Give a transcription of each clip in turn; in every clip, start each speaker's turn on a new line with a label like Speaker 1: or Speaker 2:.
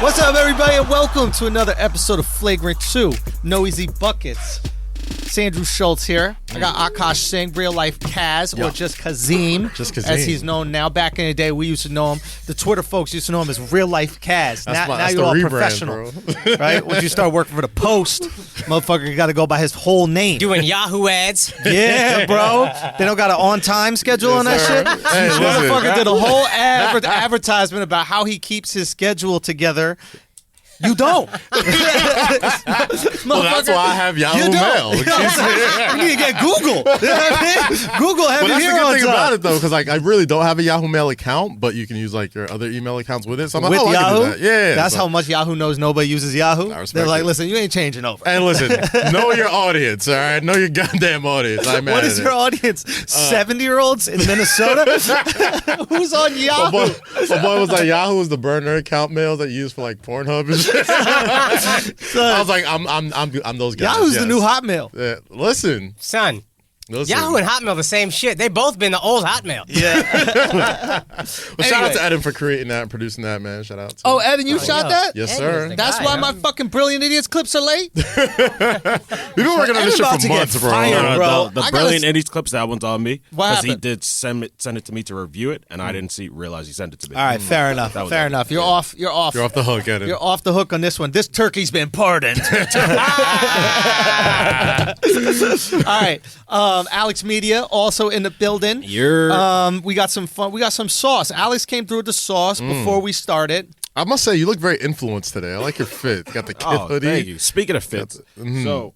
Speaker 1: What's up, everybody, and welcome to another episode of Flagrant 2, No Easy Buckets. It's Andrew Schulz here. I got Akash Singh, real life Kaz, or just Kazim, as he's known now. Back in the day, we used to know him. The Twitter folks used to know him as real life Kaz. Now you're all professional, right? Once you start working for the Post, motherfucker got to go by his whole name.
Speaker 2: Doing Yahoo ads.
Speaker 1: Yeah, bro. They don't got an on-time schedule on that shit.
Speaker 3: Hey,
Speaker 1: this motherfucker did a whole advertisement about how he keeps his schedule together. You don't.
Speaker 3: Well, that's why I have Yahoo Mail.
Speaker 1: You need to get Google. You know what I mean? Google have
Speaker 3: But
Speaker 1: it
Speaker 3: that's
Speaker 1: here
Speaker 3: the
Speaker 1: on
Speaker 3: good thing
Speaker 1: top.
Speaker 3: about it, though, because like I really don't have a Yahoo Mail account, but you can use like your other email accounts with it. So I'm like,
Speaker 1: With
Speaker 3: I
Speaker 1: Yahoo?
Speaker 3: can do that. Yeah.
Speaker 1: That's how much Yahoo knows nobody uses Yahoo.
Speaker 3: I respect
Speaker 1: They're like,
Speaker 3: it.
Speaker 1: listen, you ain't changing over.
Speaker 3: And listen, know your audience, all right? Know your goddamn audience. I'm mad
Speaker 1: What
Speaker 3: at
Speaker 1: is
Speaker 3: it.
Speaker 1: your audience? 70-year-olds in Minnesota? Who's on Yahoo?
Speaker 3: My boy was like, Yahoo is the burner account mail that you use for like Pornhub and shit. I was like, I'm those guys.
Speaker 1: Yahoo's
Speaker 3: yes.
Speaker 1: the new Hotmail.
Speaker 3: Yeah, listen.
Speaker 2: Son, Yahoo and Hotmail the same shit. They both been the old Hotmail.
Speaker 1: Yeah.
Speaker 3: Well, shout out to Evan for creating that and producing that, man. Shout out to
Speaker 1: Oh, Evan, you shot that?
Speaker 3: Yes,
Speaker 2: Evan
Speaker 3: sir.
Speaker 2: is the
Speaker 1: That's
Speaker 2: guy,
Speaker 1: why
Speaker 2: huh?
Speaker 1: my fucking Brilliant Idiots clips are late?
Speaker 3: We've been working on this shit
Speaker 1: about to
Speaker 3: for
Speaker 1: get
Speaker 3: months, bro.
Speaker 1: fired, bro.
Speaker 4: The
Speaker 1: I gotta
Speaker 4: Brilliant Idiots clips, that one's on me.
Speaker 1: What
Speaker 4: Because he
Speaker 1: happened?
Speaker 4: did send it to me to review it, and I didn't realize he sent it to me.
Speaker 1: All right, fair enough.
Speaker 4: That was
Speaker 1: Fair
Speaker 4: it.
Speaker 1: enough. You're off. You're off.
Speaker 3: You're off the hook, Evan.
Speaker 1: You're off the hook on this one. This turkey's been pardoned. All right. Alex Media also in the building. We got some fun. We got some sauce. Alex came through with the sauce before we started.
Speaker 3: I must say, you look very influenced today. I like your fit. You got the kid
Speaker 4: Oh,
Speaker 3: hoodie.
Speaker 4: thank you. Speaking of fits, so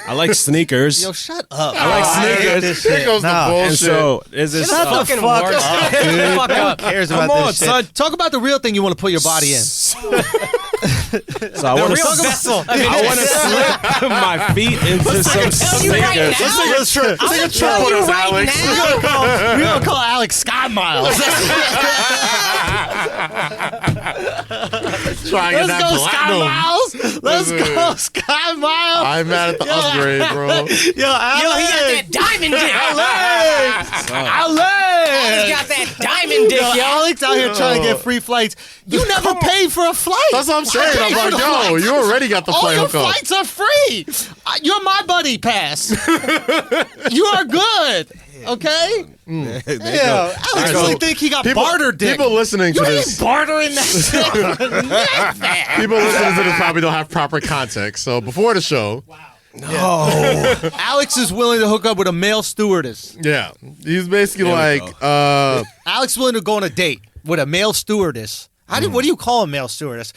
Speaker 4: I like sneakers.
Speaker 1: Yo, shut up.
Speaker 4: I like sneakers.
Speaker 1: This
Speaker 3: Here
Speaker 1: shit.
Speaker 3: goes the
Speaker 1: Nah.
Speaker 3: bullshit.
Speaker 4: And so is this
Speaker 1: Shut the
Speaker 2: Fucking
Speaker 1: fuck
Speaker 2: works.
Speaker 1: up, dude.
Speaker 2: Shut the fuck up.
Speaker 1: Who cares
Speaker 4: Come
Speaker 1: about
Speaker 4: on,
Speaker 1: this shit?
Speaker 4: son.
Speaker 1: Talk about the real thing you want to put your body in.
Speaker 4: So I want
Speaker 2: real vessel.
Speaker 4: I want to slip my feet into some
Speaker 2: tell you right
Speaker 4: sneakers.
Speaker 2: now.
Speaker 3: Let's take a trip
Speaker 2: tell
Speaker 3: with
Speaker 2: you
Speaker 3: us,
Speaker 2: right
Speaker 3: Alex.
Speaker 2: now.
Speaker 1: We're going to call Alex Sky Miles.
Speaker 3: Try and get
Speaker 1: Let's
Speaker 3: that
Speaker 1: go, Sky
Speaker 3: platinum.
Speaker 1: Miles. Let's
Speaker 3: Listen.
Speaker 1: go, Sky Miles.
Speaker 3: I'm mad at the upgrade, bro.
Speaker 1: Yo, Alex.
Speaker 2: Yo, he got that diamond dick.
Speaker 1: Alex.
Speaker 2: Alex got that diamond dick,
Speaker 1: Yo,
Speaker 2: yo.
Speaker 1: Alex out here trying to get free flights. You never paid for a flight.
Speaker 3: That's what I'm saying.
Speaker 1: I
Speaker 3: I'm
Speaker 1: paid for
Speaker 3: like,
Speaker 1: the
Speaker 3: yo,
Speaker 1: flights.
Speaker 3: you already got the
Speaker 1: All
Speaker 3: flight
Speaker 1: your
Speaker 3: hookup.
Speaker 1: flights are free. You're my buddy pass. You are good. Okay? Yeah. Alex really think he got barter dick.
Speaker 3: People listening to
Speaker 1: You ain't
Speaker 3: this,
Speaker 1: bartering that shit.
Speaker 3: people listening to this probably don't have proper context. So before the show,
Speaker 1: Alex is willing to hook up with a male stewardess.
Speaker 3: yeah, he's basically
Speaker 4: There we
Speaker 3: like,
Speaker 1: Alex willing to go on a date with a male stewardess. What do you call a male stewardess?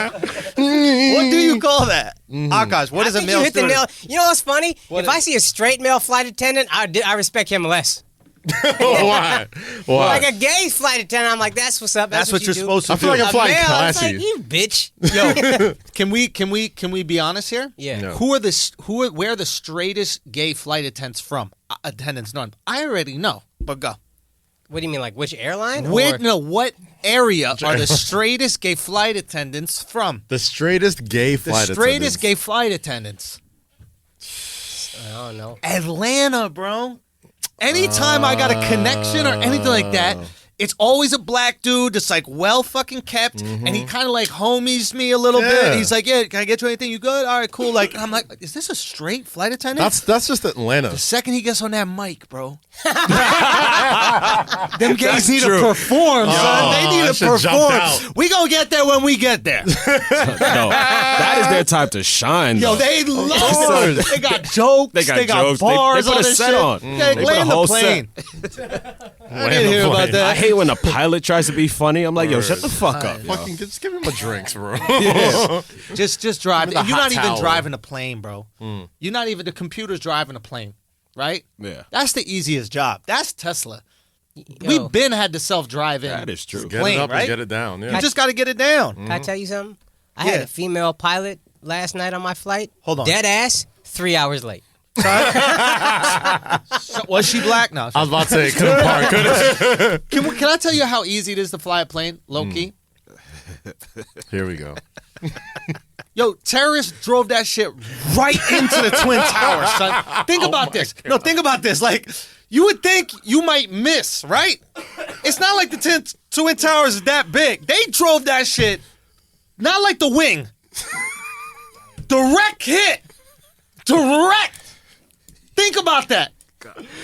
Speaker 1: What do you call that? Akash, what
Speaker 2: I
Speaker 1: is a
Speaker 2: think
Speaker 1: male
Speaker 2: you hit the
Speaker 1: stewardess?
Speaker 2: nail. You know what's funny?
Speaker 1: What
Speaker 2: If
Speaker 1: is
Speaker 2: I see a straight male flight attendant, I respect him less.
Speaker 3: why? Why?
Speaker 2: Like a gay flight attendant, I'm like, that's what's up.
Speaker 1: That's what
Speaker 2: you
Speaker 1: you're
Speaker 2: do.
Speaker 1: supposed to
Speaker 3: I
Speaker 1: do.
Speaker 3: feel like I'm
Speaker 2: A
Speaker 3: flying
Speaker 2: male,
Speaker 3: classy.
Speaker 2: it's like, you bitch.
Speaker 1: Yo, can we be honest here?
Speaker 2: Yeah.
Speaker 3: No.
Speaker 1: Where are the straightest gay flight attendants from? Attendants, none. I already know, but go.
Speaker 2: What do you mean, like which airline?
Speaker 1: Wait,
Speaker 2: Or-
Speaker 1: no, what area are the straightest gay flight attendants from?
Speaker 3: The straightest gay
Speaker 1: The
Speaker 3: flight
Speaker 1: straightest
Speaker 3: attendants.
Speaker 1: gay flight attendants.
Speaker 2: I don't know.
Speaker 1: Atlanta, bro. Anytime I got a connection or anything like that, it's always a black dude that's like well fucking kept, and he kind of like homies me a little
Speaker 3: Yeah.
Speaker 1: bit. He's like, "Yeah, can I get you anything? You good? All right, cool." Like, I'm like, "Is this a straight flight attendant?"
Speaker 3: That's just Atlanta.
Speaker 1: The second he gets on that mic, bro. Them gays need
Speaker 4: true.
Speaker 1: to perform, son. They need
Speaker 3: that
Speaker 1: to
Speaker 3: shit jumped
Speaker 1: perform.
Speaker 3: out.
Speaker 1: We gonna get there when we get there.
Speaker 4: No, that is their time to shine.
Speaker 1: Yo,
Speaker 4: though.
Speaker 1: they love
Speaker 4: course.
Speaker 1: it. They got jokes.
Speaker 4: They got jokes. They
Speaker 1: bars
Speaker 4: put
Speaker 1: on
Speaker 4: a
Speaker 1: this
Speaker 4: set
Speaker 1: shit.
Speaker 4: on.
Speaker 1: They
Speaker 4: They
Speaker 1: land
Speaker 4: put a
Speaker 1: the
Speaker 4: whole
Speaker 1: plane. I didn't hear about
Speaker 4: I
Speaker 1: that.
Speaker 4: hate when a pilot tries to be funny. I'm like, yo, shut the fuck up. yo.
Speaker 3: Fucking just give him a drinks, bro.
Speaker 1: Just drive.
Speaker 3: Give me the
Speaker 1: You're
Speaker 3: hot
Speaker 1: not even
Speaker 3: towel.
Speaker 1: driving a plane, bro. You're not even the computer's driving a plane, right?
Speaker 4: Yeah.
Speaker 1: That's the easiest job. That's Tesla.
Speaker 2: Yo,
Speaker 1: We've been had the self-driving.
Speaker 4: That is true.
Speaker 3: Get
Speaker 1: Plane,
Speaker 3: it up
Speaker 1: right?
Speaker 3: and get it down. Yeah.
Speaker 1: You just got to get it down.
Speaker 2: Can I tell you something? I
Speaker 1: Yeah.
Speaker 2: had a female pilot last night on my flight.
Speaker 1: Hold on.
Speaker 2: Dead ass, 3 hours late.
Speaker 1: So, was she black? No.
Speaker 3: I was about to say, couldn't park, couldn't.
Speaker 1: Can I tell you how easy it is to fly a plane, low key?
Speaker 3: Here we go.
Speaker 1: Yo, terrorists drove that shit right into the Twin Towers, son. Think about this. No, think about this. Like, you would think you might miss, right? It's not like the Twin Towers is that big. They drove that shit, not like the wing. Direct hit. Direct. Think about that.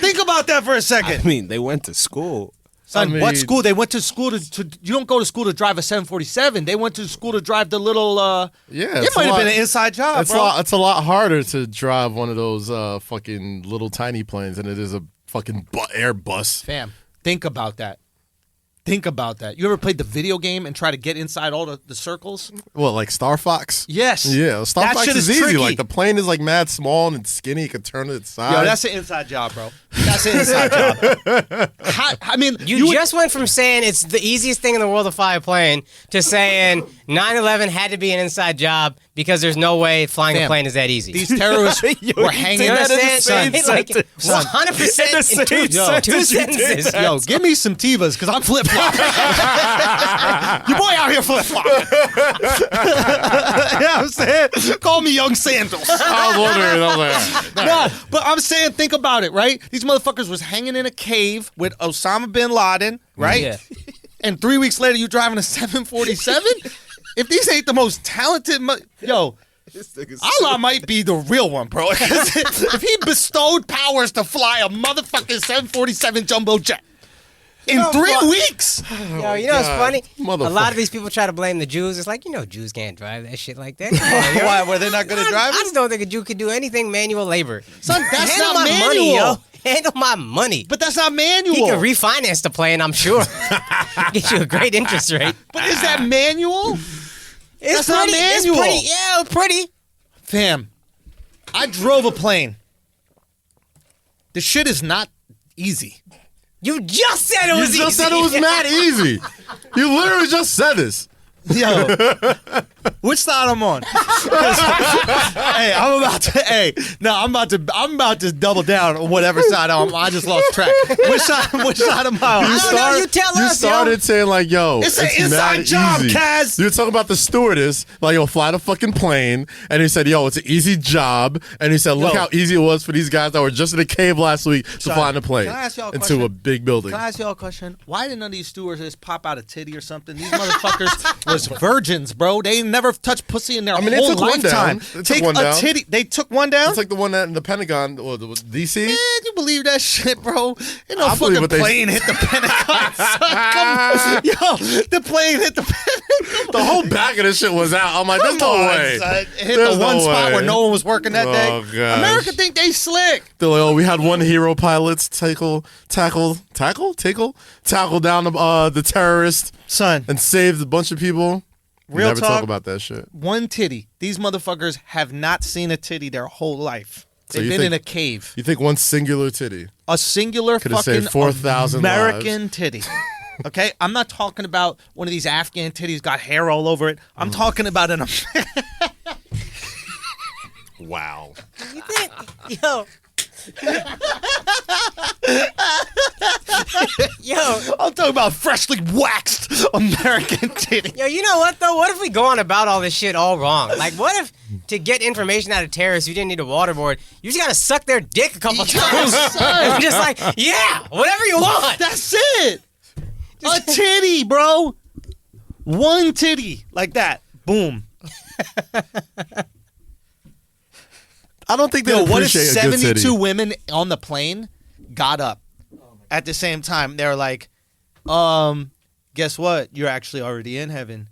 Speaker 1: Think about that for a second.
Speaker 4: I mean, they went to school.
Speaker 1: Son, what school? They went to school to. You don't go to school to drive a 747. They went to school to drive the little.
Speaker 3: Yeah,
Speaker 1: it might have been an inside job, bro.
Speaker 3: It's a lot harder to drive one of those fucking little tiny planes than it is a fucking Airbus.
Speaker 1: Fam, think about that. Think about that. You ever played the video game and try to get inside all the circles?
Speaker 3: Well, like Star Fox?
Speaker 1: Yes.
Speaker 3: Yeah, Star
Speaker 1: That
Speaker 3: Fox
Speaker 1: shit
Speaker 3: is
Speaker 1: is
Speaker 3: easy.
Speaker 1: tricky.
Speaker 3: Like the plane is like mad small and it's skinny. You can turn it side.
Speaker 1: Yo, that's an inside job, bro. That's an inside job. I mean,
Speaker 2: You just went from saying it's the easiest thing in the world to fly a plane to saying 9/11 had to be an inside job because there's no way flying a plane is that easy.
Speaker 1: These terrorists were hanging.
Speaker 2: You
Speaker 1: that
Speaker 2: understand?
Speaker 1: in
Speaker 2: Like 100% in two sentences.
Speaker 1: Yo, give me some Tivas because I'm flip flopping. Your boy out here flip flopping. You know what I'm saying? Call me Young Sandals.
Speaker 3: I was wondering. I was like,
Speaker 1: No, but I'm saying, think about it, right? These motherfuckers was hanging in a cave with Osama bin Laden, right?
Speaker 2: Yeah.
Speaker 1: And 3 weeks later, you driving a 747? If these ain't the most talented, yo, Allah might be the real one, bro. If he bestowed powers to fly a motherfucking 747 jumbo jet in 3 weeks.
Speaker 2: Yo, you know what's funny? A
Speaker 3: Motherfucker.
Speaker 2: lot of these people try to blame the Jews. It's like, Jews can't drive that shit like that. Come on, yo.
Speaker 1: Why? Were they not good at driving?
Speaker 2: I just don't think a Jew could do anything manual labor.
Speaker 1: Son, that's
Speaker 2: Handle
Speaker 1: not
Speaker 2: my
Speaker 1: manual.
Speaker 2: money, yo. Handle my money.
Speaker 1: But that's not manual.
Speaker 2: He can refinance the plane, I'm sure. Get you a great interest rate.
Speaker 1: But is that manual?
Speaker 2: It's
Speaker 1: That's not
Speaker 2: pretty.
Speaker 1: manual.
Speaker 2: It's pretty. Yeah, pretty.
Speaker 1: Fam, I drove a plane. The shit is not easy.
Speaker 2: You just said it
Speaker 3: you
Speaker 2: was
Speaker 3: just
Speaker 2: easy.
Speaker 3: said it was mad easy. You literally just said this.
Speaker 1: Yo, which side I'm on? Hey, I'm about to double down on whatever side I'm on. I just lost track. Which side am I on?
Speaker 2: I don't know, you tell
Speaker 3: You
Speaker 2: us,
Speaker 3: started saying like, yo,
Speaker 1: It's an inside
Speaker 3: mad
Speaker 1: job,
Speaker 3: easy.
Speaker 1: Kaz.
Speaker 3: You're talking about the stewardess, like, yo, fly the fucking plane. And he said, yo, it's an easy job. And he said, look
Speaker 1: Yo.
Speaker 3: how easy it was for these guys that were just in a cave last week to
Speaker 1: Son,
Speaker 3: fly in a plane
Speaker 1: can I ask y'all a
Speaker 3: into
Speaker 1: question?
Speaker 3: a big building.
Speaker 1: Can I ask y'all a question? Why did none of these stewards just pop out a titty or something? These motherfuckers was virgins, bro. They never touched pussy in their
Speaker 3: they
Speaker 1: whole
Speaker 3: took one
Speaker 1: lifetime.
Speaker 3: down. They took
Speaker 1: Take
Speaker 3: one
Speaker 1: a
Speaker 3: down.
Speaker 1: titty. They took one down?
Speaker 3: It's like the one that in the Pentagon, or the DC.
Speaker 1: Man, you believe that shit, bro? Ain't no
Speaker 3: I believe
Speaker 1: fucking
Speaker 3: what they-
Speaker 1: plane hit the Pentagon. Son. Yo, the plane hit the Pentagon.
Speaker 3: The whole back of this shit was out. I'm like, there's no way.
Speaker 1: Son. It hit
Speaker 3: There's
Speaker 1: the one
Speaker 3: no
Speaker 1: spot
Speaker 3: way.
Speaker 1: where no one was working that day.
Speaker 3: Oh, gosh.
Speaker 1: America think they slick.
Speaker 3: They're like, oh, we had one hero pilot tackle down the terrorist
Speaker 1: Son,
Speaker 3: and saved a bunch of people.
Speaker 1: Real
Speaker 3: Never
Speaker 1: talk.
Speaker 3: talk about that shit.
Speaker 1: one titty. These motherfuckers have not seen a titty their whole life.
Speaker 3: So
Speaker 1: They've
Speaker 3: you
Speaker 1: been
Speaker 3: think-
Speaker 1: in a cave.
Speaker 3: You think one singular titty?
Speaker 1: A singular
Speaker 3: Could've
Speaker 1: fucking
Speaker 3: saved 4,000
Speaker 1: American titty. Okay? I'm not talking about one of these Afghan titties got hair all over it. I'm talking about an
Speaker 3: Wow.
Speaker 2: You think? Yo.
Speaker 1: I'm talking about freshly waxed American titty.
Speaker 2: Yo, you know what though? What if we go on about all this shit all wrong? Like, what if to get information out of terrorists, you didn't need a waterboard? You just gotta suck their dick a couple times. And just like, yeah, whatever you want.
Speaker 1: That's it. A titty, bro. One titty like that. Boom.
Speaker 3: I don't think they
Speaker 1: Yo, what if
Speaker 3: appreciate a good
Speaker 1: 72
Speaker 3: titty.
Speaker 1: women on the plane got up at the same time? They're like, guess what? You're actually already in heaven.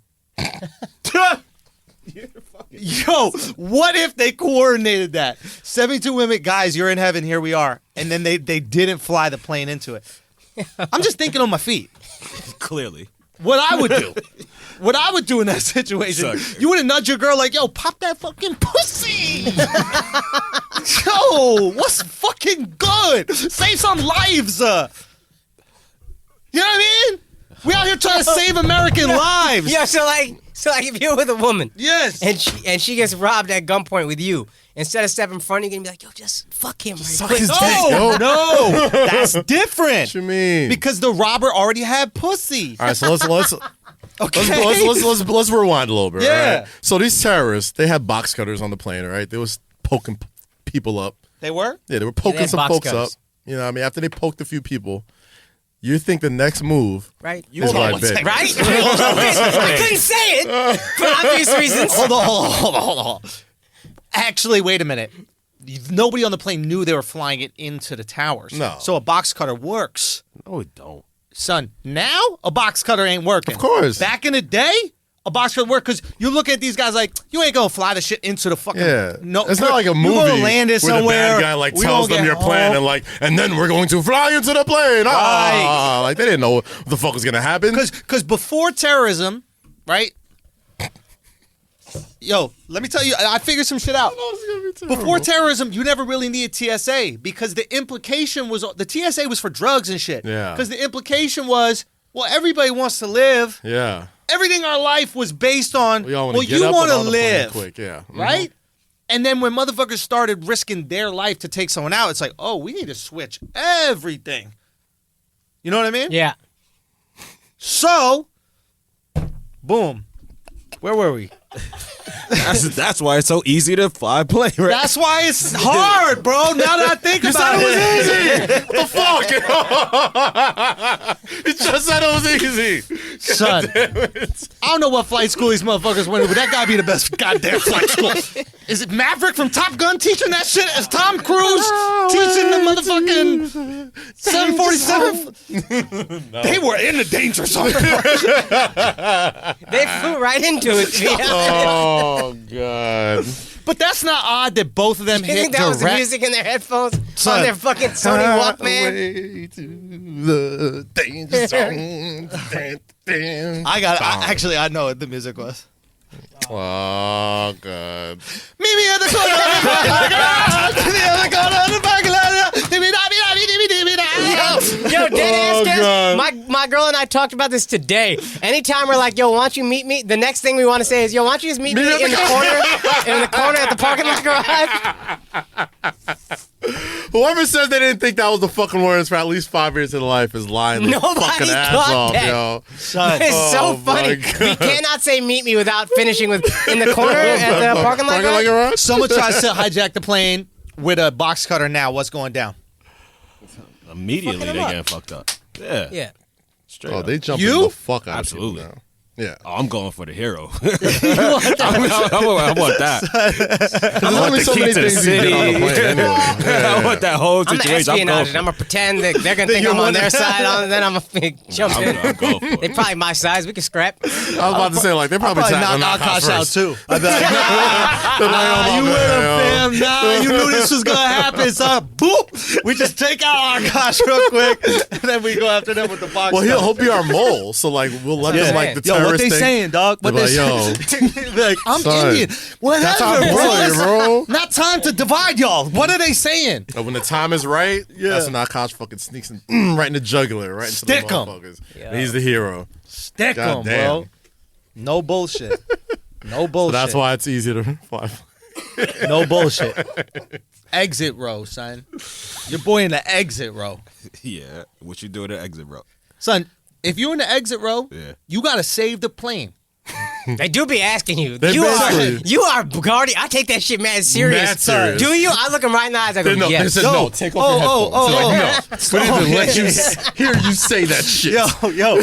Speaker 1: Yo, what if they coordinated that? 72 women, guys, you're in heaven, here we are. And then they didn't fly the plane into it. I'm just thinking on my feet.
Speaker 4: Clearly.
Speaker 1: What I would do. What I would do in that situation.
Speaker 4: Suck.
Speaker 1: You wouldn't nudge your girl like, yo, pop that fucking pussy. Yo, what's fucking good? Save some lives. You know what I mean? We out here trying to save American lives.
Speaker 2: Yeah, so like if you're with a woman,
Speaker 1: Yes.
Speaker 2: and she gets robbed at gunpoint with you, instead of stepping in front, you're gonna be like, yo, just fuck him right
Speaker 3: Suck
Speaker 2: quick.
Speaker 3: his dick,
Speaker 1: No,
Speaker 3: yo.
Speaker 1: no, that's different.
Speaker 3: What you mean?
Speaker 1: Because the robber already had pussy.
Speaker 3: All right, so let's
Speaker 1: Okay.
Speaker 3: let's rewind a little bit.
Speaker 1: Yeah.
Speaker 3: All right? So these terrorists, they had box cutters on the plane, right? They was poking people up.
Speaker 1: They were?
Speaker 3: Yeah, they were
Speaker 2: They
Speaker 3: poking
Speaker 2: had
Speaker 3: some
Speaker 2: box
Speaker 3: folks
Speaker 2: cutters.
Speaker 3: up. You know what I mean? After they poked a few people, you think the next move is like big.
Speaker 2: Right? I couldn't say it for obvious reasons.
Speaker 1: Hold on. Actually, wait a minute. Nobody on the plane knew they were flying it into the towers.
Speaker 3: No.
Speaker 1: So a box cutter works.
Speaker 4: No, it don't.
Speaker 1: Son, now a box cutter ain't working.
Speaker 3: Of course.
Speaker 1: Back in the day, a box cutter worked because you look at these guys like, you ain't gonna fly the shit into the fucking...
Speaker 3: Yeah.
Speaker 1: No,
Speaker 3: it's not like a movie
Speaker 1: You're gonna land it
Speaker 3: where
Speaker 1: somewhere.
Speaker 3: the bad guy like tells them your plan and then we're going to fly into the plane.
Speaker 1: Right.
Speaker 3: Like they didn't know what the fuck was gonna happen.
Speaker 1: Because before terrorism, right? Yo, let me tell you, I figured some shit out. Before terrorism, you never really needed TSA because the implication was the TSA was for drugs and shit.
Speaker 3: Yeah.
Speaker 1: Because the implication was, well, everybody wants to live.
Speaker 3: Yeah.
Speaker 1: Everything in our life was based on,
Speaker 3: We all
Speaker 1: well,
Speaker 3: want to get
Speaker 1: you
Speaker 3: up
Speaker 1: want
Speaker 3: and
Speaker 1: to
Speaker 3: on the plane
Speaker 1: live,
Speaker 3: quick. Yeah.
Speaker 1: right? And then when motherfuckers started risking their life to take someone out, it's like, oh, we need to switch everything. You know what I mean?
Speaker 2: Yeah.
Speaker 1: So, boom. Where were we?
Speaker 4: That's why it's so easy to fly a plane, right?
Speaker 1: That's why it's hard, bro. Now that I think about it.
Speaker 3: What the fuck? You just said it was easy.
Speaker 1: Son, I don't know what flight school these motherfuckers went to, but that gotta be the best goddamn flight school. Is it Maverick from Top Gun teaching that shit? Is Tom Cruise teaching the motherfucking 747? No. They were in the danger zone.
Speaker 2: They flew right into it. To be honest.
Speaker 3: Oh God.
Speaker 1: But that's not odd that both of them
Speaker 2: You
Speaker 1: hit
Speaker 2: think that was the
Speaker 1: direct.
Speaker 2: music in their headphones
Speaker 1: Son.
Speaker 2: on their fucking Sony Walkman?
Speaker 3: Way to the danger zone.
Speaker 1: I know what the music was.
Speaker 3: Oh God.
Speaker 1: Meet me at the corner of the parking lot.
Speaker 2: Yo, dead ass
Speaker 3: God.
Speaker 2: my girl and I talked about this today. Anytime we're like, yo, why don't you meet me? The next thing we want to say is, yo, why don't you just meet me in the corner at the parking lot garage?
Speaker 3: Whoever says they didn't think that was the fucking words for at least 5 years in life is lying their
Speaker 2: Nobody
Speaker 3: fucking ass
Speaker 2: thought
Speaker 3: off,
Speaker 2: that.
Speaker 3: yo.
Speaker 1: Son,
Speaker 2: It's so funny.
Speaker 3: my God.
Speaker 2: We cannot say meet me without finishing with in the corner at the parking lot garage.
Speaker 3: garage?
Speaker 1: someone tries to hijack the plane with a box cutter now. What's going down?
Speaker 4: Immediately
Speaker 2: Fucking
Speaker 4: they
Speaker 2: them
Speaker 4: getting fucked up. Yeah.
Speaker 2: Yeah.
Speaker 4: Straight
Speaker 3: Oh,
Speaker 4: up.
Speaker 3: they jumping
Speaker 1: You?
Speaker 3: the fuck out
Speaker 4: Absolutely.
Speaker 3: of people now. Yeah.
Speaker 4: Oh, I'm going for the hero.
Speaker 1: You want that?
Speaker 4: I want that.
Speaker 3: There's only so many things you get on a plane anyway.
Speaker 4: I want that whole
Speaker 2: I'm the
Speaker 4: situation.
Speaker 2: espionage. I'm gonna pretend that they're gonna think I'm on their side, and then I'm gonna jump in.
Speaker 4: I'm going for
Speaker 2: They
Speaker 4: it.
Speaker 2: probably my size. We can scrap.
Speaker 3: I was about to say, like, they probably
Speaker 1: Probably
Speaker 3: tackling
Speaker 1: knock
Speaker 3: Akash
Speaker 1: Akash out
Speaker 3: first.
Speaker 1: too. I'd be like, you with him, fam. Nah, you knew this was gonna happen. So, boop. We just take out Akash real quick, and then we go after them with the box.
Speaker 3: Well, he'll
Speaker 1: cutter.
Speaker 3: hope be our mole, so like we'll let them like the
Speaker 1: Yo,
Speaker 3: terrorist
Speaker 1: what they
Speaker 3: thing.
Speaker 1: saying, dog? What
Speaker 3: They're
Speaker 1: they
Speaker 3: like,
Speaker 1: saying? Be like, I'm
Speaker 3: son,
Speaker 1: Indian. Whatever,
Speaker 3: that's how
Speaker 1: bro.
Speaker 3: bro,
Speaker 1: It's
Speaker 3: bro.
Speaker 1: not time to divide y'all. What are they saying?
Speaker 3: And when the time is right, that's when Akash fucking sneaks in, right in the jugular, right into
Speaker 1: Stick
Speaker 3: the
Speaker 1: 'em.
Speaker 3: motherfuckers.
Speaker 2: Yeah.
Speaker 3: And he's the hero.
Speaker 1: Stick
Speaker 3: God
Speaker 1: 'em, bro.
Speaker 3: damn.
Speaker 1: No bullshit. No
Speaker 3: So
Speaker 1: bullshit.
Speaker 3: that's why it's easy to fly.
Speaker 1: No bullshit. Exit row, son. Your boy in the exit row.
Speaker 4: Yeah. What you do at the exit, bro?
Speaker 1: Son, if you're in the exit row,
Speaker 4: Yeah.
Speaker 1: you gotta save the plane.
Speaker 2: They do be asking you.
Speaker 3: They basically-
Speaker 2: You are guardian. I take that shit mad serious.
Speaker 3: Mad serious.
Speaker 2: Do you? I look them right in the eyes. I go,
Speaker 3: No, they
Speaker 2: yes.
Speaker 3: said no. Take off your headphones. They're like, no. We didn't let you hear you say that shit.
Speaker 1: Yo,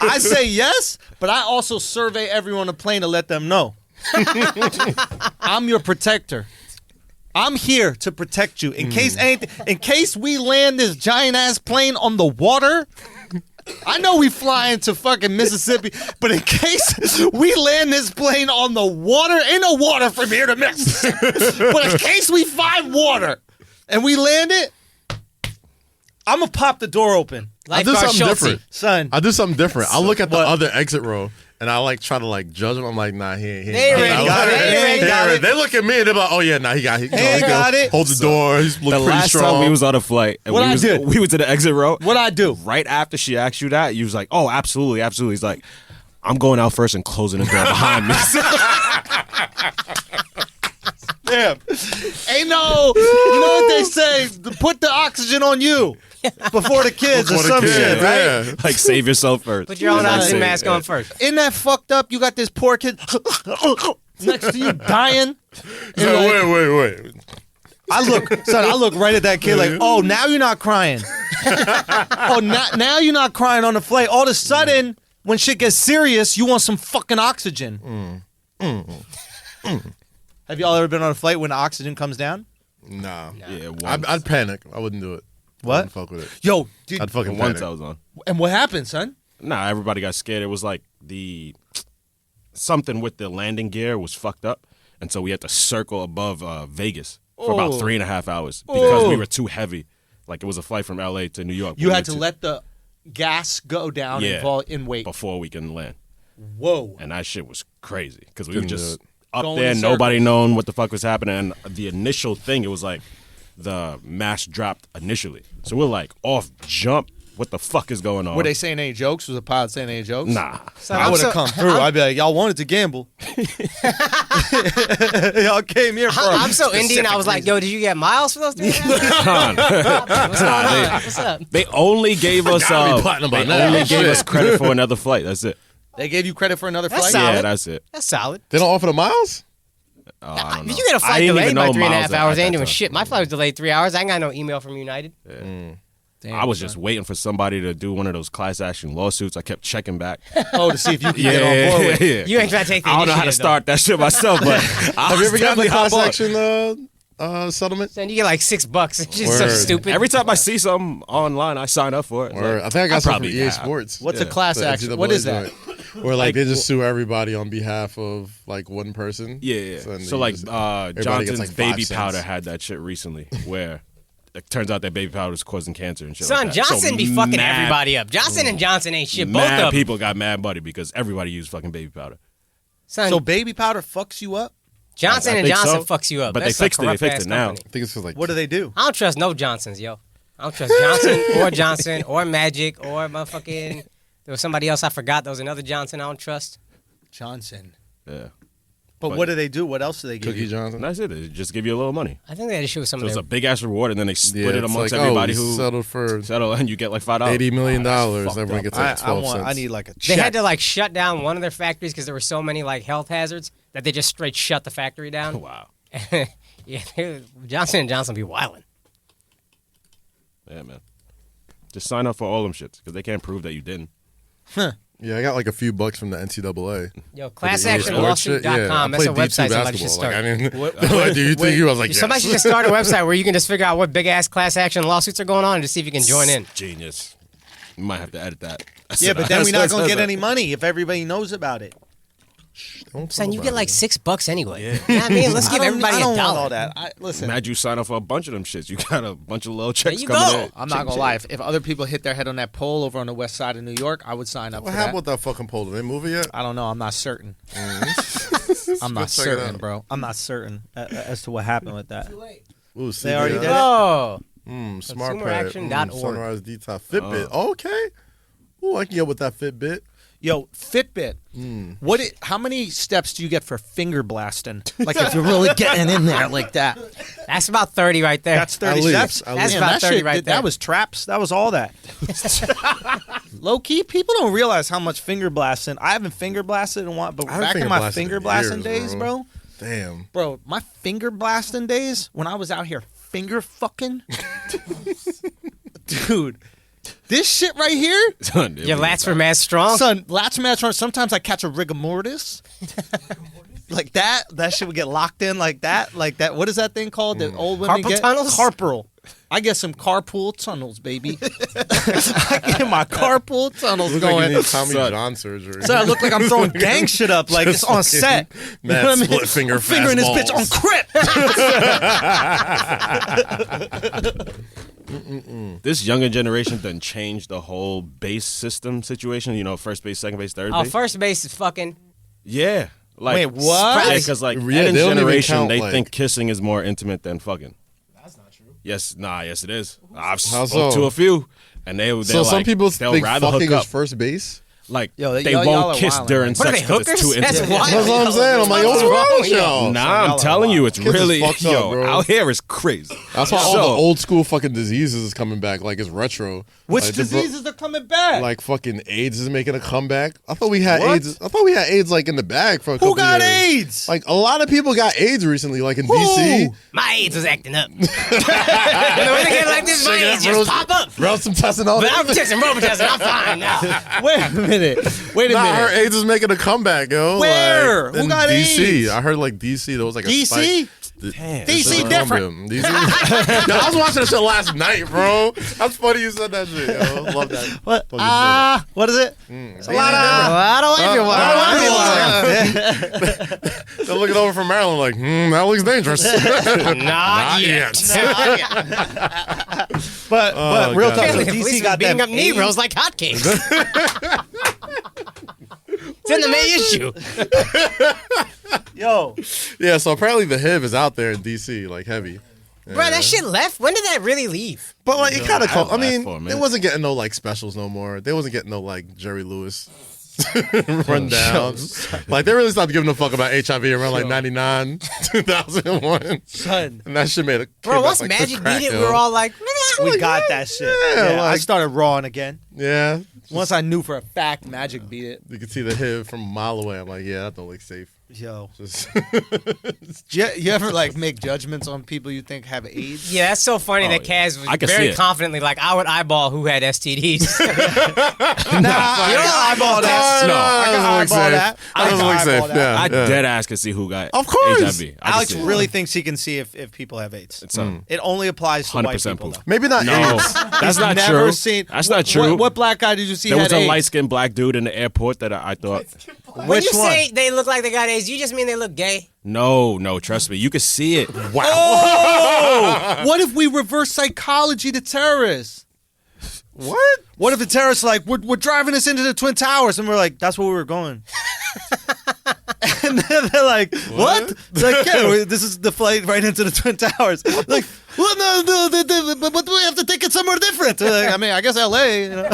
Speaker 1: I say yes, but I also survey everyone on the plane to let them know. I'm your protector. I'm here to protect you. In case we land this giant ass plane on the water. I know we fly into fucking Mississippi, but in case we land this plane on the water, ain't no water from here to Mississippi. But in case we find water and we land it, I'm gonna pop the door open.
Speaker 3: I do
Speaker 2: Lifeguard
Speaker 3: something
Speaker 2: Schultz.
Speaker 3: different.
Speaker 1: Son,
Speaker 3: I do something different. I look at the
Speaker 1: What?
Speaker 3: other exit row and I like try to like judge them. I'm like, nah, he ain't.
Speaker 2: They
Speaker 3: got
Speaker 2: ready.
Speaker 3: it.
Speaker 1: got it.
Speaker 3: He
Speaker 1: They
Speaker 3: ain't
Speaker 1: got it.
Speaker 3: They look at me and they're like, oh yeah, nah, he got it.
Speaker 1: He got it.
Speaker 3: Hold the door. He's
Speaker 4: The
Speaker 3: looking pretty
Speaker 4: last
Speaker 3: strong.
Speaker 4: time we was on a flight and
Speaker 1: What
Speaker 4: we
Speaker 1: I
Speaker 4: was
Speaker 1: did?
Speaker 4: we was in the exit row.
Speaker 1: what I do?
Speaker 4: Right after she asked you that, you was like, "Oh, absolutely, absolutely." He's like, "I'm going out first and closing the door behind me."
Speaker 1: Damn. Ain't no, you know what they say? Put the oxygen on you before the kids
Speaker 3: Before
Speaker 1: or
Speaker 3: the
Speaker 1: some
Speaker 3: kid,
Speaker 1: shit, right?
Speaker 3: yeah.
Speaker 4: Like, save yourself first.
Speaker 2: Put your own
Speaker 1: Yeah.
Speaker 2: oxygen mask on first.
Speaker 1: Isn't that fucked up? You got this poor kid next to you dying.
Speaker 3: So wait.
Speaker 1: I look right at that kid like, oh, now you're not crying. Oh, now you're not crying on the flight. All of a sudden, when shit gets serious, you want some fucking oxygen. Have y'all ever been on a flight when the oxygen comes down?
Speaker 3: Nah.
Speaker 4: Yeah, once.
Speaker 3: I'd panic. I wouldn't do it.
Speaker 1: What?
Speaker 3: I wouldn't fuck with it.
Speaker 1: Yo, dude.
Speaker 3: I'd fucking
Speaker 4: once
Speaker 3: panic.
Speaker 4: I was on.
Speaker 1: And what happened, son?
Speaker 4: Nah, everybody got scared. It was like something with the landing gear was fucked up, and so we had to circle above Vegas for about 3.5 hours because we were too heavy. Like it was a flight from LA to New York.
Speaker 1: You had to let the gas go down in weight
Speaker 4: before we can land.
Speaker 1: Whoa.
Speaker 4: And that shit was crazy because we were
Speaker 3: Couldn't
Speaker 4: just
Speaker 3: do
Speaker 4: up
Speaker 1: Going
Speaker 4: there,
Speaker 1: in
Speaker 4: nobody
Speaker 1: circles.
Speaker 4: knowing what the fuck was happening. And the initial thing, it was like the mask dropped initially. So we're like off jump. What the fuck is going on?
Speaker 1: Were they saying any jokes? Was the pilot saying any jokes?
Speaker 4: Nah.
Speaker 2: So
Speaker 1: I
Speaker 2: I'm
Speaker 1: would have
Speaker 2: so-
Speaker 1: come through. I'd be like, y'all wanted to gamble. Y'all came here for
Speaker 2: I'm so Indian. I was like, yo, did you get miles for those 3.5 hours? What's going on? What's up?
Speaker 4: They only gave us
Speaker 3: gotta be platinum by now. Shit.
Speaker 4: credit for another flight. That's it.
Speaker 1: They gave you credit for another
Speaker 2: That's
Speaker 1: flight?
Speaker 2: solid.
Speaker 4: Yeah, that's it.
Speaker 2: That's solid.
Speaker 3: They don't offer the miles?
Speaker 4: I don't know.
Speaker 2: If you get a
Speaker 4: I
Speaker 2: flight
Speaker 4: didn't
Speaker 2: delayed
Speaker 4: even
Speaker 2: by
Speaker 4: know
Speaker 2: 3.5
Speaker 4: miles
Speaker 2: hours,
Speaker 4: at
Speaker 2: ain't
Speaker 4: that
Speaker 2: doing
Speaker 4: time.
Speaker 2: shit. My flight was delayed 3 hours. I ain't got no email from United.
Speaker 1: Damn,
Speaker 4: I was
Speaker 1: son.
Speaker 4: just waiting for somebody to do one of those class action lawsuits. I kept checking back.
Speaker 1: Oh, to see if you can get on board with it.
Speaker 4: yeah.
Speaker 2: You ain't trying to take the
Speaker 4: I don't know how to
Speaker 2: initiative,
Speaker 4: start that shit myself, but
Speaker 3: Have you ever gotten a class action settlement?
Speaker 2: Then you get like $6. It's just so
Speaker 3: Word.
Speaker 2: stupid.
Speaker 4: every time I see something online, I sign up for it.
Speaker 3: Or
Speaker 4: Like,
Speaker 3: I think I got something
Speaker 4: probably
Speaker 3: from EA
Speaker 4: have.
Speaker 3: Sports.
Speaker 1: What's a class
Speaker 3: The
Speaker 1: action?
Speaker 3: NCAA
Speaker 1: What is that?
Speaker 3: joint. Where like they just sue everybody on behalf of like one person.
Speaker 4: Yeah.
Speaker 3: then
Speaker 4: So
Speaker 3: you
Speaker 4: like
Speaker 3: just- everybody gets,
Speaker 4: Johnson's
Speaker 3: like, 5
Speaker 4: baby
Speaker 3: cents.
Speaker 4: powder had that shit recently where it turns out that baby powder is causing cancer and shit
Speaker 2: Son,
Speaker 4: like that.
Speaker 2: Johnson
Speaker 4: So
Speaker 2: be fucking
Speaker 4: mad-
Speaker 2: everybody up. Johnson and Johnson ain't shit. Both
Speaker 4: Mad
Speaker 2: of them.
Speaker 4: people got mad buddy because everybody used fucking baby powder.
Speaker 2: Son,
Speaker 1: So baby powder fucks you up?
Speaker 2: Johnson
Speaker 4: I
Speaker 2: and
Speaker 4: think
Speaker 2: Johnson
Speaker 4: so.
Speaker 2: fucks you up.
Speaker 4: But
Speaker 2: That's
Speaker 4: they fixed
Speaker 2: a
Speaker 4: it. They
Speaker 2: corrupt
Speaker 4: fixed
Speaker 2: ass
Speaker 4: it now.
Speaker 2: company.
Speaker 3: I think it's like
Speaker 1: What do they do?
Speaker 2: I don't trust no Johnsons, yo. I don't trust Johnson or Johnson or Magic or motherfucking. There was somebody else I forgot. There was another Johnson I don't trust.
Speaker 1: Johnson.
Speaker 4: Yeah.
Speaker 1: But what do they do? What else do they give
Speaker 3: Cookie
Speaker 1: you?
Speaker 3: Johnson.
Speaker 4: And that's it. They just give you a little money.
Speaker 2: I think they had to shoot with some
Speaker 4: So
Speaker 2: of
Speaker 4: it's
Speaker 2: their.
Speaker 4: a big ass reward, and then they split it
Speaker 3: it's
Speaker 4: amongst
Speaker 3: like,
Speaker 4: everybody
Speaker 3: we
Speaker 4: who
Speaker 3: settled for
Speaker 4: settle, and you get like $5.
Speaker 3: $80 million.
Speaker 4: fucked
Speaker 3: Everyone
Speaker 4: up.
Speaker 3: gets like 12 cents.
Speaker 1: I need like a
Speaker 2: They
Speaker 1: check.
Speaker 2: had to like shut down one of their factories because there were so many like health hazards that they just straight shut the factory down.
Speaker 4: Wow.
Speaker 2: Yeah, Johnson and Johnson be wilding.
Speaker 4: Yeah, man. Just sign up for all them shits because they can't prove that you didn't.
Speaker 3: Yeah, I got like a few bucks from the NCAA.
Speaker 2: Yo,
Speaker 3: For the sports shit.
Speaker 2: classactionlawsuit.com.
Speaker 3: Yeah,
Speaker 2: That's a
Speaker 3: I played
Speaker 2: website
Speaker 3: D2
Speaker 2: somebody should
Speaker 3: basketball.
Speaker 2: start.
Speaker 3: Like, I didn't.
Speaker 1: What-
Speaker 3: Like, do you think you? I was like,
Speaker 2: Somebody
Speaker 3: yes.
Speaker 2: should just start a website where you can just figure out what big ass class action lawsuits are going on and just see if you can join in.
Speaker 4: Genius. You might have to edit that.
Speaker 1: Yeah, but then we're not going to get any money if everybody knows about it.
Speaker 3: Don't
Speaker 2: Son,
Speaker 3: talk
Speaker 2: you
Speaker 3: about
Speaker 2: get like
Speaker 3: it.
Speaker 2: $6 anyway. You know what I mean? Let's give everybody
Speaker 1: I don't
Speaker 2: a
Speaker 1: want
Speaker 2: dollar.
Speaker 1: all that. Listen,
Speaker 4: Imagine you sign up for a bunch of them shits. You got a bunch of little checks
Speaker 2: you
Speaker 4: coming
Speaker 2: go.
Speaker 4: in.
Speaker 1: I'm not going to lie. If other people hit their head on that pole over on the west side of New York, I would sign up
Speaker 3: What
Speaker 1: for
Speaker 3: happened
Speaker 1: that.
Speaker 3: with that fucking poll? Did they move it yet?
Speaker 1: I don't know. I'm not certain. I'm not
Speaker 3: Go check it
Speaker 1: certain,
Speaker 3: out.
Speaker 1: bro. I'm not certain as to what happened with that.
Speaker 3: Ooh,
Speaker 1: They already did it?
Speaker 2: Oh.
Speaker 3: Smart pad.
Speaker 2: ConsumerAction.org.
Speaker 3: Sunrise Detox. Fitbit. Okay. Ooh, I can get with that Fitbit.
Speaker 1: Yo, Fitbit. How many steps do you get for finger blasting? Like if you're really getting in there like that.
Speaker 2: That's about 30 right there.
Speaker 1: That's 30
Speaker 3: At least,
Speaker 1: steps.
Speaker 3: at
Speaker 2: That's
Speaker 3: least.
Speaker 2: about
Speaker 1: that
Speaker 2: 30
Speaker 1: shit,
Speaker 2: right there.
Speaker 1: That was traps. That was all that. Low key, people don't realize how much finger blasting. I haven't finger blasted in a while, but
Speaker 3: I haven't
Speaker 1: back in
Speaker 3: finger
Speaker 1: my
Speaker 3: blasted
Speaker 1: finger
Speaker 3: in
Speaker 1: blasting
Speaker 3: years,
Speaker 1: days,
Speaker 3: bro.
Speaker 1: bro.
Speaker 3: Damn.
Speaker 1: Bro, my finger blasting days when I was out here finger fucking. Dude, this shit right here.
Speaker 2: Your lats were mad strong.
Speaker 1: Son, lats match. Sometimes I catch a rigor mortis. Like that. That shit would get locked in like that. Like that. What is that thing called that old women
Speaker 2: Carpal
Speaker 1: get?
Speaker 2: tunnels?
Speaker 1: Carpal. I get some carpool tunnels, baby. I get my carpool tunnels
Speaker 3: Look like you
Speaker 1: going.
Speaker 3: need Tommy John surgery.
Speaker 1: So I look like I'm throwing gang shit up like it's on set. You know
Speaker 3: mad
Speaker 1: what I mean?
Speaker 3: split finger
Speaker 1: I'm fingering this bitch on
Speaker 3: fast
Speaker 1: crip.
Speaker 4: This younger generation done changed the whole base system situation. You know, first base, second base, third
Speaker 2: Oh,
Speaker 4: base.
Speaker 2: first base is fucking.
Speaker 4: Yeah. Like,
Speaker 1: Wait, what?
Speaker 4: Yeah, because like
Speaker 3: Yeah,
Speaker 4: Eden's
Speaker 3: they don't even
Speaker 4: generation,
Speaker 3: count,
Speaker 4: they
Speaker 3: like-
Speaker 4: think kissing is more intimate than fucking. That's not true. Yes, yes it is. I've
Speaker 3: How
Speaker 4: spoke
Speaker 3: so?
Speaker 4: to a few, and they're
Speaker 3: So some
Speaker 4: like,
Speaker 3: people
Speaker 4: they'll
Speaker 3: think
Speaker 4: rather
Speaker 3: fucking
Speaker 4: hook
Speaker 3: is
Speaker 4: up.
Speaker 3: first base.
Speaker 4: Like
Speaker 1: Yo,
Speaker 4: they
Speaker 1: y'all
Speaker 4: won't
Speaker 1: are
Speaker 4: kiss
Speaker 1: wildin',
Speaker 4: during
Speaker 1: right?
Speaker 2: What are
Speaker 4: sex
Speaker 2: they,
Speaker 4: because it's too
Speaker 2: hookers? That's
Speaker 4: intimate.
Speaker 2: wild.
Speaker 3: That's what I'm saying. I'm like, what's wrong with y'all?
Speaker 4: Nah, I'm telling you, it's
Speaker 3: Kids is
Speaker 4: really
Speaker 3: fucked up, bro.
Speaker 4: out here is crazy.
Speaker 3: That's why all the old school fucking diseases is coming back. Like it's retro.
Speaker 1: Which
Speaker 3: like,
Speaker 1: diseases are coming back?
Speaker 3: Like fucking AIDS is making a comeback. I thought we had AIDS. I thought we had AIDS like in the bag for a couple
Speaker 1: Who got
Speaker 3: years.
Speaker 1: AIDS?
Speaker 3: Like a lot of people got AIDS recently, like in DC.
Speaker 2: My AIDS was acting up. The way they get like this, my AIDS just pop up.
Speaker 3: Run some testing on
Speaker 2: But I'm testing, I'm fine now.
Speaker 1: Wait a minute. Wait a
Speaker 3: Nah, I
Speaker 1: minute.
Speaker 3: heard AIDS is making a comeback, yo.
Speaker 1: Where?
Speaker 3: Like,
Speaker 1: Who
Speaker 3: in
Speaker 1: got
Speaker 3: DC.
Speaker 1: AIDS?
Speaker 3: I heard like DC. There was like a
Speaker 1: DC?
Speaker 3: spike.
Speaker 4: Damn.
Speaker 1: DC different.
Speaker 3: DC. Yo, I was watching that shit last night, bro. That's funny you said that shit, yo. Love that.
Speaker 1: What?
Speaker 3: fucking
Speaker 1: What is it?
Speaker 3: shit.
Speaker 1: A lot of
Speaker 3: They're looking over from Maryland like, that looks dangerous.
Speaker 2: Not yet.
Speaker 1: But real
Speaker 3: God.
Speaker 1: talk. So
Speaker 2: The
Speaker 1: DC
Speaker 2: police
Speaker 1: got
Speaker 2: beating
Speaker 1: them
Speaker 2: up Negroes like hotcakes. It's in the May issue.
Speaker 1: Yo,
Speaker 3: Yeah, so apparently the HIV is out there in DC, like heavy.
Speaker 2: Bro, that shit left. When did that really leave?
Speaker 3: But like it kind of, I mean,
Speaker 4: for a
Speaker 3: they
Speaker 4: minute.
Speaker 3: wasn't getting no like specials no more. They wasn't getting no like Jerry Lewis run down. Like they really stopped giving a fuck about HIV around like 99, 2001.
Speaker 1: son,
Speaker 3: And that shit made a
Speaker 2: Bro, once
Speaker 3: like,
Speaker 2: Magic
Speaker 3: crack,
Speaker 2: beat it,
Speaker 3: yo.
Speaker 2: we were all like,
Speaker 1: we got that shit. Yeah, I
Speaker 3: like-
Speaker 1: started rawing again.
Speaker 3: Yeah.
Speaker 1: Once I knew for a fact Magic beat it.
Speaker 3: You could see the HIV from a mile away. I'm like, yeah, that don't look safe.
Speaker 1: Yo,
Speaker 3: Just
Speaker 1: you ever like make judgments on people you think have AIDS?
Speaker 2: yeah, that's so funny that
Speaker 4: yeah.
Speaker 2: Kaz was
Speaker 4: I can see
Speaker 2: very
Speaker 4: it.
Speaker 2: confidently like, I would eyeball who had STDs.
Speaker 1: Nah, I can eyeball that.
Speaker 3: No,
Speaker 1: I can eyeball that.
Speaker 3: That doesn't look safe. Yeah,
Speaker 4: I
Speaker 3: yeah.
Speaker 4: dead ass can see who got
Speaker 3: Of course.
Speaker 4: HIV. I can
Speaker 1: Alex
Speaker 4: see it.
Speaker 1: really thinks he can see if people have AIDS.
Speaker 4: It's
Speaker 1: It only applies to white
Speaker 4: 100%
Speaker 1: people.
Speaker 4: proof.
Speaker 1: Though.
Speaker 3: Maybe not
Speaker 4: No,
Speaker 3: AIDS.
Speaker 4: that's not
Speaker 1: Never
Speaker 4: true.
Speaker 1: seen.
Speaker 4: That's not true.
Speaker 1: What black guy did you see
Speaker 4: There
Speaker 1: had
Speaker 4: was a
Speaker 1: AIDS?
Speaker 4: light-skinned black dude in the airport that I thought.
Speaker 2: When
Speaker 1: Which
Speaker 2: you
Speaker 1: one?
Speaker 2: say they look like they got AIDS, you just mean they look gay?
Speaker 4: No, trust me. You can see it.
Speaker 3: Wow.
Speaker 1: Oh, what if we reverse psychology to terrorists?
Speaker 3: What?
Speaker 1: What if the terrorists are like, we're driving us into the Twin Towers, and we're like, that's where we were going. And then they're like, what? It's like, yeah, this is the flight right into the Twin Towers. Like, well, no, but we have to take it somewhere different. Like, I mean, I guess L.A. You know?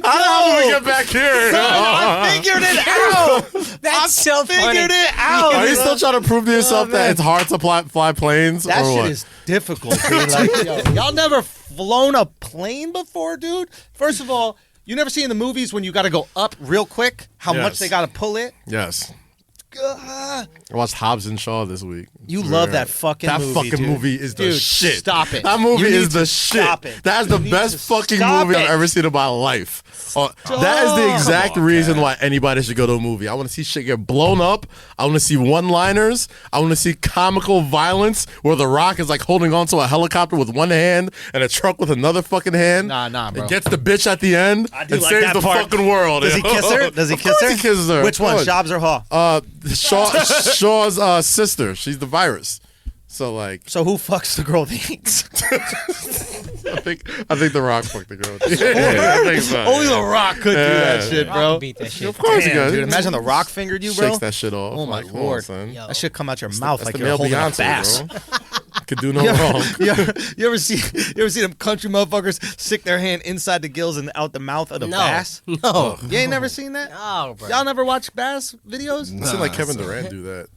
Speaker 3: How did we get back here?
Speaker 1: I figured it out.
Speaker 2: That's so funny.
Speaker 1: Figured it out.
Speaker 3: Are you still trying to prove to yourself that it's hard to fly planes?
Speaker 1: That
Speaker 3: or
Speaker 1: shit
Speaker 3: what?
Speaker 1: is difficult, dude. Like, yo, y'all never flown a plane before, dude? First of all, you never see in the movies when you got to go up real quick how much
Speaker 3: Yes.
Speaker 1: they got to pull it?
Speaker 3: Yes.
Speaker 1: Uh,
Speaker 3: I watched Hobbs and Shaw this week.
Speaker 1: You love that fucking
Speaker 3: That
Speaker 1: movie,
Speaker 3: fucking
Speaker 1: dude.
Speaker 3: movie is the
Speaker 1: Dude,
Speaker 3: shit.
Speaker 1: stop it.
Speaker 3: That movie
Speaker 1: You
Speaker 3: is
Speaker 1: need
Speaker 3: the
Speaker 1: to
Speaker 3: shit.
Speaker 1: stop it.
Speaker 3: That is the
Speaker 1: You need
Speaker 3: best
Speaker 1: to
Speaker 3: fucking
Speaker 1: stop
Speaker 3: movie
Speaker 1: it.
Speaker 3: I've ever seen in my life. That is the exact reason why anybody should go to a movie. I want to see shit get blown up. I want to see one-liners. I want to see comical violence where The Rock is like holding onto a helicopter with one hand and a truck with another fucking hand.
Speaker 1: Nah, bro.
Speaker 3: It gets the bitch at the end
Speaker 1: I do
Speaker 3: and
Speaker 1: like
Speaker 3: saves
Speaker 1: that
Speaker 3: the
Speaker 1: part.
Speaker 3: fucking world.
Speaker 1: Does he kiss her? Does he
Speaker 3: Of
Speaker 1: kiss
Speaker 3: course
Speaker 1: her?
Speaker 3: he kisses her.
Speaker 1: Which
Speaker 3: Of
Speaker 1: one,
Speaker 3: course.
Speaker 1: Jobs or Haw?
Speaker 3: Shaw's sister. She's the virus. So like,
Speaker 1: So who fucks the girl with AIDS?
Speaker 3: I think The Rock fucked the girl. Yeah, I think so.
Speaker 1: Only The Rock could do that
Speaker 3: Yeah.
Speaker 1: shit,
Speaker 2: I'll
Speaker 1: bro.
Speaker 2: beat that shit.
Speaker 3: Of course he
Speaker 1: Damn,
Speaker 3: does.
Speaker 1: dude. Imagine The Rock fingered you, bro.
Speaker 3: Shakes that shit off.
Speaker 1: Oh my
Speaker 3: Like, come on,
Speaker 1: lord,
Speaker 3: son.
Speaker 2: Yo.
Speaker 1: that shit come out your mouth
Speaker 3: That's
Speaker 1: like
Speaker 3: the
Speaker 1: you're
Speaker 3: male
Speaker 1: holding
Speaker 3: Beyonce,
Speaker 1: a bass.
Speaker 3: bro. Could do no wrong.
Speaker 1: You ever see them country motherfuckers stick their hand inside the gills and out the mouth of the
Speaker 2: No.
Speaker 1: bass?
Speaker 2: No.
Speaker 1: You ain't never seen that?
Speaker 2: No, bro.
Speaker 1: Y'all never watched bass videos?
Speaker 3: I seen like Kevin Durant do that.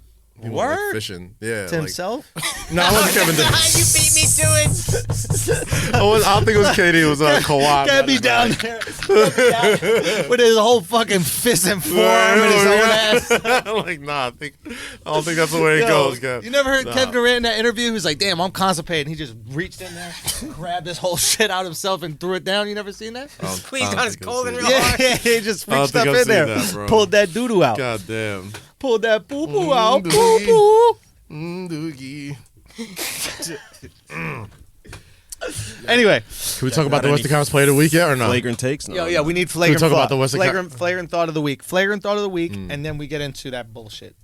Speaker 3: He was, like,
Speaker 1: Word?
Speaker 3: fishing. Yeah.
Speaker 1: To
Speaker 3: like,
Speaker 1: himself?
Speaker 3: No, it wasn't Kevin Durant.
Speaker 2: You beat me to it.
Speaker 3: I don't think it was Katie. It was Kawhi.
Speaker 1: Gotta be down there with his whole fucking fist and forearm and his own ass.
Speaker 3: Like, nah, I don't think that's the way it
Speaker 1: Yo,
Speaker 3: goes, Kev.
Speaker 1: you never heard
Speaker 3: Nah.
Speaker 1: Kevin Durant in that interview? He was like, damn, I'm constipated. And he just reached in there, grabbed this whole shit out himself and threw it down. You never seen that?
Speaker 2: Squeezed on his colon real
Speaker 1: Yeah,
Speaker 2: hard.
Speaker 1: he just
Speaker 3: I don't
Speaker 1: reached
Speaker 3: think
Speaker 1: up
Speaker 3: I've
Speaker 1: in
Speaker 3: seen
Speaker 1: there,
Speaker 3: that, bro.
Speaker 1: pulled that doo-doo out.
Speaker 3: God damn.
Speaker 1: Pulled that poo-poo out.
Speaker 3: Doogie.
Speaker 1: Poo-poo.
Speaker 3: Doogie.
Speaker 1: Anyway.
Speaker 3: Can we talk about the Western Conference Player of the Week yet or not?
Speaker 4: Flagrant takes? No.
Speaker 1: Yeah, we need flagrant
Speaker 3: talk
Speaker 1: thought.
Speaker 3: about the Western
Speaker 1: flagrant thought of the week. Flagrant thought of the week, and then we get into that bullshit.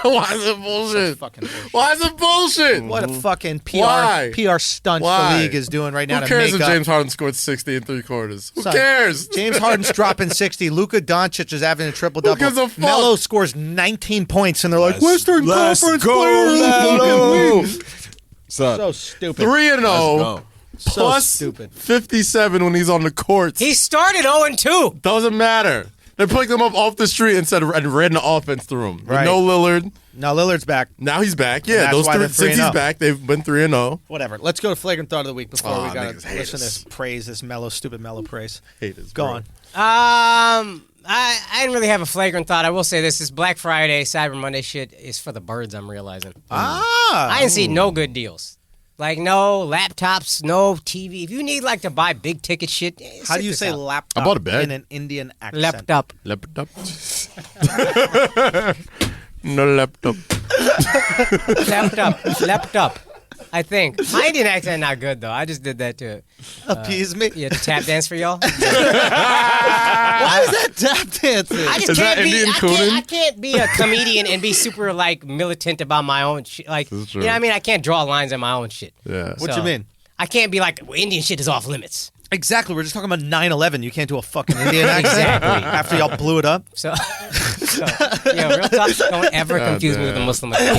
Speaker 3: Why is it bullshit?
Speaker 1: Fucking bullshit.
Speaker 3: Why is it bullshit?
Speaker 1: What a fucking PR
Speaker 3: Why?
Speaker 1: PR stunt
Speaker 3: Why?
Speaker 1: the league is doing right now
Speaker 3: Who
Speaker 1: to
Speaker 3: cares
Speaker 1: make
Speaker 3: if
Speaker 1: up.
Speaker 3: James Harden scored 60 in 3 quarters? Who
Speaker 1: Son,
Speaker 3: cares?
Speaker 1: James Harden's dropping 60. Luka Doncic is having a triple-double.
Speaker 3: gives a fuck?
Speaker 1: Melo scores 19 points, and they're like,
Speaker 4: Let's
Speaker 1: Western Conference
Speaker 4: go,
Speaker 1: Player of the
Speaker 4: Melo.
Speaker 1: Week.
Speaker 4: So,
Speaker 1: So stupid.
Speaker 3: 3-0.
Speaker 4: let's go.
Speaker 1: So
Speaker 3: plus
Speaker 1: stupid.
Speaker 3: 57 when he's on the courts.
Speaker 2: He started 0-2.
Speaker 3: Doesn't matter. They picked him up off the street and ran the offense through him.
Speaker 1: Right.
Speaker 3: No Lillard.
Speaker 1: Now Lillard's back.
Speaker 3: Now he's back.
Speaker 1: And
Speaker 3: Yeah,
Speaker 1: that's
Speaker 3: those
Speaker 1: why
Speaker 3: three,
Speaker 1: they're
Speaker 3: since he's
Speaker 1: 3-0.
Speaker 3: back, they've been 3-0.
Speaker 1: Whatever. Let's go to flagrant thought of the week before we gotta
Speaker 3: niggas hate
Speaker 1: listen to
Speaker 3: us.
Speaker 1: this praise, this stupid mellow praise.
Speaker 3: Haters,
Speaker 1: Go
Speaker 3: bro.
Speaker 1: on.
Speaker 2: I didn't really have a flagrant thought. I will say this Black Friday, Cyber Monday shit is for the birds, I'm realizing. I didn't see no good deals. Like, no laptops, no TV. If you need, like, to buy big ticket shit,
Speaker 1: How do you say laptop
Speaker 3: I bought a bed.
Speaker 1: in an Indian accent?
Speaker 2: laptop?
Speaker 3: Laptop. No laptop.
Speaker 2: Laptop. I think. My Indian accent not good, though. I just did that to
Speaker 1: Appease me.
Speaker 2: to tap dance for y'all.
Speaker 1: Why is that tap dancing?
Speaker 2: I just
Speaker 3: Is that
Speaker 2: can't be.
Speaker 3: Indian
Speaker 2: I
Speaker 3: cooning?
Speaker 2: can't be a comedian and be super like militant about my own shit. Like,
Speaker 3: This is
Speaker 2: you know
Speaker 3: true.
Speaker 2: what I mean? I can't draw lines on my own shit.
Speaker 3: Yeah.
Speaker 1: What
Speaker 2: So,
Speaker 1: you mean?
Speaker 2: I can't be like, well, Indian shit is off limits.
Speaker 1: Exactly. We're just talking about 9/11. You can't do a fucking Indian accent
Speaker 2: Exactly.
Speaker 1: after y'all blew it up.
Speaker 2: So, real talk. Don't ever confuse me with a Muslim again.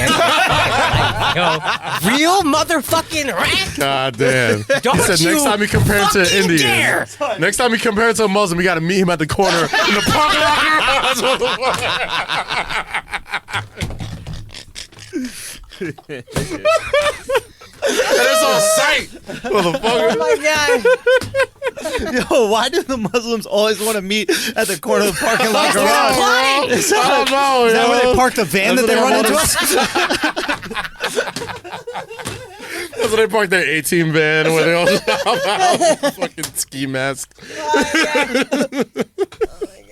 Speaker 2: Yo, real motherfucking rat.
Speaker 3: God damn.
Speaker 2: Don't
Speaker 3: He said
Speaker 2: you
Speaker 3: next time he compare it to
Speaker 2: fucking
Speaker 3: Indian.
Speaker 2: dare.
Speaker 3: Next time he compare it to a Muslim, we got to meet him at the corner in the parking lot. And it's on sight, motherfucker.
Speaker 2: Oh my god.
Speaker 1: Yo, why do the Muslims always want to meet at the corner of the parking lot garage?
Speaker 3: I don't know.
Speaker 1: Is that where they parked the van that they run into us?
Speaker 3: That's where they parked their 18 van where they all fucking ski mask.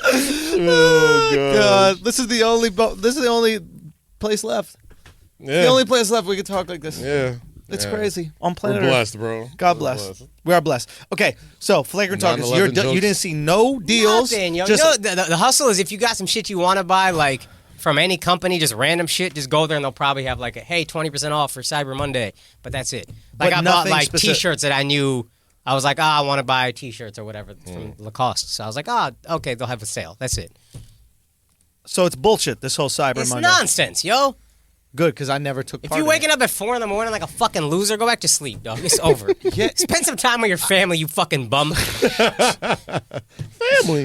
Speaker 3: Oh god.
Speaker 1: This is the only place left.
Speaker 3: Yeah.
Speaker 1: The only place left we can talk like this.
Speaker 3: Yeah.
Speaker 1: It's
Speaker 3: Yeah.
Speaker 1: crazy. On
Speaker 3: We're
Speaker 1: planet Earth.
Speaker 3: blessed, bro.
Speaker 1: God
Speaker 3: We're
Speaker 1: bless. We are blessed. Okay, so flagrant talkers,
Speaker 3: 9/11 jokes.
Speaker 1: you didn't see no deals.
Speaker 2: Nothing, yo.
Speaker 1: Just,
Speaker 2: You know, the hustle is if you got some shit you want to buy, like from any company, just random shit, just go there and they'll probably have like, hey, 20% off for Cyber Monday. But that's it. Like
Speaker 1: But
Speaker 2: I bought
Speaker 1: nothing
Speaker 2: like
Speaker 1: specific.
Speaker 2: T-shirts that I knew. I was like, I want to buy T-shirts or whatever from Lacoste. So I was like, okay, they'll have a sale. That's it.
Speaker 1: so it's bullshit. This whole Cyber
Speaker 2: It's
Speaker 1: Monday.
Speaker 2: nonsense, yo.
Speaker 1: Good, because I never took
Speaker 2: If
Speaker 1: part
Speaker 2: you're
Speaker 1: in
Speaker 2: waking
Speaker 1: it.
Speaker 2: up at 4 in the morning like a fucking loser, go back to sleep, dog. It's over. Spend some time with your family, you fucking bum.
Speaker 3: Family.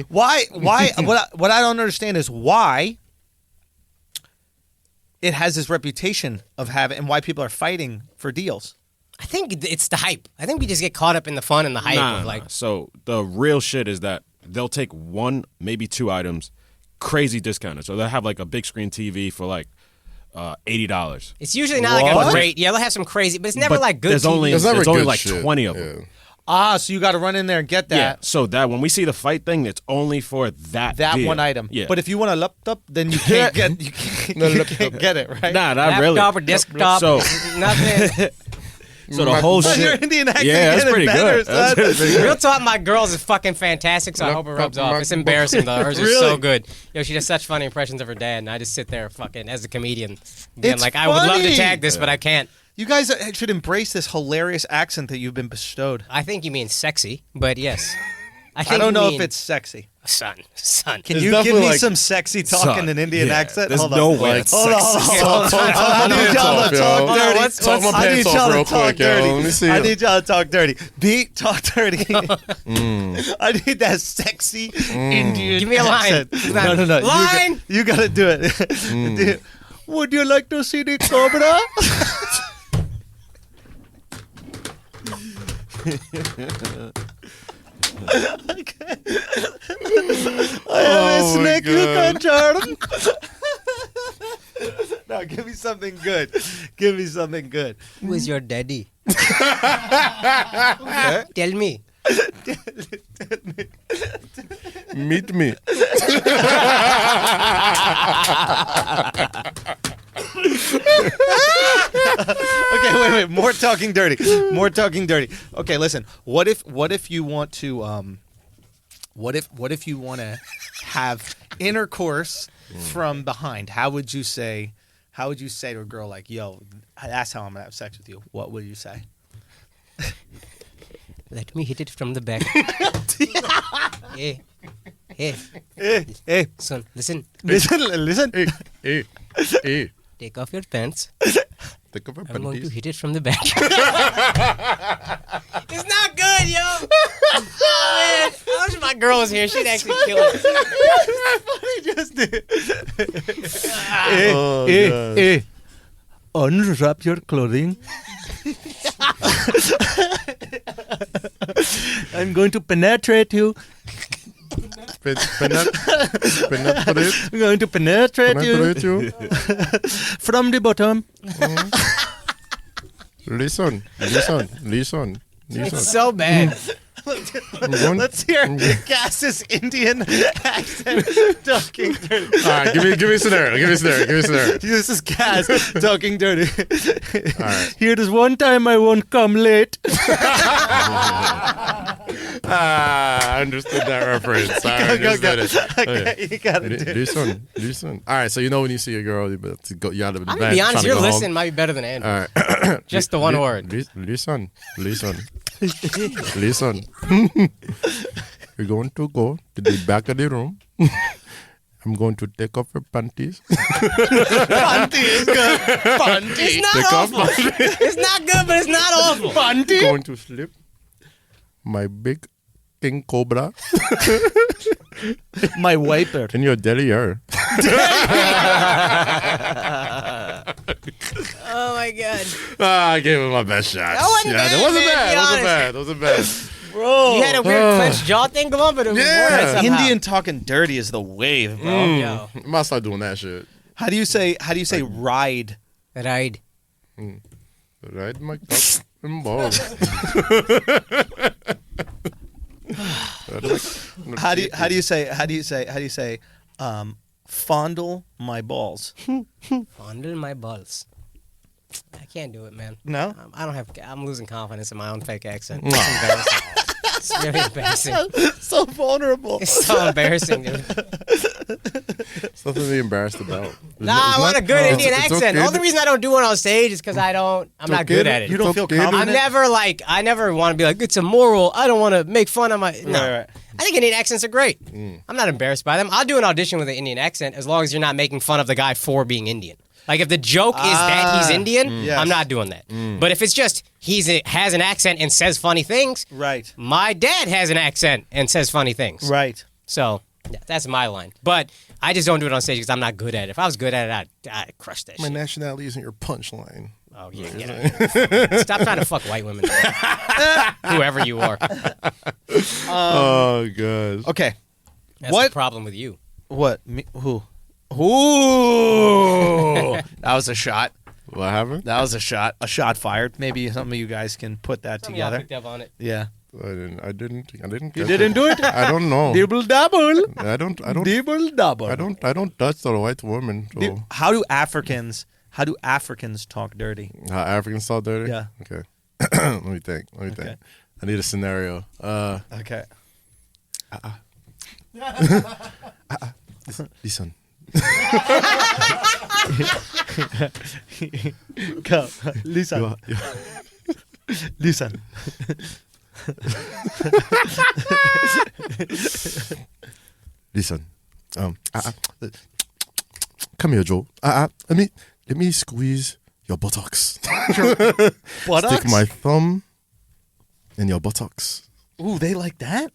Speaker 1: Why? What I don't understand is why it has this reputation of having, and why people are fighting for deals.
Speaker 2: I think it's the hype. I think we just get caught up in the fun and the hype
Speaker 4: Nah,
Speaker 2: of like.
Speaker 4: So the real shit is that they'll take one, maybe two items, crazy discounted. So they'll have like a big screen TV for like $80.
Speaker 2: It's usually not like
Speaker 1: What?
Speaker 2: a great. Yeah, they'll have some crazy, but it's never
Speaker 4: But
Speaker 2: like good.
Speaker 4: There's
Speaker 2: TV.
Speaker 4: only
Speaker 3: There's never
Speaker 4: there's only
Speaker 3: good
Speaker 4: like
Speaker 3: shit.
Speaker 4: 20 of them.
Speaker 1: So you got to run in there and get that.
Speaker 4: Yeah. So that when we see the fight thing, it's only for that deal.
Speaker 1: one item.
Speaker 4: Yeah.
Speaker 1: But if you want a laptop, then you can't get you can't get it, right?
Speaker 4: nah, not really.
Speaker 2: Laptop or desktop.
Speaker 4: So
Speaker 2: nothing.
Speaker 4: so the whole
Speaker 1: But your
Speaker 4: shit.
Speaker 1: Indian accent
Speaker 4: Yeah, that's
Speaker 1: getting
Speaker 4: pretty
Speaker 1: better,
Speaker 4: good. That's
Speaker 1: son.
Speaker 4: pretty good.
Speaker 2: Real talk, my girls is fucking fantastic, so I hope it rubs off. It's embarrassing though. Hers is so good. Yo, she does such funny impressions of her dad, and I just sit there fucking as a comedian, being
Speaker 1: It's
Speaker 2: like, I would love to
Speaker 1: funny.
Speaker 2: tag this, but I can't.
Speaker 1: You guys should embrace this hilarious accent that you've been bestowed.
Speaker 2: I think you mean sexy, but yes.
Speaker 1: I
Speaker 2: think
Speaker 1: don't
Speaker 2: you
Speaker 1: know
Speaker 2: mean-
Speaker 1: if it's sexy.
Speaker 2: son.
Speaker 1: Can
Speaker 3: It's
Speaker 1: you give
Speaker 3: definitely
Speaker 1: me
Speaker 3: like-
Speaker 1: some sexy talk in an Indian
Speaker 4: yeah,
Speaker 1: accent?
Speaker 4: there's
Speaker 1: Hold
Speaker 4: no
Speaker 1: on.
Speaker 4: way it's
Speaker 1: Hold on,
Speaker 4: sexy.
Speaker 1: hold on.
Speaker 3: Talk
Speaker 1: I
Speaker 3: my
Speaker 1: need
Speaker 3: pants
Speaker 1: y'all
Speaker 3: off,
Speaker 1: to
Speaker 3: yo.
Speaker 1: talk
Speaker 2: Hold on,
Speaker 1: dirty.
Speaker 2: what's-
Speaker 3: Talk my
Speaker 1: I need
Speaker 3: pants off
Speaker 1: y'all
Speaker 3: real
Speaker 1: to talk
Speaker 3: quick, yo.
Speaker 1: dirty.
Speaker 3: Let me see
Speaker 1: I
Speaker 3: it.
Speaker 1: need y'all to talk dirty. Beat, talk dirty. I need that sexy Indian
Speaker 2: Give me a line.
Speaker 1: accent. No.
Speaker 2: Line!
Speaker 1: You gotta do it. Would you like to see the cobra? I have a snake you can charm. No, give me something good. Give me something good.
Speaker 2: Who is your daddy? Tell me.
Speaker 3: Meet me.
Speaker 1: Okay, wait. More talking dirty. More talking dirty. Okay, listen. What if you want to what if you want to have intercourse from behind? How would you say to a girl like, "Yo, that's how I'm going to have sex with you." What would you say?
Speaker 2: Let me hit it from the back. Hey.
Speaker 1: Hey,
Speaker 2: Son, listen.
Speaker 1: listen.
Speaker 3: Hey.
Speaker 2: Take off your pants.
Speaker 3: Think of
Speaker 2: I'm going to hit it from the back. It's not good, yo. Oh man, I wish my girl was here. She'd actually kill it.
Speaker 1: He just did.
Speaker 3: God.
Speaker 1: Unwrap your clothing. I'm going to penetrate you.
Speaker 3: Penetrate.
Speaker 1: I'm going to penetrate you from the bottom.
Speaker 3: Listen.
Speaker 2: It's so bad.
Speaker 1: Let's hear Gas's Indian accent talking dirty.
Speaker 3: All right, give me a scenario.
Speaker 1: This is Gas talking dirty.
Speaker 3: All right.
Speaker 1: Here is one time I won't come late.
Speaker 3: I understood that reference. I understood it.
Speaker 1: Okay, you got it.
Speaker 3: Listen. All right, so you know when you see a girl, you out of the
Speaker 2: I'm
Speaker 3: bed.
Speaker 2: gonna be honest,
Speaker 3: trying
Speaker 2: your
Speaker 3: to go
Speaker 2: listen
Speaker 3: home.
Speaker 2: might be better than Andrew.
Speaker 3: All right.
Speaker 2: Just the one word.
Speaker 3: Listen. Listen. We're going to go to the back of the room. I'm going to take off her panties.
Speaker 1: Panty is good. Panty.
Speaker 2: It's not
Speaker 3: Take off
Speaker 2: awful. It's not good, but it's not awful.
Speaker 1: Panty.
Speaker 3: Going to slip my big king cobra
Speaker 1: My wiper.
Speaker 3: in your derriere.
Speaker 2: Oh my god.
Speaker 3: I gave him my best shot.
Speaker 2: That wasn't bad,
Speaker 3: that wasn't
Speaker 2: man,
Speaker 3: bad.
Speaker 2: be
Speaker 3: That wasn't bad.
Speaker 1: Bro.
Speaker 2: You had a weird clenched jaw thing going on, but it was
Speaker 3: Yeah.
Speaker 2: working somehow.
Speaker 1: Indian talking dirty is the wave, bro.
Speaker 2: Yo.
Speaker 3: I might start doing that shit.
Speaker 1: How do you say ride?
Speaker 2: Right.
Speaker 3: Ride my cock and balls.
Speaker 1: How do you say fondle my balls?
Speaker 2: Fondle my balls. I can't do it, man.
Speaker 1: No?
Speaker 2: I'm losing confidence in my own fake accent. It's embarrassing. It's really embarrassing.
Speaker 1: So vulnerable.
Speaker 2: It's so embarrassing, dude.
Speaker 3: It's nothing to be embarrassed about.
Speaker 2: Nah, I want a good Indian accent.
Speaker 3: okay.
Speaker 2: The only reason I don't do it on stage is because I'm not good at it.
Speaker 1: You don't feel
Speaker 3: okay.
Speaker 1: confident?
Speaker 2: I never want to be like, it's immoral. I don't want to make fun of my. No.
Speaker 1: Right.
Speaker 2: I think Indian accents are great. I'm not embarrassed by them. I'll do an audition with an Indian accent as long as you're not making fun of the guy for being Indian. Like if the joke is that he's Indian,
Speaker 1: Yes.
Speaker 2: I'm not doing that. But if it's just has an accent and says funny things,
Speaker 1: Right.
Speaker 2: my dad has an accent and says funny things.
Speaker 1: Right.
Speaker 2: So yeah, that's my line. But I just don't do it on stage because I'm not good at it. If I was good at it, I'd crush that
Speaker 3: My
Speaker 2: shit.
Speaker 3: nationality isn't your punchline.
Speaker 2: Oh, yeah, get out of here. Stop trying to fuck white women. Whoever you are.
Speaker 3: Oh, gosh.
Speaker 1: Okay.
Speaker 2: That's
Speaker 1: What?
Speaker 2: the problem with you.
Speaker 1: What? Me, who? Ooh. That was a shot.
Speaker 3: What happened?
Speaker 1: That was a shot. A shot fired. Maybe some of you guys can put that
Speaker 2: Some of y'all
Speaker 1: together.
Speaker 2: picked up on it.
Speaker 1: Yeah.
Speaker 3: I didn't.
Speaker 1: You didn't do it?
Speaker 3: I don't know.
Speaker 1: Double double.
Speaker 3: I don't.
Speaker 1: Double double.
Speaker 3: I don't touch the white woman. So.
Speaker 1: How do Africans talk dirty?
Speaker 3: How Africans talk dirty?
Speaker 1: Yeah.
Speaker 3: Okay. Let me think.
Speaker 1: Okay.
Speaker 3: I need a scenario.
Speaker 1: Okay.
Speaker 3: Listen.
Speaker 1: Go. Listen. Listen.
Speaker 3: Listen. Come here, Joe. Let me squeeze your buttocks.
Speaker 1: Buttocks?
Speaker 3: Stick my thumb in your buttocks.
Speaker 1: Ooh, they like that?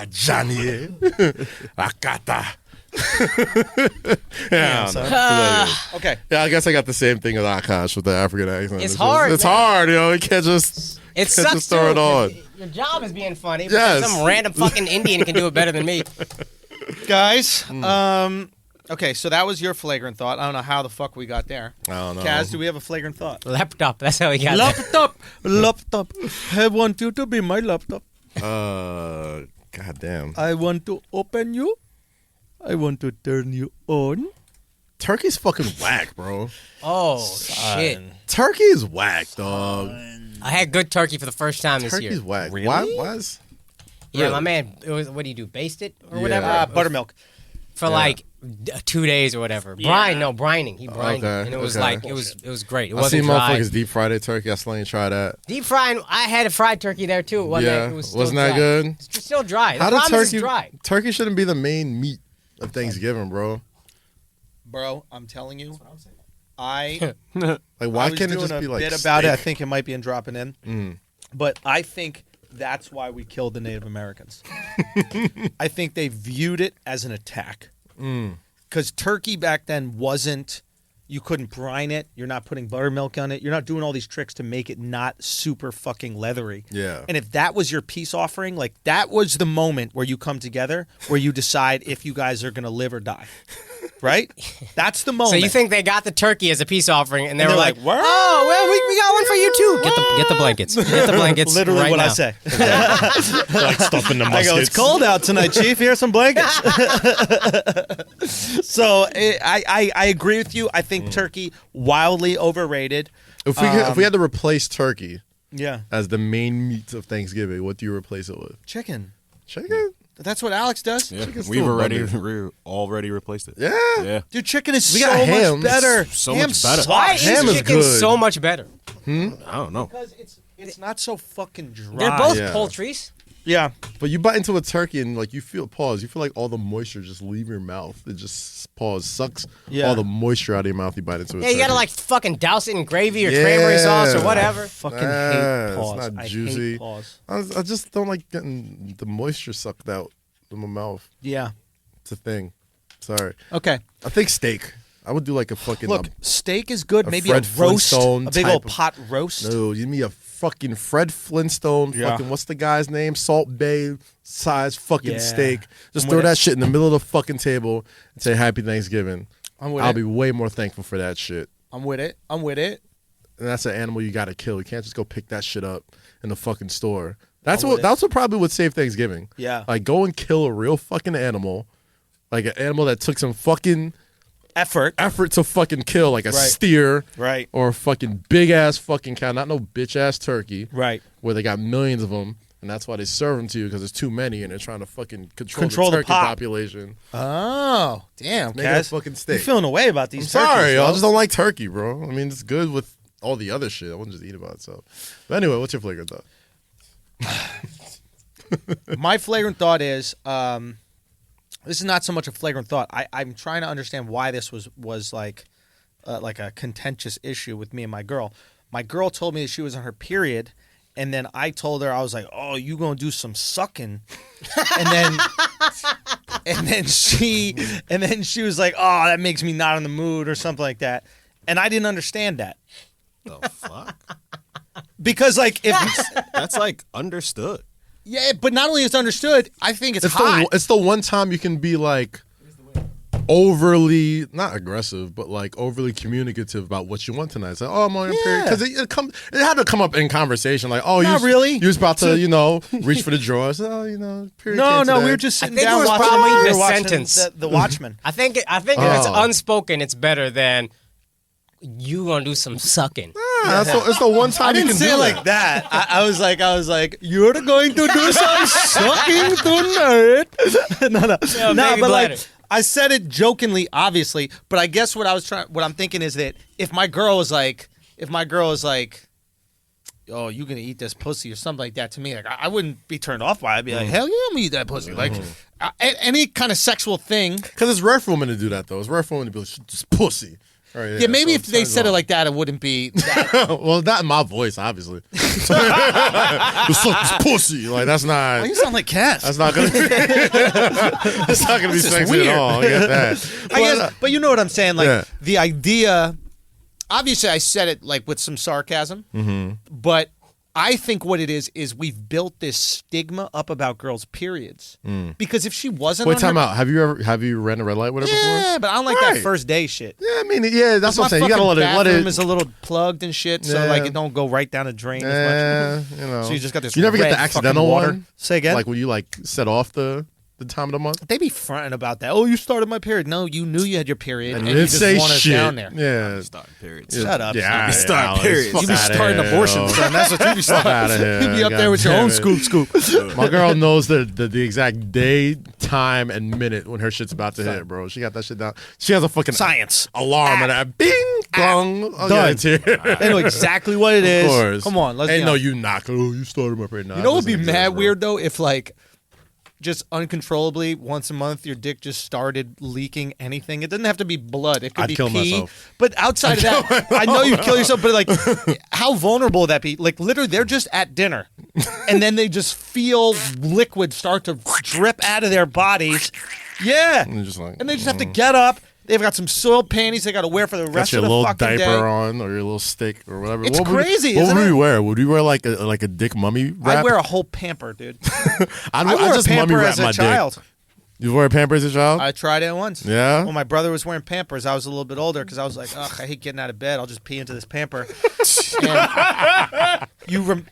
Speaker 3: Johnny. Akata.
Speaker 1: Okay.
Speaker 3: Yeah, I guess I got the same thing as Akash with the African accent.
Speaker 2: It's
Speaker 3: just-
Speaker 2: hard,
Speaker 3: It's
Speaker 2: man.
Speaker 3: hard, You can't just.
Speaker 2: It
Speaker 3: can't
Speaker 2: sucks
Speaker 3: just throw it
Speaker 2: too,
Speaker 3: on.
Speaker 2: 'cause your job is being funny, but
Speaker 3: Yes.
Speaker 2: some random fucking Indian can do it better than me.
Speaker 1: Guys, okay, so that was your flagrant thought. I don't know how the fuck we got there.
Speaker 3: I don't know.
Speaker 1: Kaz, do we have a flagrant thought?
Speaker 2: Laptop, that's how he got there.
Speaker 1: Laptop. I want you to be my laptop.
Speaker 3: Goddamn.
Speaker 1: I want to open you. I want to turn you on.
Speaker 3: Turkey's fucking whack, bro.
Speaker 2: Oh, shit.
Speaker 3: Turkey is whack, dog.
Speaker 2: I had good turkey for the first time this
Speaker 3: Turkey's
Speaker 2: year.
Speaker 3: whack.
Speaker 1: Really?
Speaker 3: Why? Why's?
Speaker 2: Yeah,
Speaker 3: Really?
Speaker 2: my man, what do you do, baste it or
Speaker 3: Yeah.
Speaker 2: whatever?
Speaker 1: Buttermilk.
Speaker 2: For like 2 days or whatever. Brining. He brined
Speaker 3: Okay,
Speaker 2: it. And it was
Speaker 3: okay.
Speaker 2: like, it was great. It
Speaker 3: I
Speaker 2: wasn't
Speaker 3: seen
Speaker 2: dry.
Speaker 3: motherfuckers deep fry their turkey. I still ain't try that.
Speaker 2: Deep frying, I had a fried turkey there too. It wasn't,
Speaker 3: Yeah.
Speaker 2: it was still
Speaker 3: Wasn't that
Speaker 2: dry.
Speaker 3: good?
Speaker 2: It's still dry. The
Speaker 3: How did
Speaker 2: problem is
Speaker 3: turkey?
Speaker 2: it's dry.
Speaker 3: Turkey shouldn't be the main meat of Thanksgiving, bro.
Speaker 1: Bro, I'm telling you, I
Speaker 3: Like, why
Speaker 1: I was
Speaker 3: can't it
Speaker 1: doing
Speaker 3: just
Speaker 1: a
Speaker 3: be like
Speaker 1: bit about it. I
Speaker 3: steak?
Speaker 1: think it might be in dropping in, but I think that's why we killed the Native Americans. I think they viewed it as an attack because turkey back then wasn't. You couldn't brine it. You're not putting buttermilk on it. You're not doing all these tricks to make it not super fucking leathery.
Speaker 3: Yeah.
Speaker 1: And if that was your peace offering, like that was the moment where you come together, where you decide if you guys are gonna live or die. Right? That's the moment.
Speaker 2: So you think they got the turkey as a peace offering, and they were
Speaker 1: they're
Speaker 2: like,
Speaker 1: like, "Word."
Speaker 2: "Oh, well, we got one for you too. Get the blankets. Get the blankets.
Speaker 1: Literally
Speaker 2: right
Speaker 1: what
Speaker 2: now.
Speaker 1: I say.
Speaker 3: Like stuffing the
Speaker 1: I
Speaker 3: muskets.
Speaker 1: go, it's cold out tonight, Chief. Here's some blankets. So I agree with you. I think turkey wildly overrated.
Speaker 3: If we had to replace turkey
Speaker 1: Yeah,
Speaker 3: as the main meat of Thanksgiving, what do you replace it with?
Speaker 1: chicken.
Speaker 3: Chicken?
Speaker 1: That's what Alex does.
Speaker 4: Yeah,
Speaker 3: Chicken's
Speaker 4: we've
Speaker 3: still
Speaker 4: already
Speaker 3: abundant.
Speaker 4: already replaced it.
Speaker 3: Yeah.
Speaker 4: Yeah.
Speaker 1: Dude, chicken is
Speaker 3: We
Speaker 1: so
Speaker 3: got
Speaker 1: much
Speaker 3: ham.
Speaker 1: better.
Speaker 4: So
Speaker 1: Ham's
Speaker 4: much better.
Speaker 1: sucks.
Speaker 2: Why
Speaker 3: Ham
Speaker 2: is
Speaker 3: is
Speaker 2: chicken
Speaker 3: good.
Speaker 2: so much better?
Speaker 4: I don't know.
Speaker 1: Because it's not so fucking dry.
Speaker 2: They're both
Speaker 3: Yeah.
Speaker 2: poultries.
Speaker 1: Yeah.
Speaker 3: But you bite into a turkey and like you feel like all the moisture just leave your mouth. It just sucks
Speaker 1: Yeah.
Speaker 3: all the moisture out of your mouth. You bite into a
Speaker 2: Yeah,
Speaker 3: turkey.
Speaker 2: you gotta like fucking douse it in gravy or cranberry sauce or
Speaker 3: Yeah.
Speaker 2: whatever.
Speaker 1: Fucking
Speaker 3: Nah,
Speaker 1: hate
Speaker 3: it's
Speaker 1: paws.
Speaker 3: not
Speaker 1: I
Speaker 3: juicy.
Speaker 1: hate paws.
Speaker 3: I just don't like getting the moisture sucked out of my mouth.
Speaker 1: Yeah.
Speaker 3: It's a thing. Sorry.
Speaker 1: Okay.
Speaker 3: I think steak. I would do like a fucking
Speaker 1: Look, steak is good.
Speaker 3: a
Speaker 1: Maybe
Speaker 3: Fred
Speaker 1: a roast,
Speaker 3: Flintstone
Speaker 1: a big
Speaker 3: type
Speaker 1: old
Speaker 3: of-
Speaker 1: pot roast.
Speaker 3: no, give me a fucking Fred Flintstone.
Speaker 1: Yeah.
Speaker 3: Fucking what's the guy's name? Salt Bay size fucking
Speaker 1: Yeah.
Speaker 3: steak. Just
Speaker 1: I'm
Speaker 3: throw
Speaker 1: with
Speaker 3: that
Speaker 1: it.
Speaker 3: shit in the middle of the fucking table and say Happy Thanksgiving.
Speaker 1: I'm with
Speaker 3: I'll
Speaker 1: it.
Speaker 3: be way more thankful for that shit.
Speaker 1: I'm with it. I'm with it.
Speaker 3: And that's an animal you gotta kill. You can't just go pick that shit up in the fucking store. That's
Speaker 1: I'm
Speaker 3: what
Speaker 1: with it.
Speaker 3: that's what probably would save Thanksgiving.
Speaker 1: Yeah.
Speaker 3: Like go and kill a real fucking animal. Like an animal that took some fucking
Speaker 1: Effort.
Speaker 3: effort to fucking kill, like a
Speaker 1: Right.
Speaker 3: steer.
Speaker 1: Right.
Speaker 3: Or a fucking big ass fucking cow, not no bitch ass turkey.
Speaker 1: Right.
Speaker 3: Where they got millions of them, and that's why they serve them to you because there's too many, and they're trying to fucking control
Speaker 1: the
Speaker 3: turkey
Speaker 1: pop.
Speaker 3: population.
Speaker 1: Oh, damn,
Speaker 3: Make it a
Speaker 1: Kaz.
Speaker 3: fucking
Speaker 1: You
Speaker 3: steak.
Speaker 1: feeling away about these
Speaker 3: I'm sorry,
Speaker 1: turkeys,
Speaker 3: I
Speaker 1: bro.
Speaker 3: just don't like turkey, bro. I mean, it's good with all the other shit. I wouldn't just eat it by itself. But anyway, what's your flagrant thought?
Speaker 1: My flagrant thought is, this is not so much a flagrant thought. I'm trying to understand why this was like a contentious issue with me and my girl. My girl told me that she was on her period, and then I told her, I was like, "Oh, you gonna do some sucking?" and then she was like, "Oh, that makes me not in the mood," or something like that. And I didn't understand that
Speaker 4: The fuck?
Speaker 1: because like if
Speaker 4: That's like understood.
Speaker 1: yeah, but not only it's understood, I think it's hot.
Speaker 3: It's the one time you can be like overly not aggressive, but like overly communicative about what you want tonight. It's like, oh, I'm on your period, because it had to come up in conversation. Like, oh,
Speaker 1: Not really.
Speaker 3: You was about to, reach for the drawers. Oh, period.
Speaker 1: No,
Speaker 3: came
Speaker 1: we
Speaker 3: today.
Speaker 1: were just sitting
Speaker 2: I think
Speaker 1: down
Speaker 2: it was
Speaker 1: watching,
Speaker 2: probably
Speaker 1: we were
Speaker 2: the
Speaker 1: watching
Speaker 2: sentence.
Speaker 1: The Watchmen.
Speaker 2: I think if it's
Speaker 3: Oh.
Speaker 2: unspoken, it's better than you gonna do some sucking.
Speaker 3: It's the one time
Speaker 1: I didn't
Speaker 3: you can
Speaker 1: say
Speaker 3: do
Speaker 1: it like that. I was like, you're going to do some sucking tonight. no,
Speaker 2: Yeah,
Speaker 1: no,
Speaker 2: baby
Speaker 1: but
Speaker 2: bladder.
Speaker 1: like I said it jokingly, obviously. But I guess what I'm thinking is that if my girl is like, oh, you gonna eat this pussy or something like that to me, like I wouldn't be turned off by it. I'd be like, hell yeah, I'm gonna eat that pussy. Like any kind of sexual thing.
Speaker 3: Because it's rare for women to do that, though. It's rare for women to be like, just pussy. All right,
Speaker 1: Yeah, maybe
Speaker 3: so
Speaker 1: if they
Speaker 3: turns
Speaker 1: said it
Speaker 3: on.
Speaker 1: like that, it wouldn't be that.
Speaker 3: Well, not in my voice, obviously. Just suck this pussy. Like, that's not.
Speaker 1: Oh, you sound like Cass.
Speaker 3: That's not gonna. That's not gonna be
Speaker 1: is
Speaker 3: sexy
Speaker 1: weird.
Speaker 3: at all. I get that.
Speaker 1: I guess, but you know what I'm saying? Like
Speaker 3: Yeah.
Speaker 1: the idea. Obviously, I said it like with some sarcasm, but I think what it is we've built this stigma up about girls' periods. Because if she wasn't,
Speaker 3: Wait,
Speaker 1: on
Speaker 3: time
Speaker 1: her,
Speaker 3: out. Have you ran a red light with her before?
Speaker 1: yeah, but I don't like
Speaker 3: Right.
Speaker 1: that first day shit.
Speaker 3: Yeah, I mean, yeah, that's what I'm saying.
Speaker 1: My
Speaker 3: You gotta
Speaker 1: fucking
Speaker 3: let
Speaker 1: bathroom
Speaker 3: it.
Speaker 1: is a little plugged and shit, so
Speaker 3: Yeah.
Speaker 1: like it don't go right down the drain as much.
Speaker 3: So
Speaker 1: you just got this
Speaker 3: You never get
Speaker 1: red
Speaker 3: the accidental
Speaker 1: fucking water.
Speaker 3: one.
Speaker 1: Say again?
Speaker 3: Like when you like set off the time of the month.
Speaker 1: They be fronting about that. Oh, you started my period. No, you knew you had your period, and
Speaker 3: You
Speaker 1: you
Speaker 3: didn't
Speaker 1: just
Speaker 3: say
Speaker 1: want us
Speaker 3: shit.
Speaker 1: down there.
Speaker 3: Yeah.
Speaker 4: Starting periods.
Speaker 1: Shut up.
Speaker 3: Yeah,
Speaker 1: Steve.
Speaker 4: Start
Speaker 3: Alex,
Speaker 4: periods.
Speaker 3: fuck
Speaker 1: You be
Speaker 3: outta
Speaker 1: starting
Speaker 3: here,
Speaker 1: abortions,
Speaker 3: yo.
Speaker 1: son. That's what you be
Speaker 3: Fuck
Speaker 1: starting.
Speaker 3: outta here.
Speaker 1: You be up there with your
Speaker 3: God
Speaker 1: own
Speaker 3: damn it.
Speaker 1: scoop.
Speaker 3: My girl knows the exact day, time, and minute when her shit's about to hit, bro. She got that shit down. She has a fucking
Speaker 1: Science.
Speaker 3: alarm and that bing gong. Oh,
Speaker 1: Done.
Speaker 3: yeah, it's here.
Speaker 1: They know exactly what it is.
Speaker 3: Of course.
Speaker 1: Come on, let's
Speaker 3: Ain't
Speaker 1: be
Speaker 3: no
Speaker 1: honest.
Speaker 3: you knock. Oh, you started my period. Nah,
Speaker 1: You know what
Speaker 3: that
Speaker 1: would be
Speaker 3: doesn't exist,
Speaker 1: mad
Speaker 3: bro.
Speaker 1: weird though if like just uncontrollably once a month your dick just started leaking anything, it doesn't have to be blood. It could
Speaker 3: I'd
Speaker 1: be
Speaker 3: kill
Speaker 1: pee.
Speaker 3: myself.
Speaker 1: But outside of that, I know you'd kill yourself, but like, how vulnerable would that be? Like, literally, they're just at dinner, and then they just feel liquid start to drip out of their bodies. Yeah.
Speaker 3: And
Speaker 1: they just have to get up. They've got some soiled panties they got to wear for the rest
Speaker 3: got
Speaker 1: of the
Speaker 3: your
Speaker 1: fucking
Speaker 3: little
Speaker 1: day.
Speaker 3: diaper on or your little stick or whatever.
Speaker 1: It's
Speaker 3: what
Speaker 1: crazy,
Speaker 3: What
Speaker 1: isn't
Speaker 3: would
Speaker 1: it?
Speaker 3: we wear? Would we wear like a dick mummy wrap?
Speaker 1: I'd wear a whole pamper, dude.
Speaker 3: I
Speaker 1: wore
Speaker 3: just
Speaker 1: a
Speaker 3: mummy
Speaker 1: pamper
Speaker 3: wrap
Speaker 1: as
Speaker 3: my
Speaker 1: a child.
Speaker 3: dick. You wore a pamper as a child?
Speaker 1: I tried it once.
Speaker 3: Yeah?
Speaker 1: When my brother was wearing Pampers, I was a little bit older because I was like, ugh, I hate getting out of bed. I'll just pee into this Pamper.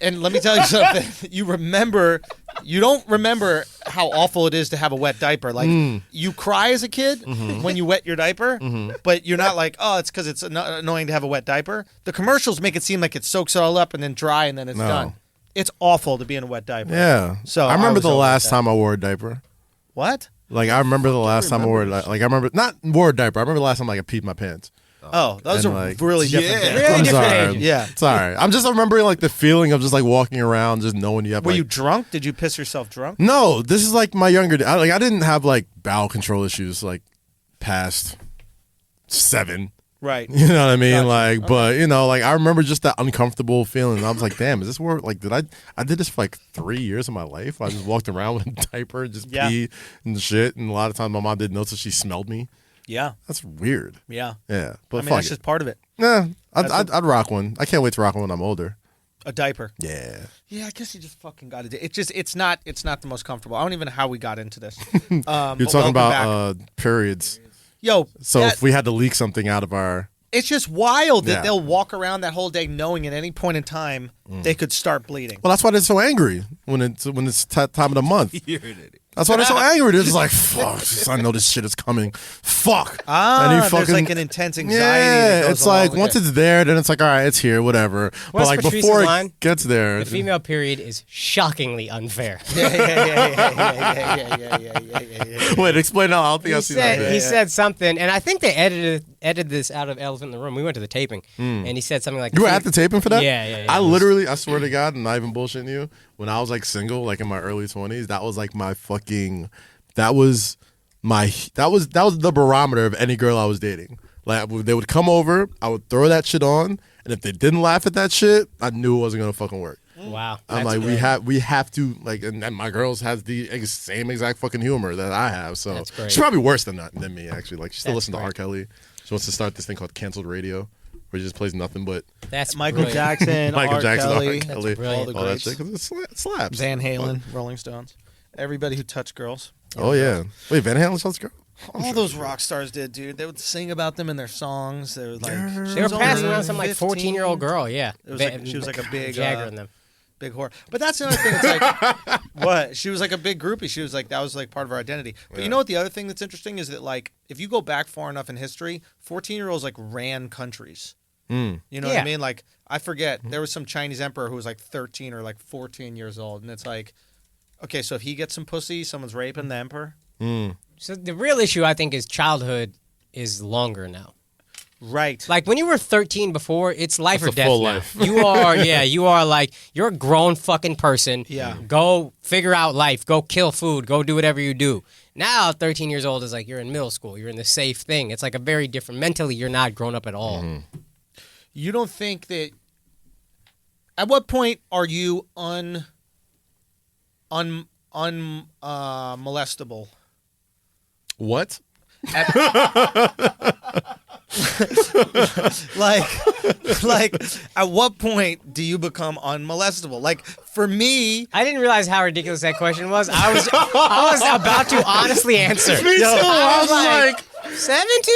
Speaker 1: And let me tell you something. You don't remember how awful it is to have a wet diaper. Like, you cry as a kid when you wet your diaper, but you're not like, oh, it's because it's annoying to have a wet diaper. The commercials make it seem like it soaks it all up and then dry and then it's done. It's awful to be in a wet diaper.
Speaker 3: Yeah.
Speaker 1: So
Speaker 3: I remember
Speaker 1: was
Speaker 3: the
Speaker 1: over
Speaker 3: last
Speaker 1: that.
Speaker 3: time I wore a diaper.
Speaker 1: What?
Speaker 3: Like, I remember the last time I wore like I remember not wore a diaper. I remember the last time like I peed my pants.
Speaker 1: Oh, those
Speaker 3: And,
Speaker 1: are
Speaker 3: like,
Speaker 1: really different things.
Speaker 2: Really
Speaker 3: I'm
Speaker 2: different
Speaker 3: sorry.
Speaker 2: ages.
Speaker 1: Yeah.
Speaker 3: Sorry. I'm just remembering like the feeling of just like walking around, just knowing you have
Speaker 1: Were
Speaker 3: like,
Speaker 1: you drunk? Did you piss yourself drunk?
Speaker 3: No, this is like my younger day. I didn't have like bowel control issues like past 7.
Speaker 1: Right.
Speaker 3: You know what I mean?
Speaker 1: Gotcha.
Speaker 3: Like, but you know, like I remember just that uncomfortable feeling. I was like, damn, is this where like I did this for like 3 years of my life? I just walked around with a diaper and just pee and shit. And a lot of times my mom didn't notice she smelled me.
Speaker 1: Yeah.
Speaker 3: That's weird.
Speaker 1: Yeah.
Speaker 3: Yeah. But
Speaker 1: I mean,
Speaker 3: fuck
Speaker 1: that's
Speaker 3: it.
Speaker 1: just part of it.
Speaker 3: Nah, I'd rock one. I can't wait to rock one when I'm older.
Speaker 1: A diaper.
Speaker 3: Yeah.
Speaker 1: Yeah, I guess you just fucking got to do it. It's not the most comfortable. I don't even know how we got into this.
Speaker 3: You're talking about periods.
Speaker 1: Yo,
Speaker 3: So if we had to leak something out of our
Speaker 1: it's just wild that
Speaker 3: Yeah.
Speaker 1: they'll walk around that whole day knowing at any point in time they could start bleeding.
Speaker 3: well, that's why they're so angry when it's time of the month. That's why they're so angry. They're just like, fuck, I know this shit is coming. Fuck. And he
Speaker 1: There's like an intense anxiety.
Speaker 3: Yeah,
Speaker 1: that goes
Speaker 3: it's like
Speaker 1: along with
Speaker 3: once
Speaker 1: it.
Speaker 3: it's there, then it's like, all right, it's here, whatever.
Speaker 2: What's
Speaker 3: but like
Speaker 2: Patrice's
Speaker 3: before
Speaker 2: line?
Speaker 3: it gets there,
Speaker 2: The female period is shockingly unfair.
Speaker 1: Yeah.
Speaker 3: wait, explain how I don't think I've seen that.
Speaker 2: He said something, and I think they edited this out of Elephant in the Room. We went to the taping, and he said something like,
Speaker 3: You were at the taping for that?
Speaker 2: Yeah.
Speaker 3: I literally, I swear to God, I'm not even bullshitting you. When I was like single, like in my early 20s, that was like my fucking, that was the barometer of any girl I was dating. Like they would come over, I would throw that shit on, and if they didn't laugh at that shit, I knew it wasn't gonna fucking work.
Speaker 2: Wow.
Speaker 3: I'm
Speaker 2: that's
Speaker 3: like,
Speaker 2: great.
Speaker 3: we have to like, and my girls has the same exact fucking humor that I have. So
Speaker 2: That's great.
Speaker 3: she's probably worse than me actually. Like she still
Speaker 2: That's
Speaker 3: listens to R. Kelly. She wants to start this thing called canceled radio, where she just plays nothing but
Speaker 2: That's
Speaker 1: Michael
Speaker 2: brilliant.
Speaker 1: Jackson,
Speaker 3: Michael
Speaker 1: R.
Speaker 3: Jackson,
Speaker 1: Kelly,
Speaker 3: R. Kelly,
Speaker 2: brilliant.
Speaker 1: all the
Speaker 3: all that
Speaker 1: greats.
Speaker 3: shit because it slaps.
Speaker 1: Van Halen, Rolling Stones, everybody who touched girls.
Speaker 3: Oh yeah, wait, Van Halen sounds girl.
Speaker 1: All those rock stars did, dude. They would sing about them in their songs. They were like,
Speaker 2: They were passing around some like 14-year-old girl, yeah.
Speaker 1: She was like a big
Speaker 2: Jagger in them.
Speaker 1: big whore. But that's the other thing. It's like, what? She was like a big groupie. She was like, that was like part of her identity. But you know what? The other thing that's interesting is that like, if you go back far enough in history, 14-year-olds like ran countries. You know what I
Speaker 2: Yeah.
Speaker 1: mean? Like, I forget. There was some Chinese emperor who was like 13 or like 14 years old. And it's like, okay, so if he gets some pussy, someone's raping the emperor.
Speaker 2: So the real issue, I think, is childhood is longer now.
Speaker 1: Right.
Speaker 2: Like when you were 13 before, it's life
Speaker 3: That's
Speaker 2: or
Speaker 3: a
Speaker 2: death
Speaker 3: full
Speaker 2: now.
Speaker 3: life.
Speaker 2: You are like, you're a grown fucking person.
Speaker 1: Yeah.
Speaker 2: Go figure out life. Go kill food. Go do whatever you do. Now, 13 years old is like you're in middle school. You're in the safe thing. It's like a very different, mentally, you're not grown up at all.
Speaker 1: You don't think that, at what point are you molestable?
Speaker 3: What?
Speaker 1: like at what point do you become unmolestable? Like for me,
Speaker 2: I didn't realize how ridiculous that question was. I was about to honestly answer.
Speaker 3: Me too. I was like
Speaker 1: 17?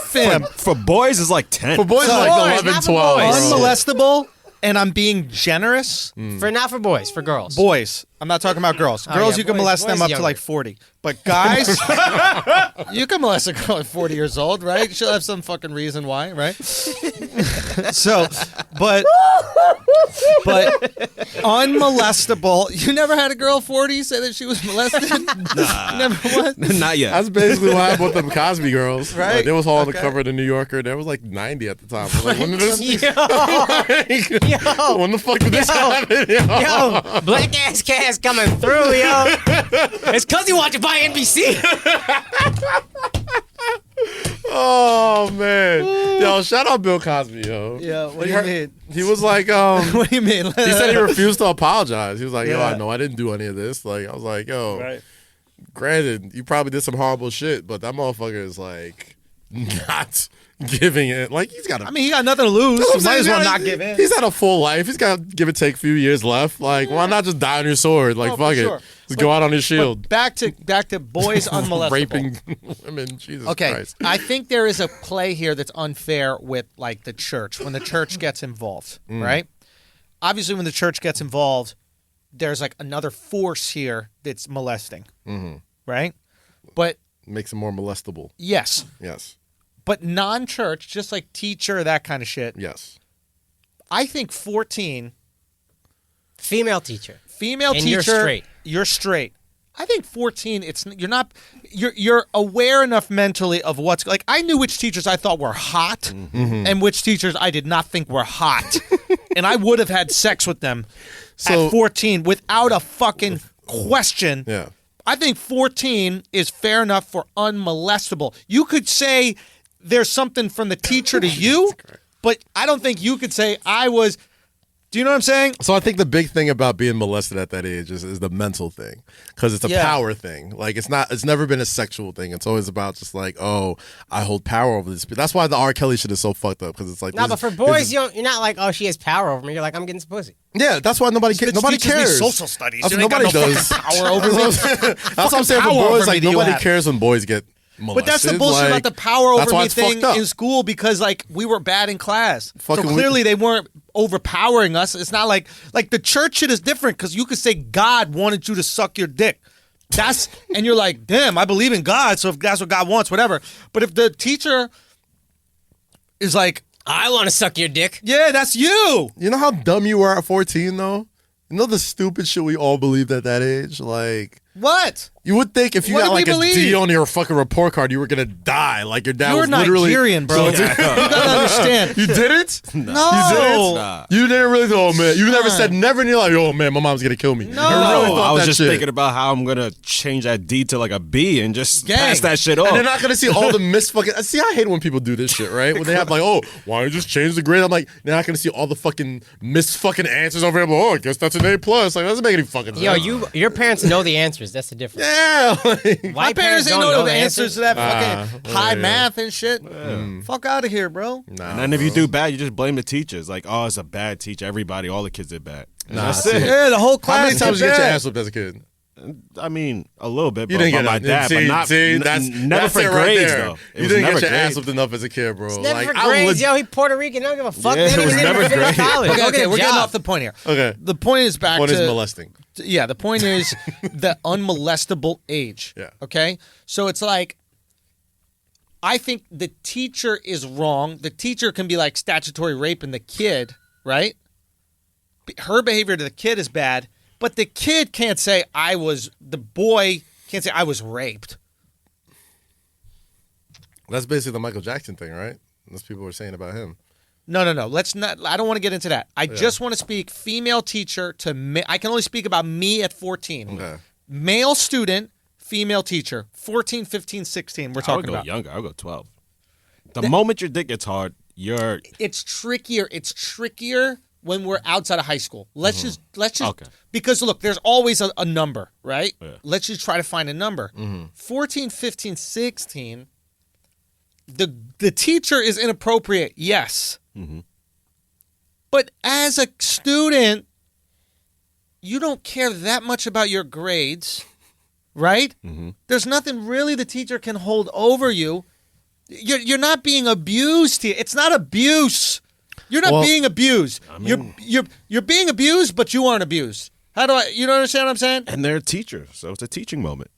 Speaker 1: Fam,
Speaker 4: For boys, it's like 10.
Speaker 3: for boys,
Speaker 1: So,
Speaker 3: like
Speaker 2: boys,
Speaker 3: 11,
Speaker 2: not for
Speaker 3: 12.
Speaker 2: boys.
Speaker 3: bro.
Speaker 1: unmolestable, and I'm being generous.
Speaker 2: Not for boys, for girls.
Speaker 1: Boys, I'm not talking about girls. Girls,
Speaker 2: yeah,
Speaker 1: you can
Speaker 2: boys-
Speaker 1: molest them
Speaker 2: boys
Speaker 1: up to
Speaker 2: younger.
Speaker 1: like 40. But guys, you can molest a girl at 40 years old, right? She'll have some fucking reason why, right? So, but But unmolestable. You never had a girl 40 say that she was molested?
Speaker 4: Nah.
Speaker 1: Never was?
Speaker 4: Not yet.
Speaker 3: That's basically what happened with them Cosby girls.
Speaker 1: Right.
Speaker 3: Like, they was all on the
Speaker 1: Okay.
Speaker 3: cover of the New Yorker. There was like 90 at the time. I was like, when did this?
Speaker 2: Yo,
Speaker 3: When the fuck did this happen?
Speaker 2: yo, black ass cast coming through, yo. It's cause you watching by NBC.
Speaker 3: Oh man, yo, shout out Bill Cosby, yo.
Speaker 1: Yeah, what do you mean?
Speaker 3: He was like,
Speaker 1: What do you mean?
Speaker 3: he said he refused to apologize. He was like, yo,
Speaker 1: Yeah.
Speaker 3: I know I didn't do any of this. Like, I was like, yo,
Speaker 1: Right.
Speaker 3: granted, you probably did some horrible shit, but that motherfucker is like not giving it. Like, he's got.
Speaker 1: I mean, he got nothing to lose.
Speaker 3: You know what
Speaker 1: So
Speaker 3: I'm
Speaker 1: might
Speaker 3: saying?
Speaker 1: as well
Speaker 3: He's
Speaker 1: not
Speaker 3: got-
Speaker 1: give in.
Speaker 3: He's had a full life. He's got give or take a few years left. Like, why not just die on your sword? Like,
Speaker 1: Oh,
Speaker 3: fuck
Speaker 1: for
Speaker 3: it,
Speaker 1: sure.
Speaker 3: just go out on your shield.
Speaker 1: Back to boys unmolestable.
Speaker 3: Raping women, Jesus
Speaker 1: Okay,
Speaker 3: Christ.
Speaker 1: I think there is a play here that's unfair with like the church when the church gets involved, right? Obviously, when the church gets involved, there's like another force here that's molesting, right? But
Speaker 3: Makes him more molestable.
Speaker 1: yes,
Speaker 3: Yes,
Speaker 1: but non-church, just like teacher, that kind of shit.
Speaker 3: yes.
Speaker 1: I think 14,
Speaker 2: Female teacher.
Speaker 1: female
Speaker 2: And
Speaker 1: teacher,
Speaker 2: you're straight.
Speaker 1: You're straight. I think 14. You're aware enough mentally of what's like. I knew which teachers I thought were hot, and which teachers I did not think were hot, and I would have had sex with them
Speaker 3: So-
Speaker 1: at 14 without a fucking question.
Speaker 3: Yeah.
Speaker 1: I think 14 is fair enough for unmolestable. You could say there's something from the teacher to you, but I don't think you could say I was. Do you know what I'm saying?
Speaker 3: So I think the big thing about being molested at that age is the mental thing, because it's a
Speaker 1: Yeah.
Speaker 3: power thing. Like, it's never been a sexual thing. It's always about just like, oh, I hold power over this. That's why the R. Kelly shit is so fucked up, because it's like,
Speaker 2: No,
Speaker 3: this
Speaker 2: but
Speaker 3: is-
Speaker 2: for
Speaker 3: this
Speaker 2: boys,
Speaker 3: is-
Speaker 2: you're not like, oh, she has power over me. You're like, I'm getting some pussy.
Speaker 3: yeah, that's why nobody
Speaker 1: Bitch
Speaker 3: nobody
Speaker 1: teaches me
Speaker 3: cares.
Speaker 1: social studies.
Speaker 3: That's
Speaker 1: You
Speaker 3: what
Speaker 1: ain't got
Speaker 3: nobody
Speaker 1: no
Speaker 3: does.
Speaker 1: fucking power over me.
Speaker 3: That's what I'm saying for
Speaker 1: power over
Speaker 3: boys.
Speaker 1: me
Speaker 3: Like,
Speaker 1: do you
Speaker 3: nobody
Speaker 1: have?
Speaker 3: cares when boys get molested.
Speaker 1: But that's the bullshit
Speaker 3: Like,
Speaker 1: about the power
Speaker 3: that's
Speaker 1: over
Speaker 3: why
Speaker 1: me
Speaker 3: it's
Speaker 1: thing
Speaker 3: fucked up.
Speaker 1: in school, because like we were bad in class.
Speaker 3: Fucking
Speaker 1: so clearly they weren't overpowering us. It's not like the church shit is different, because you could say God wanted you to suck your dick. That's and you're like, damn, I believe in God, so if that's what God wants, whatever. But if the teacher is like,
Speaker 2: I want to suck your dick.
Speaker 1: yeah, that's you.
Speaker 3: You know how dumb you were at 14, though? You know the stupid shit we all believed at that age? Like,
Speaker 1: What?
Speaker 3: you would think if you
Speaker 1: What
Speaker 3: got
Speaker 1: do we
Speaker 3: like a
Speaker 1: believe?
Speaker 3: D on your fucking report card, you were gonna die. Like, your dad
Speaker 1: You're
Speaker 3: was literally
Speaker 1: Nigerian, bro. You gotta understand.
Speaker 3: You didn't?
Speaker 1: No.
Speaker 3: You didn't?
Speaker 4: Nah.
Speaker 3: You didn't really think, oh man. You never
Speaker 1: Son.
Speaker 3: said never in your life, oh man, my mom's gonna kill me.
Speaker 1: No.
Speaker 3: You really thought
Speaker 4: I was
Speaker 3: that
Speaker 4: just
Speaker 3: shit.
Speaker 4: thinking about how I'm gonna change that D to like a B and just
Speaker 1: Gang.
Speaker 4: pass that shit off.
Speaker 3: And they're not gonna see all the missed fucking. See, I hate when people do this shit, right? When they have like, oh, why don't you just change the grade? I'm like, they're not gonna see all the fucking missed fucking answers over here. Oh, I guess that's an A plus. Like, that doesn't make any fucking sense.
Speaker 2: Yo, your parents know the answers. That's the difference.
Speaker 3: Yeah. Like,
Speaker 1: My
Speaker 2: White
Speaker 1: parents ain't
Speaker 2: don't
Speaker 1: know the answers to that
Speaker 3: Nah.
Speaker 1: fucking high
Speaker 3: Yeah.
Speaker 1: math and shit. Fuck out of here, bro.
Speaker 3: nah,
Speaker 4: and then if you do bad, you just blame the teachers. Like, oh, it's a bad teacher. Everybody, all the kids did bad. And
Speaker 3: Nah,
Speaker 4: that's
Speaker 3: see.
Speaker 4: it.
Speaker 1: Yeah, the whole
Speaker 3: how
Speaker 1: class.
Speaker 3: many times
Speaker 1: did
Speaker 3: you get your
Speaker 1: bad.
Speaker 3: ass whipped as a kid?
Speaker 4: I mean, a little bit.
Speaker 3: You
Speaker 4: but
Speaker 3: didn't
Speaker 4: by
Speaker 3: get
Speaker 4: my
Speaker 3: it.
Speaker 4: dad, but not never
Speaker 3: that's
Speaker 4: for
Speaker 3: it right
Speaker 4: grades
Speaker 3: there.
Speaker 4: though. It
Speaker 3: You
Speaker 4: was
Speaker 3: didn't
Speaker 4: never
Speaker 3: get your ass
Speaker 4: grades.
Speaker 3: whipped enough as a kid, bro.
Speaker 2: Never
Speaker 3: Like,
Speaker 2: for
Speaker 3: I
Speaker 2: grades,
Speaker 3: would-
Speaker 2: yo. He Puerto Rican. I don't give a fuck.
Speaker 4: Yeah,
Speaker 2: They
Speaker 4: it
Speaker 2: didn't
Speaker 4: was
Speaker 2: even
Speaker 4: never
Speaker 2: finish
Speaker 4: grades.
Speaker 2: college.
Speaker 1: Okay,
Speaker 2: Go
Speaker 1: okay,
Speaker 2: get a
Speaker 1: we're getting
Speaker 2: job.
Speaker 1: off the point here.
Speaker 3: Okay.
Speaker 1: The point is back
Speaker 3: One
Speaker 1: to
Speaker 3: is molesting.
Speaker 1: Yeah, the point is the unmolestable age.
Speaker 3: Yeah.
Speaker 1: Okay? So it's like, I think the teacher is wrong. The teacher can be like statutory raping the kid, right? Her behavior to the kid is bad, but the kid can't say the boy can't say I was raped.
Speaker 3: That's basically the Michael Jackson thing, right? That's what people were saying about him.
Speaker 1: No. Let's not. I don't want to get into that. I just want to speak female teacher to. I can only speak about me at 14.
Speaker 3: Okay.
Speaker 1: Male student, female teacher, 14, 15, 16. We're
Speaker 4: I would
Speaker 1: talking
Speaker 4: go
Speaker 1: about.
Speaker 4: younger. I would go 12. The moment your dick gets hard, you're
Speaker 1: It's trickier. It's trickier when we're outside of high school. Let's just
Speaker 4: Okay.
Speaker 1: because look, there's always a number, right?
Speaker 4: Yeah.
Speaker 1: Let's just try to find a number. 14, 15, 16. The teacher is inappropriate, yes. But as a student, you don't care that much about your grades, right? There's nothing really the teacher can hold over you. You're not being abused here. It's not abuse. You're not being abused. You're being abused, but you aren't abused. How do you don't understand what I'm saying?
Speaker 4: and they're a teacher, so it's a teaching moment.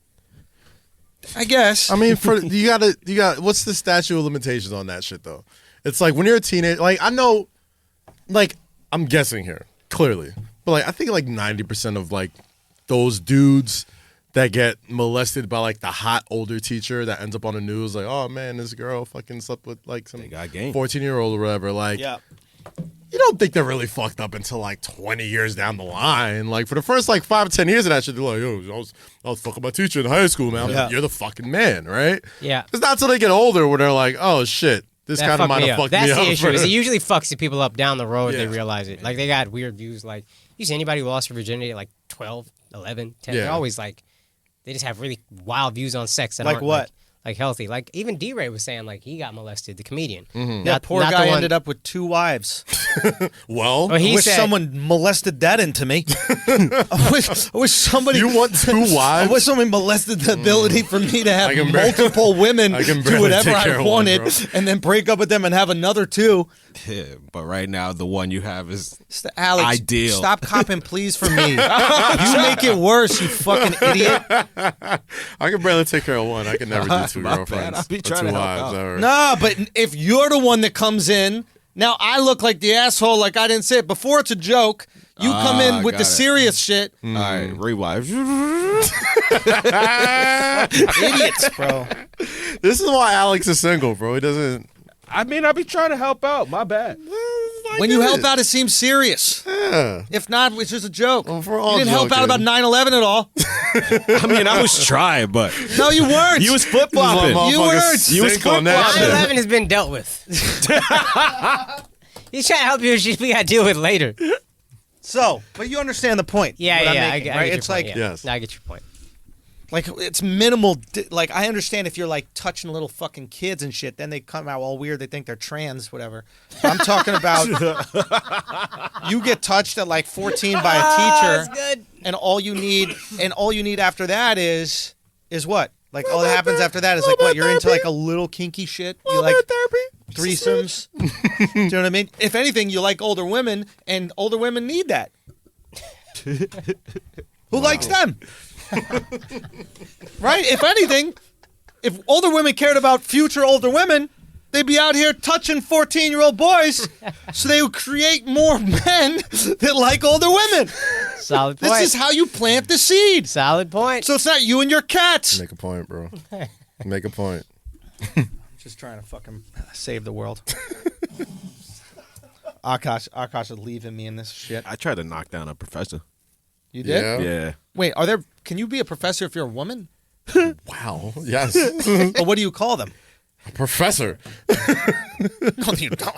Speaker 1: I guess.
Speaker 3: I mean, you got. What's the statute of limitations on that shit though? It's like when you're a teenager. Like, I know, like, I'm guessing here. clearly. But like I think like 90% of like those dudes that get molested by like the hot older teacher that ends up on the news, like, oh man, this girl fucking slept with like some 14-year-old or whatever. Like, you don't think they're really fucked up until like 20 years down the line. Like for the first like 5 or 10 years of that shit, they're like, yo, I was fucking my teacher in high school, man. Like, you're the fucking man, right?
Speaker 2: Yeah.
Speaker 3: It's not until they get older where they're like, oh shit, this kind of might have fucked me up.
Speaker 2: That's the issue. Is it usually fucks the people up down the road. They realize it. Like they got weird views. Like you see anybody who lost her virginity at like 12, 11, 10. They're always like, they just have really wild views on sex that aren't
Speaker 1: what?
Speaker 2: Like healthy. Like even D-Ray was saying like he got molested, the comedian.
Speaker 1: That poor guy ended up with 2 wives.
Speaker 3: Well,
Speaker 1: I wish someone molested that into me. I wish somebody.
Speaker 3: You want 2 wives?
Speaker 1: I wish someone molested the ability for me to have multiple women do whatever I wanted, and then break up with them and have another 2.
Speaker 4: Yeah, but right now the one you have is
Speaker 1: Alex,
Speaker 4: ideal.
Speaker 1: Stop copping please for me. You make it worse, you fucking idiot.
Speaker 3: I can barely take care of one. I can never do 2 girlfriends.
Speaker 4: I'll be
Speaker 3: or
Speaker 4: trying
Speaker 3: 2
Speaker 4: to help
Speaker 3: wives.
Speaker 4: out.
Speaker 3: Or...
Speaker 1: No, but if you're the one that comes in, now I look like the asshole, like I didn't say it before. It's a joke. You come in with the serious shit.
Speaker 4: All right, rewind.
Speaker 1: Idiots, bro.
Speaker 3: This is why Alex is single, bro. He doesn't.
Speaker 4: I mean, I be trying to help out. My bad.
Speaker 1: When you help out, it seems serious.
Speaker 3: Yeah.
Speaker 1: If not, it's just a joke.
Speaker 3: Well, we're all
Speaker 1: you didn't help out about 9/11 at all.
Speaker 4: I mean, I was trying, but
Speaker 1: No, you weren't.
Speaker 4: you was flip flopping.
Speaker 1: You weren't.
Speaker 3: You was on that shit.
Speaker 2: 9/11 has been dealt with. He's trying to help you with shit we got to deal with later.
Speaker 1: So, but you understand the point.
Speaker 2: Yeah,
Speaker 1: what I'm
Speaker 2: yeah.
Speaker 1: making,
Speaker 2: I
Speaker 1: right?
Speaker 2: get
Speaker 1: It's
Speaker 2: your
Speaker 1: like,
Speaker 2: point, yeah.
Speaker 3: Yes.
Speaker 2: No, I get your point.
Speaker 1: like it's minimal. Like I understand if you're like touching little fucking kids and shit, then they come out all weird. They think they're trans, whatever. I'm talking about you get touched at like 14 by a teacher,
Speaker 2: That's good.
Speaker 1: and all you need after that is what? Like all that happens after that is like what? You're into like a little kinky shit. You like threesomes. Do you know what I mean? If anything, you like older women, and older women need that. Who likes them? Right? If anything, if older women cared about future older women, they'd be out here touching 14-year-old boys so they would create more men that like older women.
Speaker 2: Solid point.
Speaker 1: This is how you plant the seed.
Speaker 2: Solid point.
Speaker 1: So it's not you and your cats.
Speaker 3: Make a point, bro. Make a point.
Speaker 1: Just trying to fucking save the world. Akash is leaving me in this shit.
Speaker 4: I tried to knock down a professor.
Speaker 1: You did?
Speaker 3: Yeah.
Speaker 4: Yeah.
Speaker 1: Wait, can you be a professor if you're a woman?
Speaker 3: Wow. Yes.
Speaker 1: Or what do you call them?
Speaker 3: Professor.
Speaker 1: No, you don't.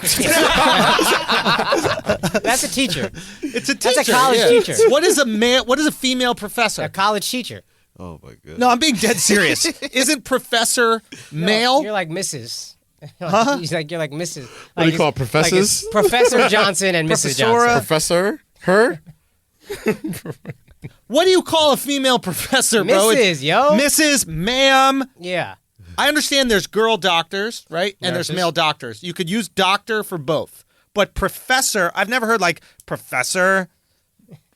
Speaker 2: That's a teacher.
Speaker 1: It's a teacher.
Speaker 2: That's a college teacher.
Speaker 1: What is a male? What is a female professor?
Speaker 2: A college teacher.
Speaker 4: Oh my god.
Speaker 1: No, I'm being dead serious. Isn't professor male?
Speaker 2: You're like Mrs.
Speaker 1: Huh?
Speaker 2: You're like Mrs.
Speaker 3: What do you call it, professors?
Speaker 2: Like Professor Johnson and Mrs.
Speaker 1: Professora?
Speaker 2: Johnson.
Speaker 3: Professor. Her.
Speaker 1: What do you call a female professor, bro?
Speaker 2: Mrs., yo.
Speaker 1: Mrs., ma'am.
Speaker 2: Yeah.
Speaker 1: I understand there's girl doctors, right? And
Speaker 2: Nurses.
Speaker 1: there's male doctors. You could use doctor for both. But professor, I've never heard like professor,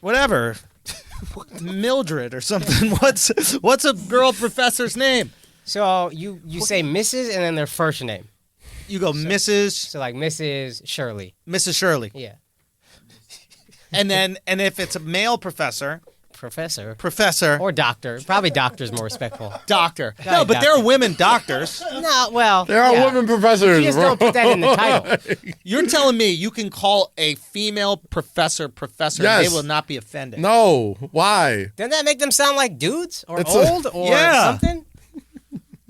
Speaker 1: whatever, Mildred or something. What's a girl professor's name?
Speaker 2: So you say Mrs. and then their first name.
Speaker 1: You go Mrs.
Speaker 2: So like Mrs. Shirley.
Speaker 1: Mrs. Shirley.
Speaker 2: Yeah.
Speaker 1: And if it's a male professor,
Speaker 2: Professor. Or doctor. Probably doctor's more respectful.
Speaker 1: doctor.
Speaker 2: Guy
Speaker 1: No, but
Speaker 2: doctor.
Speaker 1: there are women doctors.
Speaker 2: No, well.
Speaker 3: There are
Speaker 2: yeah.
Speaker 3: women professors.
Speaker 2: You just
Speaker 3: bro.
Speaker 2: don't put that in the title.
Speaker 1: You're telling me you can call a female professor
Speaker 3: Yes.
Speaker 1: and they will not be offended?
Speaker 3: No. Why?
Speaker 2: Doesn't that make them sound like dudes or
Speaker 3: It's
Speaker 2: old or
Speaker 1: Yeah.
Speaker 2: something?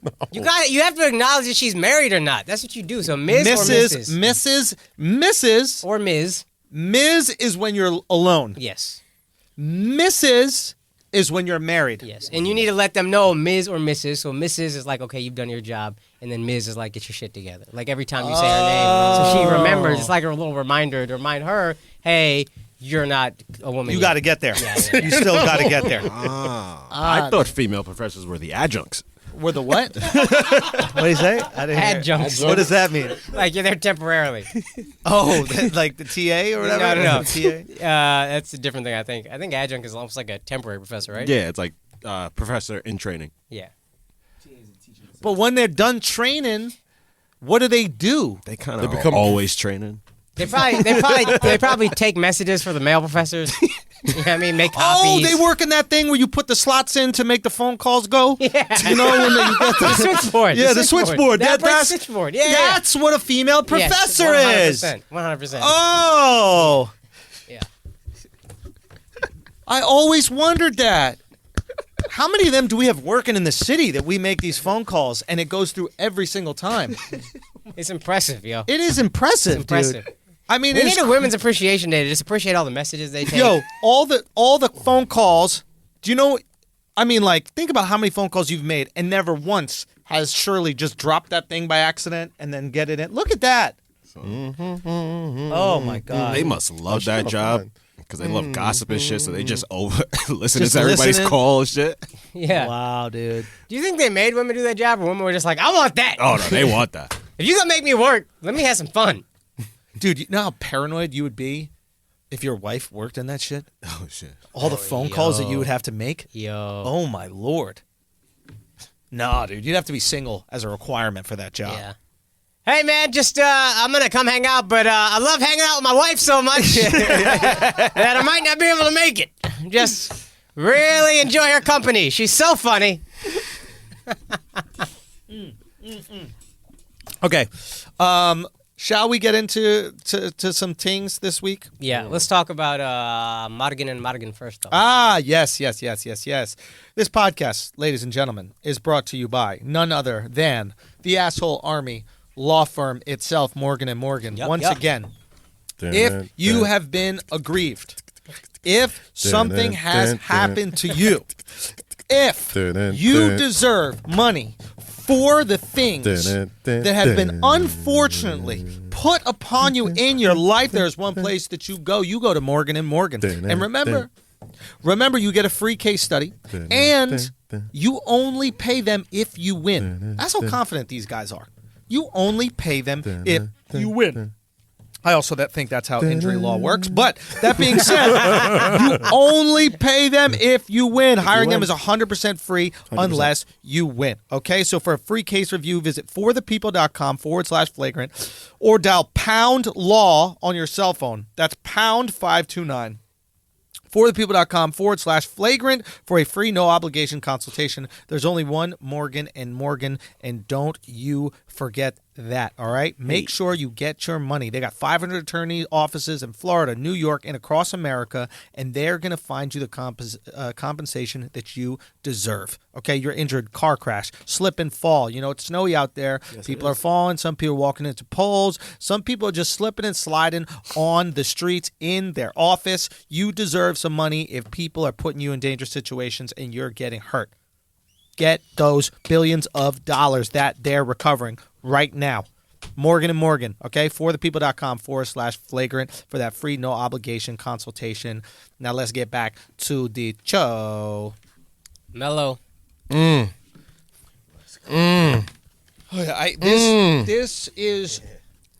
Speaker 2: No. You have to acknowledge if she's married or not. That's what you do. So Ms. or Mrs.
Speaker 1: Mrs.
Speaker 2: Or Ms.
Speaker 1: Ms. is when you're alone.
Speaker 2: Yes.
Speaker 1: Mrs. is when you're married.
Speaker 2: Yes. And you need to let them know Ms. or Mrs. So Mrs. is like, okay, you've done your job. And then Ms. is like, get your shit together. Like every time you say her name. So she remembers. It's like a little reminder to remind her, hey, you're not a woman.
Speaker 1: You
Speaker 2: yet.
Speaker 1: got to get there.
Speaker 2: Yeah.
Speaker 1: You still got to get there.
Speaker 4: I thought female professors were the adjuncts.
Speaker 1: We're the what? What do you say? I didn't hear.
Speaker 2: Adjuncts.
Speaker 1: What does that mean?
Speaker 2: Like you're there temporarily.
Speaker 1: Oh, like the TA or whatever?
Speaker 2: No.
Speaker 1: TA?
Speaker 2: That's a different thing, I think. I think adjunct is almost like a temporary professor, right?
Speaker 4: Yeah, it's like professor in training.
Speaker 2: Yeah.
Speaker 1: But when they're done training, what do?
Speaker 4: They kind of
Speaker 3: become-
Speaker 4: always training.
Speaker 2: They probably take messages for the male professors. You know what I mean? Make copies.
Speaker 1: Oh, they work in that thing where you put the slots in to make the phone calls go?
Speaker 2: Yeah.
Speaker 1: You know, when you get
Speaker 2: The switchboard.
Speaker 1: Yeah, the switchboard.
Speaker 2: That's switchboard. Yeah,
Speaker 1: that's what a female professor is.
Speaker 2: 100%.
Speaker 1: Oh.
Speaker 2: Yeah.
Speaker 1: I always wondered that. How many of them do we have working in the city that we make these phone calls and it goes through every single time?
Speaker 2: It's impressive, yo.
Speaker 1: It is impressive, dude. I mean,
Speaker 2: we need a Women's Appreciation Day to just appreciate all the messages they take.
Speaker 1: Yo, all the phone calls. Do you know? I mean, like, think about how many phone calls you've made, and never once has Shirley just dropped that thing by accident and then get it in. Look at that. Oh my God.
Speaker 4: They must love that job because they love gossip and shit. So they just listen
Speaker 1: Just
Speaker 4: to everybody's
Speaker 1: listening?
Speaker 4: call and shit.
Speaker 2: Yeah.
Speaker 1: Wow, dude.
Speaker 2: Do you think they made women do that job, or women were just like, I want that?
Speaker 4: Oh no, they want that.
Speaker 2: If you're gonna make me work, let me have some fun.
Speaker 1: Dude, you know how paranoid you would be if your wife worked in that shit?
Speaker 4: Oh shit.
Speaker 1: All the phone calls that you would have to make?
Speaker 2: Yo.
Speaker 1: Oh my Lord. Nah, dude, you'd have to be single as a requirement for that job.
Speaker 2: Yeah. Hey man, just I'm gonna come hang out, but I love hanging out with my wife so much that I might not be able to make it. Just really enjoy her company. She's so funny.
Speaker 1: Okay. Shall we get into some things this week?
Speaker 2: Yeah, let's talk about Margan and Margan first, though.
Speaker 1: Ah, yes. This podcast, ladies and gentlemen, is brought to you by none other than the Asshole Army law firm itself, Morgan & Morgan. Once again, if you have been aggrieved, if something has happened to you, if you deserve money for the things that have been unfortunately put upon you in your life, there's one place that you go. You go to Morgan & Morgan. And remember, you get a free case study, and you only pay them if you win. That's how confident these guys are. You only pay them if you win. I also think that's how injury law works. But that being said, you only pay them if you win. Hiring them is 100% free unless you win. Okay, so for a free case review, visit forthepeople.com/flagrant or dial #law on your cell phone. That's #529. forthepeople.com/flagrant for a free, no obligation consultation. There's only one Morgan & Morgan, and don't you forget that, all right? Make sure you get your money. They got 500 attorney offices in Florida, New York, and across America, and they're going to find you the compensation that you deserve. Okay, you're injured, car crash, slip and fall. You know, it's snowy out there. Yes, people are falling. Some people are walking into poles. Some people are just slipping and sliding on the streets in their office. You deserve some money if people are putting you in dangerous situations and you're getting hurt. Get those billions of dollars that they're recovering right now. Morgan & Morgan, okay? forthepeople.com/flagrant for that free, no obligation consultation. Now let's get back to the show.
Speaker 2: Mellow.
Speaker 1: This is...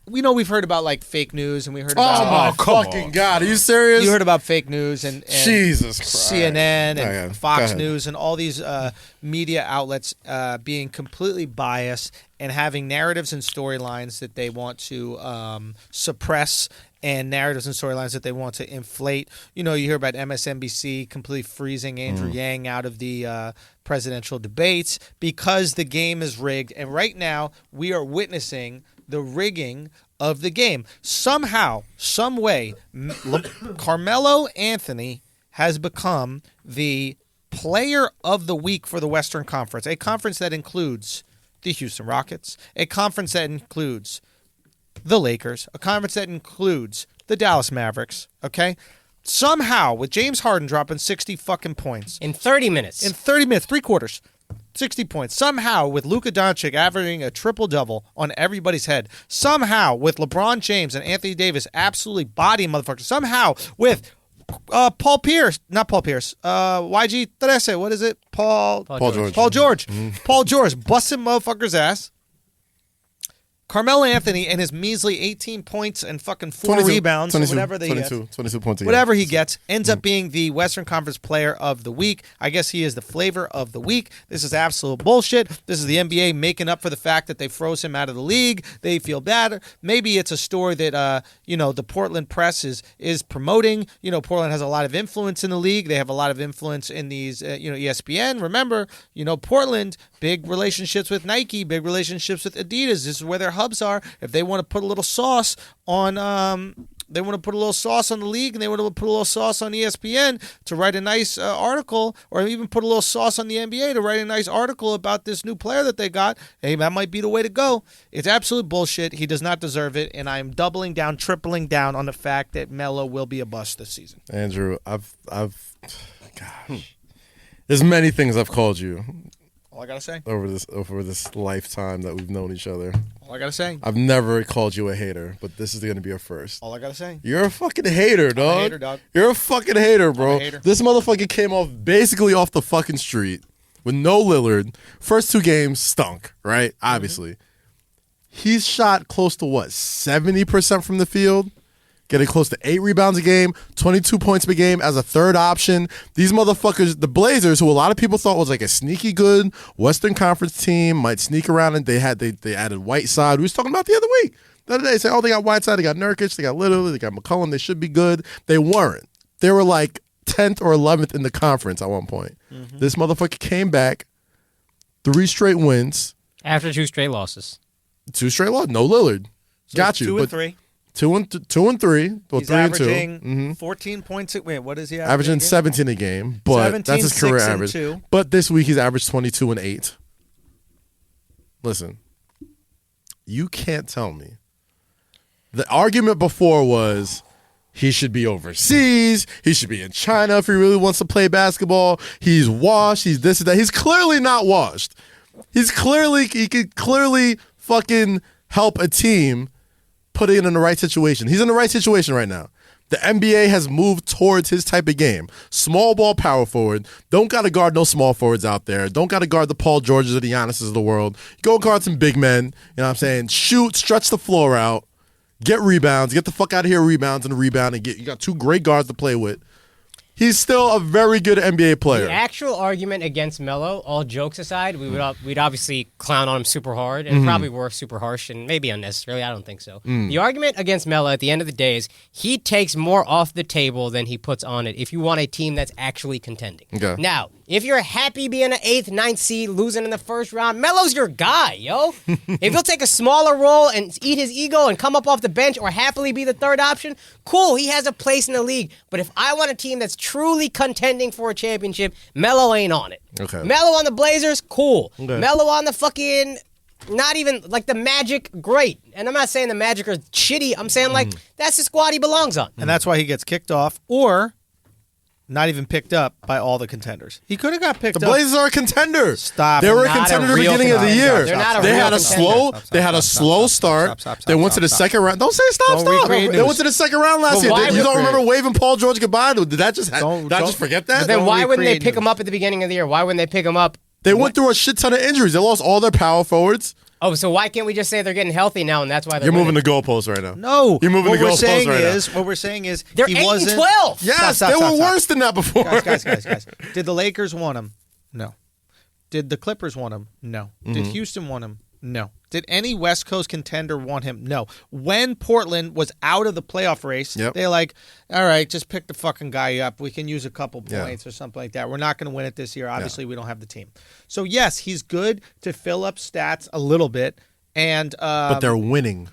Speaker 1: We know we've heard about like fake news, and we heard about.
Speaker 3: Oh my fucking God! Are you serious?
Speaker 1: You heard about fake news and
Speaker 3: Jesus Christ.
Speaker 1: CNN and Fox News and all these media outlets being completely biased and having narratives and storylines that they want to suppress, and narratives and storylines that they want to inflate. You know, you hear about MSNBC completely freezing Andrew Yang out of the presidential debates because the game is rigged, and right now we are witnessing the rigging of the game. Somehow, some way, Carmelo Anthony has become the player of the week for the Western Conference, a conference that includes the Houston Rockets, a conference that includes the Lakers, a conference that includes the Dallas Mavericks, okay? Somehow, with James Harden dropping 60 fucking points.
Speaker 2: In 30 minutes.
Speaker 1: In 30 minutes, 3 quarters. 60 points. Somehow, with Luka Doncic averaging a triple-double on everybody's head. Somehow, with LeBron James and Anthony Davis absolutely bodying motherfuckers. Somehow, with Paul Pierce. Not Paul Pierce. YG Terese. What is it? Paul George. Paul George. Paul George busting motherfuckers' ass. Carmelo Anthony and his measly 18 points and fucking 4 rebounds,
Speaker 3: 22,
Speaker 1: or whatever they
Speaker 3: 22,
Speaker 1: get.
Speaker 3: 22 points a game.
Speaker 1: Whatever he gets ends up being the Western Conference Player of the Week. I guess he is the flavor of the week. This is absolute bullshit. This is the NBA making up for the fact that they froze him out of the league. They feel bad. Maybe it's a story that the Portland press is promoting. Portland has a lot of influence in the league. They have a lot of influence in these ESPN. Remember, Portland, big relationships with Nike, big relationships with Adidas. This is where their hubs are. If they want to put a little sauce on they want to put a little sauce on the league, and they want to put a little sauce on ESPN to write a nice article, or even put a little sauce on the NBA to write a nice article about this new player that they got. Hey, that might be the way to go. It's absolute bullshit. He does not deserve it, and I am doubling down, tripling down on the fact that Melo will be a bust this season.
Speaker 3: Andrew, gosh, there's many things I've called you.
Speaker 1: All I gotta say
Speaker 3: over this lifetime that we've known each other.
Speaker 1: All I gotta say.
Speaker 3: I've never called you a hater, but this is going to be a first.
Speaker 1: All I gotta say.
Speaker 3: You're a fucking hater, dog.
Speaker 1: I'm a hater, dog.
Speaker 3: You're a fucking hater, bro.
Speaker 1: I'm a hater.
Speaker 3: This motherfucker came basically off the fucking street with no Lillard. First 2 games stunk, right? Obviously. He's shot close to 70% from the field? Getting close to 8 rebounds a game, 22 points per game as a third option. These motherfuckers, the Blazers, who a lot of people thought was like a sneaky good Western Conference team, might sneak around, and they added Whiteside. We was talking about the other week. The other day, they said, they got Whiteside, they got Nurkic, they got Lillard, they got McCollum, they should be good. They weren't. They were like 10th or 11th in the conference at one point. Mm-hmm. This motherfucker came back, 3 straight wins.
Speaker 2: After 2 straight losses.
Speaker 3: 2 straight losses, no Lillard.
Speaker 1: So
Speaker 3: got you.
Speaker 1: 2 and 3.
Speaker 3: 2 and 3. Well,
Speaker 1: he's
Speaker 3: 3 and 2.
Speaker 1: averaging 14 points. Wait, what is he
Speaker 3: averaging 17 a game, but
Speaker 1: 17,
Speaker 3: that's his career
Speaker 1: 6 and
Speaker 3: average.
Speaker 1: 2.
Speaker 3: But this week he's averaged 22 and 8. Listen, you can't tell me. The argument before was he should be overseas. He should be in China if he really wants to play basketball. He's washed. He's this and that. He's clearly not washed. He could clearly fucking help a team put it in the right situation. He's in the right situation right now. The NBA has moved towards his type of game. Small ball power forward. Don't got to guard no small forwards out there. Don't got to guard the Paul Georges or the Giannis's of the world. Go guard some big men. You know what I'm saying? Shoot, stretch the floor out, get rebounds, get the fuck out of here rebounds and rebound, and you got 2 great guards to play with. He's still a very good NBA player.
Speaker 2: The actual argument against Melo, all jokes aside, we'd obviously clown on him super hard and probably were super harsh and maybe unnecessarily. I don't think so. The argument against Melo at the end of the day is he takes more off the table than he puts on it if you want a team that's actually contending.
Speaker 3: Okay.
Speaker 2: Now, if you're happy being an 8th, 9th seed, losing in the first round, Melo's your guy, yo. If he'll take a smaller role and eat his ego and come up off the bench or happily be the third option, cool, he has a place in the league. But if I want a team that's truly contending for a championship, Melo ain't on it.
Speaker 3: Okay.
Speaker 2: Melo on the Blazers, cool.
Speaker 3: Okay.
Speaker 2: Melo on the fucking, not even, like the Magic, great. And I'm not saying the Magic are shitty. I'm saying, like, that's the squad he belongs on.
Speaker 1: And that's why he gets kicked off or not even picked up by all the contenders. He could have got picked up.
Speaker 3: The Blazers are a contender.
Speaker 1: Stop.
Speaker 3: They were a
Speaker 2: Not
Speaker 3: contender
Speaker 2: a
Speaker 3: at the
Speaker 2: real
Speaker 3: beginning of the
Speaker 2: contender.
Speaker 3: year.
Speaker 2: They're not a
Speaker 3: They
Speaker 2: real
Speaker 3: had a
Speaker 2: contender.
Speaker 3: slow start. They went to the second round. Don't say stop.
Speaker 1: Don't recreate
Speaker 3: They
Speaker 1: news.
Speaker 3: went to the second round last
Speaker 2: But
Speaker 3: year.
Speaker 2: why
Speaker 3: You
Speaker 2: would-
Speaker 3: don't remember waving Paul George goodbye? Did that just
Speaker 1: Don't-
Speaker 3: did I just forget that?
Speaker 2: But then
Speaker 1: Don't
Speaker 2: why wouldn't they
Speaker 1: recreate
Speaker 2: pick him
Speaker 1: news.
Speaker 2: up at the beginning of the year? Why wouldn't they pick him up?
Speaker 3: They went through a shit ton of injuries. They lost all their power forwards.
Speaker 2: Oh, so why can't we just say they're getting healthy now and that's why they're
Speaker 3: You're moving
Speaker 2: winning?
Speaker 3: the goalposts right now.
Speaker 1: No.
Speaker 3: You're moving
Speaker 1: what
Speaker 3: the
Speaker 1: we're
Speaker 3: goalposts
Speaker 1: saying
Speaker 3: right
Speaker 1: is, What we're saying is
Speaker 2: They're
Speaker 1: he
Speaker 2: 8
Speaker 1: wasn't.
Speaker 2: and 12.
Speaker 3: Yes,
Speaker 1: Stop,
Speaker 3: they
Speaker 1: stop,
Speaker 3: were
Speaker 1: stop.
Speaker 3: worse than that before.
Speaker 1: Guys. Did the Lakers want him? No. Did the Clippers want him? No. Did Houston want him? No. Did any West Coast contender want him? No. When Portland was out of the playoff race, they're like, all right, just pick the fucking guy up. We can use a couple points or something like that. We're not going to win it this year. Obviously, we don't have the team. So, yes, he's good to fill up stats a little bit. And
Speaker 3: But they're winning.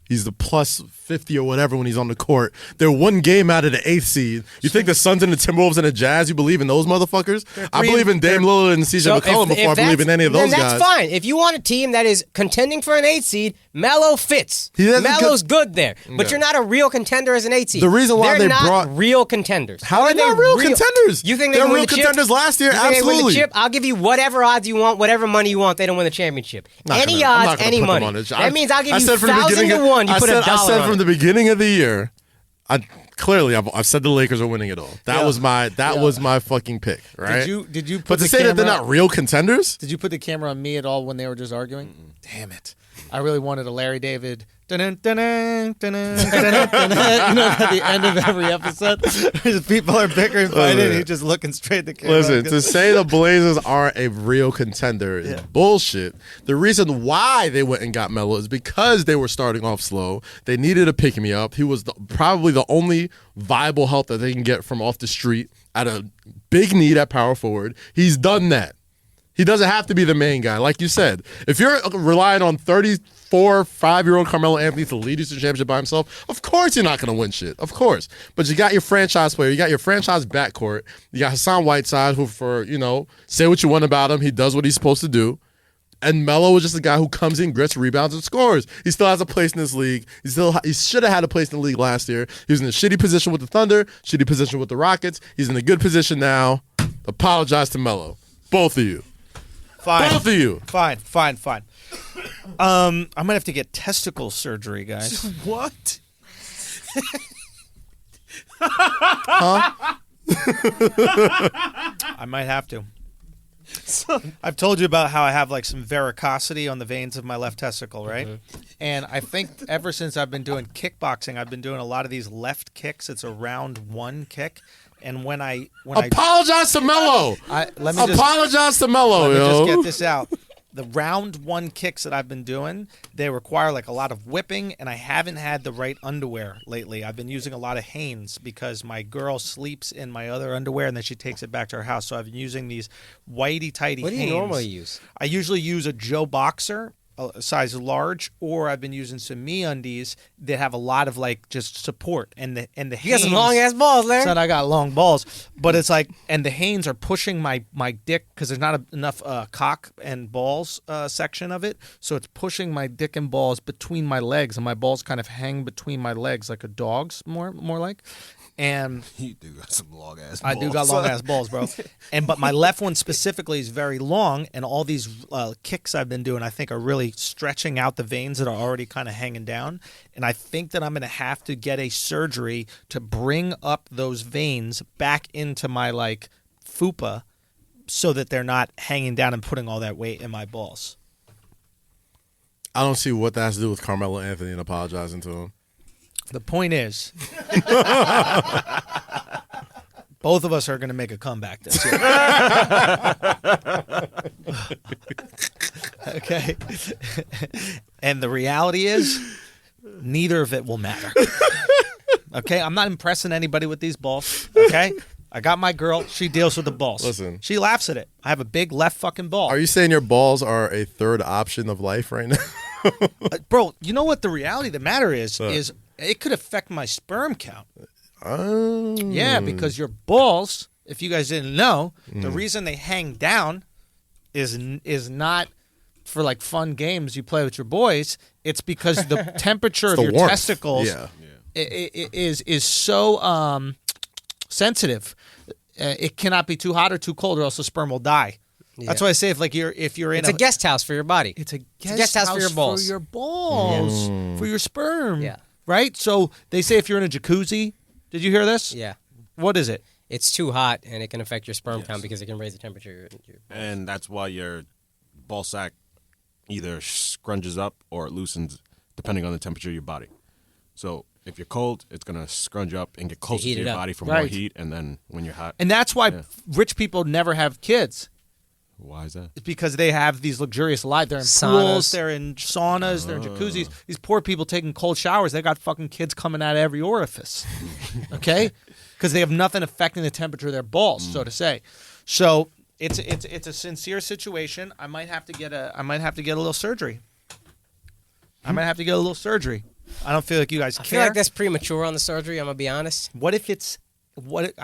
Speaker 3: He's the plus 50 or whatever when he's on the court. They're 1 game out of the 8th seed. You think the Suns and the Timberwolves and the Jazz, you believe in those motherfuckers? I believe in Dame Lillard and CJ McCollum before I believe in any of those
Speaker 2: then
Speaker 3: guys.
Speaker 2: that's fine. If you want a team that is contending for an 8th seed, Melo fits.
Speaker 3: He has a
Speaker 2: Melo's good there. But
Speaker 3: Okay.
Speaker 2: you're not a real contender as an 8th seed.
Speaker 3: The reason why
Speaker 2: they're
Speaker 3: they
Speaker 2: not
Speaker 3: brought-
Speaker 2: real contenders.
Speaker 3: How are they not real contenders?
Speaker 2: You think they
Speaker 3: They're
Speaker 2: can win
Speaker 3: real
Speaker 2: the chip?
Speaker 3: contenders last year?
Speaker 2: You think they win
Speaker 3: Absolutely.
Speaker 2: the chip? I'll give you whatever odds you want, whatever money you want. They don't win the championship.
Speaker 3: I'm not
Speaker 2: Any
Speaker 3: gonna
Speaker 2: odds,
Speaker 3: put
Speaker 2: any
Speaker 3: them
Speaker 2: money.
Speaker 3: on it.
Speaker 2: That means I'll give
Speaker 3: I
Speaker 2: you
Speaker 3: said from the
Speaker 2: 1,000
Speaker 3: beginning
Speaker 2: to
Speaker 3: of-
Speaker 2: 1. You put a
Speaker 3: I
Speaker 2: dollar
Speaker 3: said
Speaker 2: on
Speaker 3: from
Speaker 2: it.
Speaker 3: the beginning of the year, I've said the Lakers are winning it all. That was my fucking pick, right?
Speaker 1: Did you put
Speaker 3: But to
Speaker 1: the
Speaker 3: say that they're
Speaker 1: camera-
Speaker 3: not real contenders?
Speaker 1: Did you put the camera on me at all when they were just arguing? Damn it. I really wanted a Larry David. Dun-dun, dun-dun, dun-dun, dun-dun, dun-dun. You know, at the end of every episode, people are bickering, fighting, and he's just looking straight at the camera.
Speaker 3: Listen, to say the Blazers aren't a real contender is bullshit. The reason why they went and got Melo is because they were starting off slow. They needed a pick-me-up. He was probably the only viable help that they can get from off the street at a big need at power forward. He's done that. He doesn't have to be the main guy. Like you said, if you're relying on 34, 5-year-old Carmelo Anthony to lead you to the championship by himself, of course you're not going to win shit. Of course. But you got your franchise player. You got your franchise backcourt. You got Hassan Whiteside, who, say what you want about him, he does what he's supposed to do. And Melo was just a guy who comes in, gets rebounds, and scores. He still has a place in this league. He should have had a place in the league last year. He was in a shitty position with the Thunder, shitty position with the Rockets. He's in a good position now. Apologize to Melo. Both of you.
Speaker 1: Fine.
Speaker 3: Both of you.
Speaker 1: Fine. I might have to get testicle surgery, guys.
Speaker 4: What?
Speaker 1: Huh? I might have to. I've told you about how I have like some varicosity on the veins of my left testicle, right? Mm-hmm. And I think ever since I've been doing kickboxing, I've been doing a lot of these left kicks. It's a round one kick. And when I
Speaker 3: apologize to Melo. Apologize to Melo.
Speaker 1: Let me just get this out. The round one kicks that I've been doing, they require like a lot of whipping, and I haven't had the right underwear lately. I've been using a lot of Hanes because my girl sleeps in my other underwear, and then she takes it back to her house. So I've been using these whitey-tighty Hanes.
Speaker 2: What do you normally use?
Speaker 1: I usually use a Joe Boxer, a size large, or I've been using some MeUndies that have a lot of like just support. And the Hanes,
Speaker 2: you got some long ass balls, Larry.
Speaker 1: Son, I got long balls, but it's like, and the Hanes are pushing my dick because there's not enough cock and balls section of it, so it's pushing my dick and balls between my legs, and my balls kind of hang between my legs like a dog's, more like. And
Speaker 5: you do got some long ass balls.
Speaker 1: I do got long ass balls, bro. But my left one specifically is very long, and all these kicks I've been doing, I think, are really stretching out the veins that are already kind of hanging down. And I think that I'm going to have to get a surgery to bring up those veins back into my like fupa, so that they're not hanging down and putting all that weight in my balls.
Speaker 3: I don't see what that has to do with Carmelo Anthony and apologizing to him.
Speaker 1: The point is, both of us are going to make a comeback this year. Okay? And the reality is, neither of it will matter. Okay? I'm not impressing anybody with these balls. Okay? I got my girl. She deals with the balls.
Speaker 3: Listen.
Speaker 1: She laughs at it. I have a big left fucking ball.
Speaker 3: Are you saying your balls are a third option of life right now?
Speaker 1: Bro, you know what the reality of the matter is it could affect my sperm count. Yeah, because your balls, if you guys didn't know, the reason they hang down is not for like fun games you play with your boys. It's because the temperature of your warmth. Testicles is so sensitive. It cannot be too hot or too cold, or else the sperm will die. Yeah. That's why I say if you're in
Speaker 2: it's a guest house for your body.
Speaker 1: It's a guest house for your balls. For your balls. For your sperm.
Speaker 2: Yeah.
Speaker 1: Right? So they say if you're in a jacuzzi, did you hear this?
Speaker 2: Yeah.
Speaker 1: What is it?
Speaker 2: It's too hot, and it can affect your sperm count because it can raise the temperature.
Speaker 4: And that's why your ball sack either scrunches up or it loosens depending on the temperature of your body. So if you're cold, it's going to scrunch up and get closer to your body for more heat, and then when you're hot.
Speaker 1: And that's why rich people never have kids.
Speaker 4: Why is that?
Speaker 1: It's because they have these luxurious lives. They're in pools, they're in saunas, they're in jacuzzis. These poor people taking cold showers, they got fucking kids coming out of every orifice. Okay? Because they have nothing affecting the temperature of their balls, so to say. So it's a sincere situation. I might have to get a little surgery. I don't feel like you guys care.
Speaker 2: I feel like that's premature on the surgery, I'm going to be honest.
Speaker 1: I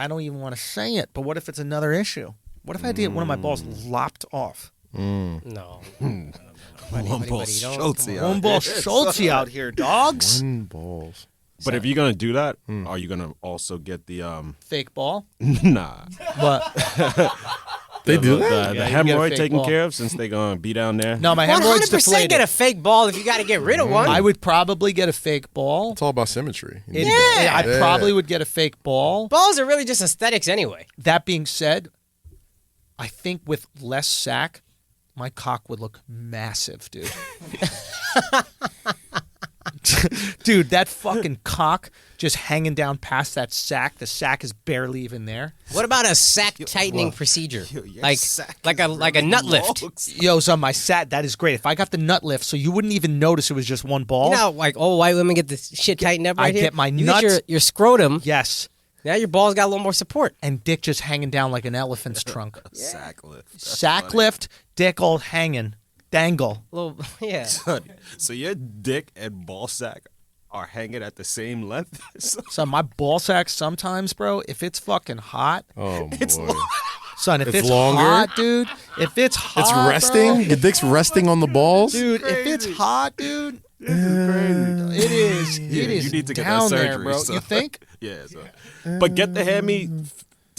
Speaker 1: don't even want to say it, but what if it's another issue? What if I get one of my balls lopped off?
Speaker 2: No.
Speaker 5: One ball Schultz
Speaker 1: out here, dogs.
Speaker 3: One balls.
Speaker 4: But if you're going to do that, are you going to also get the...
Speaker 1: fake ball?
Speaker 4: Nah.
Speaker 1: What?
Speaker 3: They do that?
Speaker 4: The hemorrhoid taken care of since they're going to be down there?
Speaker 1: No, my hemorrhoid's
Speaker 2: 100%
Speaker 1: deflated.
Speaker 2: get a fake ball if you got to get rid of one.
Speaker 1: I would probably get a fake ball.
Speaker 3: It's all about symmetry.
Speaker 1: I probably would get a fake ball.
Speaker 2: Balls are really just aesthetics anyway.
Speaker 1: That being said, I think with less sack, my cock would look massive, dude. Dude, that fucking cock just hanging down past that sack. The sack is barely even there.
Speaker 2: What about a sack tightening procedure? Like a nut lift.
Speaker 1: Yo, son, my sack, that is great. If I got the nut lift, so you wouldn't even notice it was just one ball.
Speaker 2: You know, like old white women get the shit tightened up right here.
Speaker 1: I get my
Speaker 2: you
Speaker 1: nuts.
Speaker 2: get your scrotum.
Speaker 1: Yes.
Speaker 2: Now your balls got a little more support.
Speaker 1: And dick just hanging down like an elephant's trunk.
Speaker 5: Sack lift.
Speaker 1: Sack lift, dick all hanging. Dangle.
Speaker 2: Little, yeah.
Speaker 4: So your dick and ball sack are hanging at the same length?
Speaker 1: So my ball sack sometimes, bro, if it's fucking hot.
Speaker 3: Oh, boy.
Speaker 1: Son, if it's
Speaker 3: longer.
Speaker 1: hot, dude. If it's hot,
Speaker 3: It's resting?
Speaker 1: bro,
Speaker 3: Your dick's resting on the balls?
Speaker 1: dude, if it's hot, dude.
Speaker 4: This is crazy.
Speaker 1: It is.
Speaker 4: Yeah,
Speaker 1: it is
Speaker 4: you need to get
Speaker 1: down
Speaker 4: that surgery,
Speaker 1: there, bro.
Speaker 4: son.
Speaker 1: You think?
Speaker 4: Yeah, so. But get the Hemi.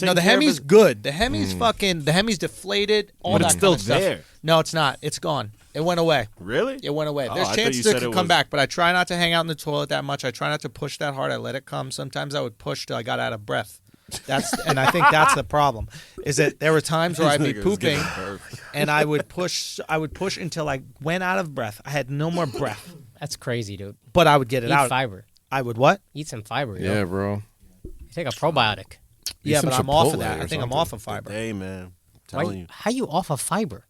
Speaker 1: No, the Hemi's good. The Hemi's fucking. The Hemi's deflated. All
Speaker 4: But
Speaker 1: that
Speaker 4: it's still
Speaker 1: kind of stuff.
Speaker 4: there.
Speaker 1: No, it's not. It's gone. It went away.
Speaker 4: Really?
Speaker 1: It went away.
Speaker 4: Oh,
Speaker 1: There's
Speaker 4: I thought
Speaker 1: chances
Speaker 4: you
Speaker 1: it
Speaker 4: said
Speaker 1: could
Speaker 4: it
Speaker 1: come
Speaker 4: was-
Speaker 1: back, but I try not to hang out in the toilet that much. I try not to push that hard. I let it come. Sometimes I would push till I got out of breath. And I think that's the problem. Is that there were times where I'd be
Speaker 4: This nigga's
Speaker 1: pooping
Speaker 4: getting perfect.
Speaker 1: and I would push until I went out of breath. I had no more breath,
Speaker 2: That's crazy, dude.
Speaker 1: but I would get it
Speaker 2: Eat
Speaker 1: out.
Speaker 2: fiber.
Speaker 1: I would what?
Speaker 2: Eat some fiber.
Speaker 3: Yeah,
Speaker 2: Yo.
Speaker 3: bro.
Speaker 2: Take a probiotic.
Speaker 1: Yeah,
Speaker 3: some
Speaker 1: but I'm off of
Speaker 3: Chipotle
Speaker 1: that.
Speaker 3: or
Speaker 1: I think I'm
Speaker 3: something.
Speaker 1: off of fiber.
Speaker 4: Hey, man.
Speaker 2: Why,
Speaker 4: Telling you.
Speaker 2: how you off of fiber?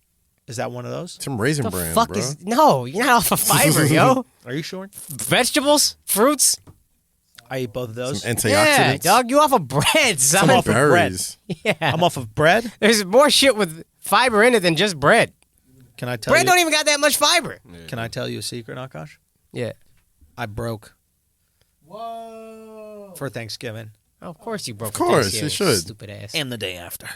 Speaker 1: Is that one of those?
Speaker 3: Some Raisin
Speaker 2: The
Speaker 3: Bran,
Speaker 2: fuck
Speaker 3: bro.
Speaker 2: is no? You're not off of fiber, yo.
Speaker 1: Are you sure?
Speaker 2: Vegetables, fruits.
Speaker 1: I eat both of those.
Speaker 3: Some antioxidants.
Speaker 2: Yeah, dog. You off of bread, son.
Speaker 1: I'm off of bread.
Speaker 3: berries.
Speaker 2: Yeah.
Speaker 1: I'm off of bread.
Speaker 2: There's more shit with fiber in it than just bread.
Speaker 1: Can I tell
Speaker 2: Bread
Speaker 1: you?
Speaker 2: don't even got that much fiber.
Speaker 1: Can I tell you a secret, Akash?
Speaker 2: Yeah.
Speaker 1: I broke. For Thanksgiving
Speaker 2: Oh, of course you broke.
Speaker 3: Of course,
Speaker 2: Thanksgiving,
Speaker 3: you should.
Speaker 2: Stupid ass.
Speaker 1: and the day after.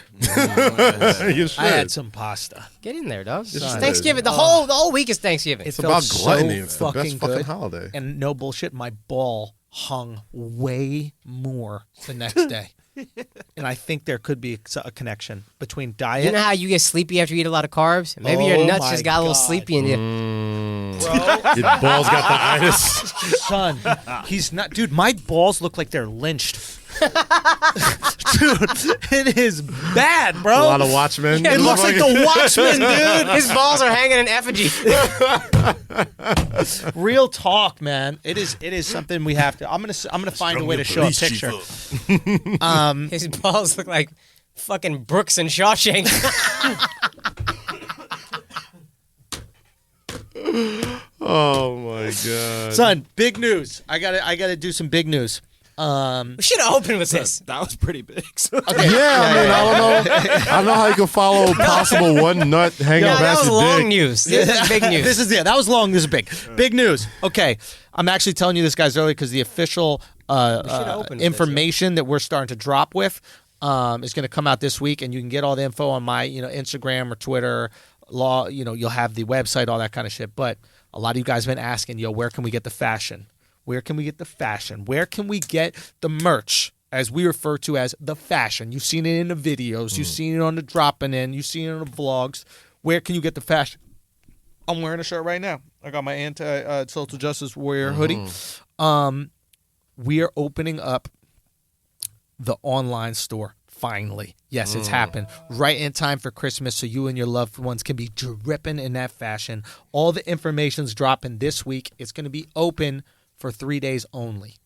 Speaker 3: You should.
Speaker 1: I had some pasta.
Speaker 2: Get in there, dog.
Speaker 3: Yes,
Speaker 2: It's
Speaker 3: you
Speaker 2: Thanksgiving.
Speaker 3: did.
Speaker 2: The whole week is Thanksgiving.
Speaker 1: It
Speaker 3: It's
Speaker 1: felt
Speaker 3: about
Speaker 1: so
Speaker 3: gluttony. It's the
Speaker 1: fucking
Speaker 3: best fucking
Speaker 1: good.
Speaker 3: holiday.
Speaker 1: And no bullshit, my ball hung way more the next day. And I think there could be a connection between diet.
Speaker 2: You know how you get sleepy after you eat a lot of carbs? Maybe your
Speaker 1: Oh
Speaker 2: nuts
Speaker 1: my
Speaker 2: just got a little
Speaker 1: God.
Speaker 2: sleepy in you.
Speaker 1: Bro,
Speaker 3: Your balls got the itis.
Speaker 1: son, he's not. Dude, my balls look like they're lynched. Dude, it is bad, bro.
Speaker 3: A lot of Watchmen.
Speaker 1: It looks like the Watchmen, dude.
Speaker 2: His balls are hanging in effigy.
Speaker 1: Real talk, man. It is something we have to. I'm gonna find a way to show a picture.
Speaker 2: His balls look like fucking Brooks and Shawshank.
Speaker 3: Oh my god.
Speaker 1: Son, big news. I gotta do some big news.
Speaker 2: We should have opened with this.
Speaker 4: That was pretty big.
Speaker 3: Yeah, I mean, I don't know how you can follow possible one nut hanging
Speaker 2: No, that
Speaker 3: past
Speaker 2: was
Speaker 3: your
Speaker 2: long
Speaker 3: dick.
Speaker 2: news. This is big news.
Speaker 1: That was long. This is big. Big news. Okay, I'm actually telling you this, guys, early because the official
Speaker 2: opened with
Speaker 1: information that we're starting to drop with is going to come out this week, and you can get all the info on my Instagram or Twitter. You'll have the website, all that kind of shit. But a lot of you guys have been asking, where can we get the fashion? Where can we get the fashion? Where can we get the merch, as we refer to as the fashion? You've seen it in the videos. You've seen it on the dropping in. You've seen it on the vlogs. Where can you get the fashion? I'm wearing a shirt right now. I got my anti-social justice warrior hoodie. We are opening up the online store. Finally. Yes, it's happened right in time for Christmas so you and your loved ones can be dripping in that fashion. All the information's dropping this week. It's going to be open for 3 days only.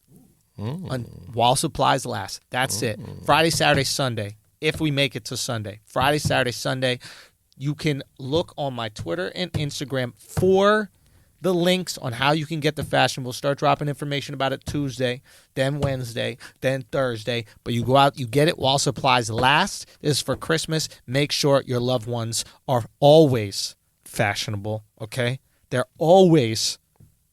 Speaker 1: While supplies last. That's it. Friday, Saturday, Sunday. If we make it to Sunday. Friday, Saturday, Sunday. You can look on my Twitter and Instagram for the links on how you can get the fashion. We'll start dropping information about it Tuesday, then Wednesday, then Thursday. But you go out, you get it while supplies last. This is for Christmas. Make sure your loved ones are always fashionable, okay? They're always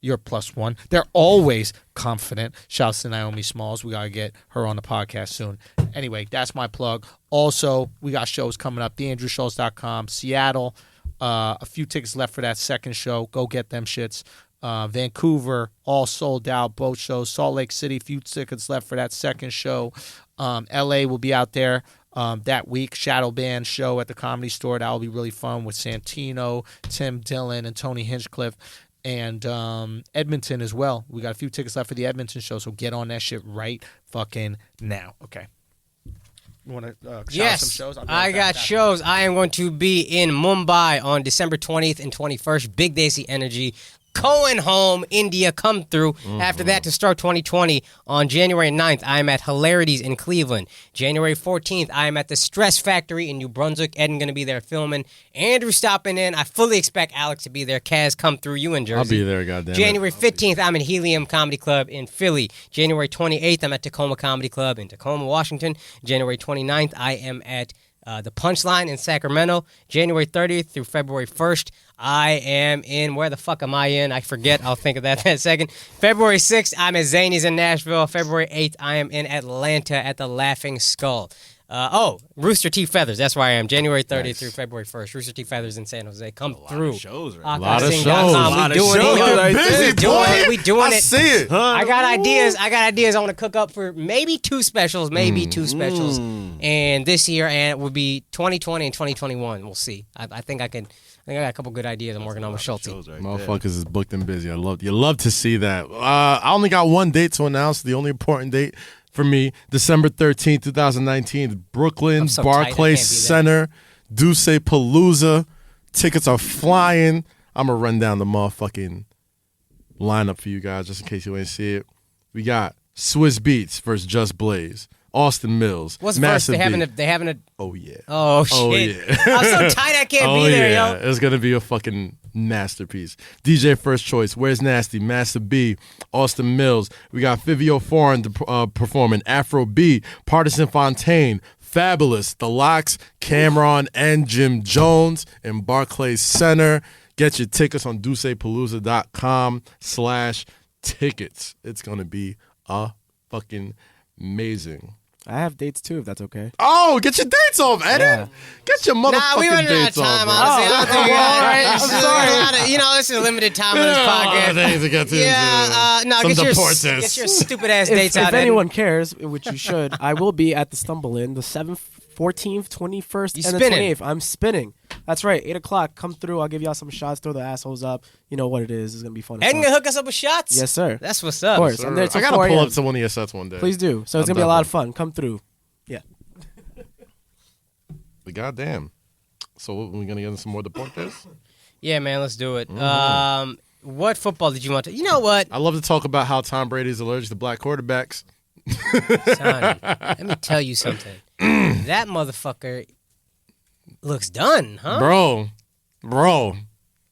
Speaker 1: your plus one. They're always confident. Shouts to Naomi Smalls. We got to get her on the podcast soon. Anyway, that's my plug. Also, we got shows coming up. TheAndrewSchultz.com, Seattle. A few tickets left for that second show. Go get them shits. Vancouver, all sold out. Both shows. Salt Lake City, few tickets left for that second show. LA will be out there that week. Shadow Band show at the Comedy Store. That will be really fun with Santino, Tim Dillon, and Tony Hinchcliffe. And Edmonton as well. We got a few tickets left for the Edmonton show, so get on that shit right fucking now. Okay. You want to shout
Speaker 2: Yes,
Speaker 1: some shows?
Speaker 2: I got shows. I am going to be in Mumbai on December 20th and 21st. Big Desi Energy. Cohen home, India, come through. After that, to start 2020, on January 9th, I am at Hilarities in Cleveland. January 14th, I am at the Stress Factory in New Brunswick. Ed going to be there filming. Andrew stopping in. I fully expect Alex to be there. Kaz, come through. You in Jersey.
Speaker 3: I'll be there, goddamn.
Speaker 2: January 15th, I'm in Helium Comedy Club in Philly. January 28th, I'm at Tacoma Comedy Club in Tacoma, Washington. January 29th, I am at the Punchline in Sacramento. January 30th through February 1st, I am in, where the fuck am I in? I forget. I'll think of that in a second. February 6th, I'm at Zany's in Nashville. February 8th, I am in Atlanta at the Laughing Skull. Rooster Teeth Feathers. That's where I am. January 30th through February 1st. Rooster Teeth Feathers in San Jose. Come through.
Speaker 4: Shows, right?
Speaker 3: A lot of shows.
Speaker 2: We doing it.
Speaker 3: Busy, boy.
Speaker 2: We doing it.
Speaker 3: I see it.
Speaker 2: I got ideas. I want to cook up for maybe two specials. And this year, and it would be 2020 and 2021. We'll see. I think I got a couple good ideas I'm working on with Schulz.
Speaker 3: Right, motherfuckers is booked and busy. You love to see that. I only got one date to announce. The only important date for me, December 13th, 2019, Brooklyn, Barclays Center, Duce Palooza. Tickets are flying. I'm going to run down the motherfucking lineup for you guys just in case you ain't see it. We got Swiss Beats versus Just Blaze. Austin Mills.
Speaker 2: What's first? They having a.
Speaker 3: Oh yeah.
Speaker 2: Oh shit.
Speaker 3: Oh yeah.
Speaker 2: I'm so tight I can't be there, yo.
Speaker 3: It's gonna be a fucking masterpiece. DJ First Choice. Where's Nasty? Master B. Austin Mills. We got Fivio Foreign performing. Afro B. Partisan Fontaine. Fabulous. The Locks. Cameron and Jim Jones in Barclays Center. Get your tickets on DucePalooza.com/tickets. It's gonna be a fucking amazing.
Speaker 6: I have dates too, if that's okay.
Speaker 3: Oh, get your dates off, Eddie. Yeah. Get your motherfucking
Speaker 2: we running
Speaker 3: dates
Speaker 2: out of time,
Speaker 3: off.
Speaker 2: honestly. I'm sorry. This is a limited time on this podcast.
Speaker 3: Things to get to.
Speaker 2: Get your stupid ass dates out.
Speaker 6: If anyone cares, which you should, I will be at the Stumble Inn the 7th, 14th, 21st, and the 28th. I'm spinning. That's right. 8 o'clock. Come through. I'll give y'all some shots. Throw the assholes up. You know what it is. It's gonna be fun.
Speaker 2: Ed gonna hook us up with shots.
Speaker 6: Yes, sir.
Speaker 2: That's what's up.
Speaker 6: Of course. I'm there till
Speaker 3: I gotta pull up to one of your sets one day.
Speaker 6: Please do. So it's gonna be a lot of fun. Come through. Yeah.
Speaker 3: But goddamn. So we gonna get into some more deportes?
Speaker 2: Yeah, man. Let's do it. What football did you want to? You know what?
Speaker 3: I love to talk about how Tom Brady is allergic to black quarterbacks.
Speaker 2: Son, let me tell you something. That motherfucker looks done, huh?
Speaker 3: Bro,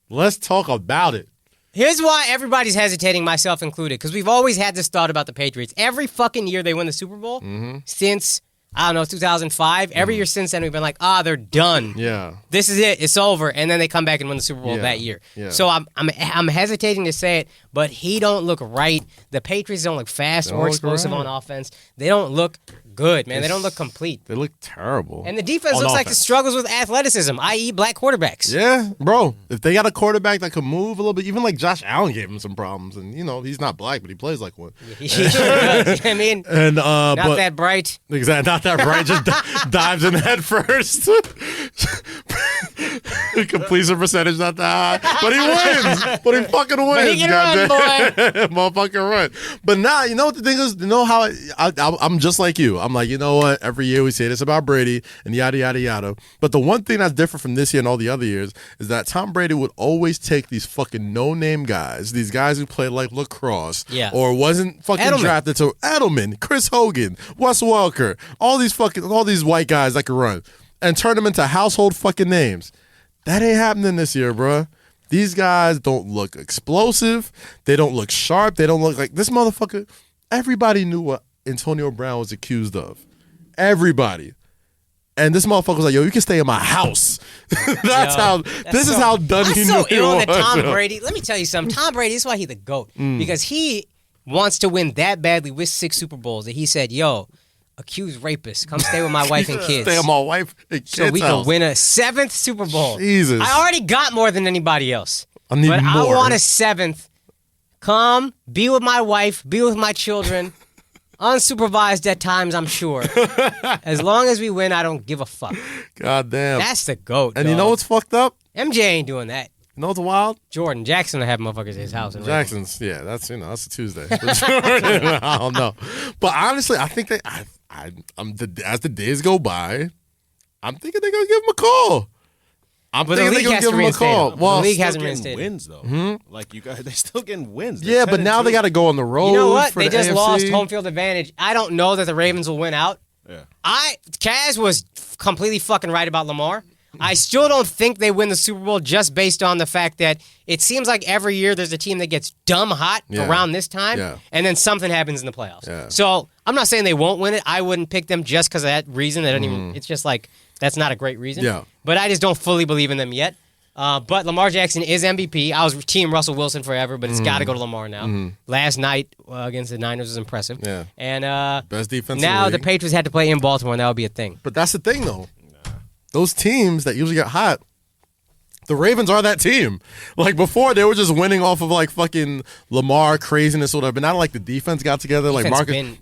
Speaker 3: let's talk about it.
Speaker 2: Here's why everybody's hesitating, myself included, because we've always had this thought about the Patriots. Every fucking year they win the Super Bowl since, 2005. Every year since then we've been like, they're done.
Speaker 3: Yeah.
Speaker 2: This is it. It's over. And then they come back and win the Super Bowl that year.
Speaker 3: Yeah.
Speaker 2: So I'm hesitating to say it, but he don't look right. The Patriots don't look fast or explosive on offense. They don't look good, man. They don't look complete.
Speaker 3: They look terrible.
Speaker 2: And the defense looks like it struggles with athleticism, i.e. black quarterbacks.
Speaker 3: Yeah, bro. If they got a quarterback that could move a little bit, even like Josh Allen gave him some problems. And, he's not black, but he plays like one.
Speaker 2: I mean,
Speaker 3: and
Speaker 2: not that bright.
Speaker 3: Exactly, not that bright. Just dives in head first. Completion percentage not that high. But he wins. But he fucking wins.
Speaker 2: But he can run, boy.
Speaker 3: Motherfucking run. But now, you know what the thing is? You know how I'm just like you. I'm like, you know what? Every year we say this about Brady and yada, yada, yada. But the one thing that's different from this year and all the other years is that Tom Brady would always take these fucking no-name guys, these guys who play like lacrosse or wasn't fucking drafted to Edelman, Chris Hogan, Wes Welker, all these white guys that can run and turn them into household fucking names. That ain't happening this year, bro. These guys don't look explosive. They don't look sharp. They don't look like this motherfucker. Everybody knew what Antonio Brown was accused of. Everybody. And this motherfucker was like, yo, you can stay in my house. This is how done he knew he was.
Speaker 2: That Tom Brady, let me tell you something. Tom Brady, this is why he's the GOAT. Because he wants to win that badly with 6 Super Bowls that he said, yo, accused rapist, come stay with my wife and kids.
Speaker 3: Stay with my wife and kids.
Speaker 2: So we can win a 7th Super Bowl.
Speaker 3: Jesus.
Speaker 2: I already got more than anybody else.
Speaker 3: I need more.
Speaker 2: I want a 7th. Come, be with my wife, be with my children. Unsupervised at times, I'm sure. As long as we win, I don't give a fuck.
Speaker 3: God damn.
Speaker 2: That's the GOAT,
Speaker 3: And
Speaker 2: dog.
Speaker 3: you know what's fucked up?
Speaker 2: MJ ain't doing that.
Speaker 3: You know what's wild?
Speaker 2: Jordan Jackson will have motherfuckers at his house. In
Speaker 3: Jackson's, that's a Tuesday. I don't know, but honestly, I think as the days go by, I'm thinking they're gonna give him a call. I'm thinking they're gonna give him a call.
Speaker 2: Well, the league hasn't reinstated
Speaker 4: wins though. Like you guys, they're still getting wins.
Speaker 3: Yeah, but now they got to go on the road.
Speaker 2: You know what?
Speaker 3: For
Speaker 2: they just
Speaker 3: AFC.
Speaker 2: lost home field advantage. I don't know that the Ravens will win out.
Speaker 4: Yeah.
Speaker 2: Kaz was completely fucking right about Lamar. I still don't think they win the Super Bowl just based on the fact that it seems like every year there's a team that gets dumb hot around this time, and then something happens in the playoffs. Yeah. So I'm not saying they won't win it. I wouldn't pick them just because of that reason. It's just like that's not a great reason. Yeah. But I just don't fully believe in them yet. But Lamar Jackson is MVP. I was Team Russell Wilson forever, but it's got to go to Lamar now. Last night against the Niners was impressive. Yeah. And
Speaker 3: best defense.
Speaker 2: Now the Patriots had to play in Baltimore, and that would be a thing.
Speaker 3: But that's the thing, though. Those teams that usually get hot, the Ravens are that team. Like before, they were just winning off of like fucking Lamar craziness or whatever. But now like the defense got together. Like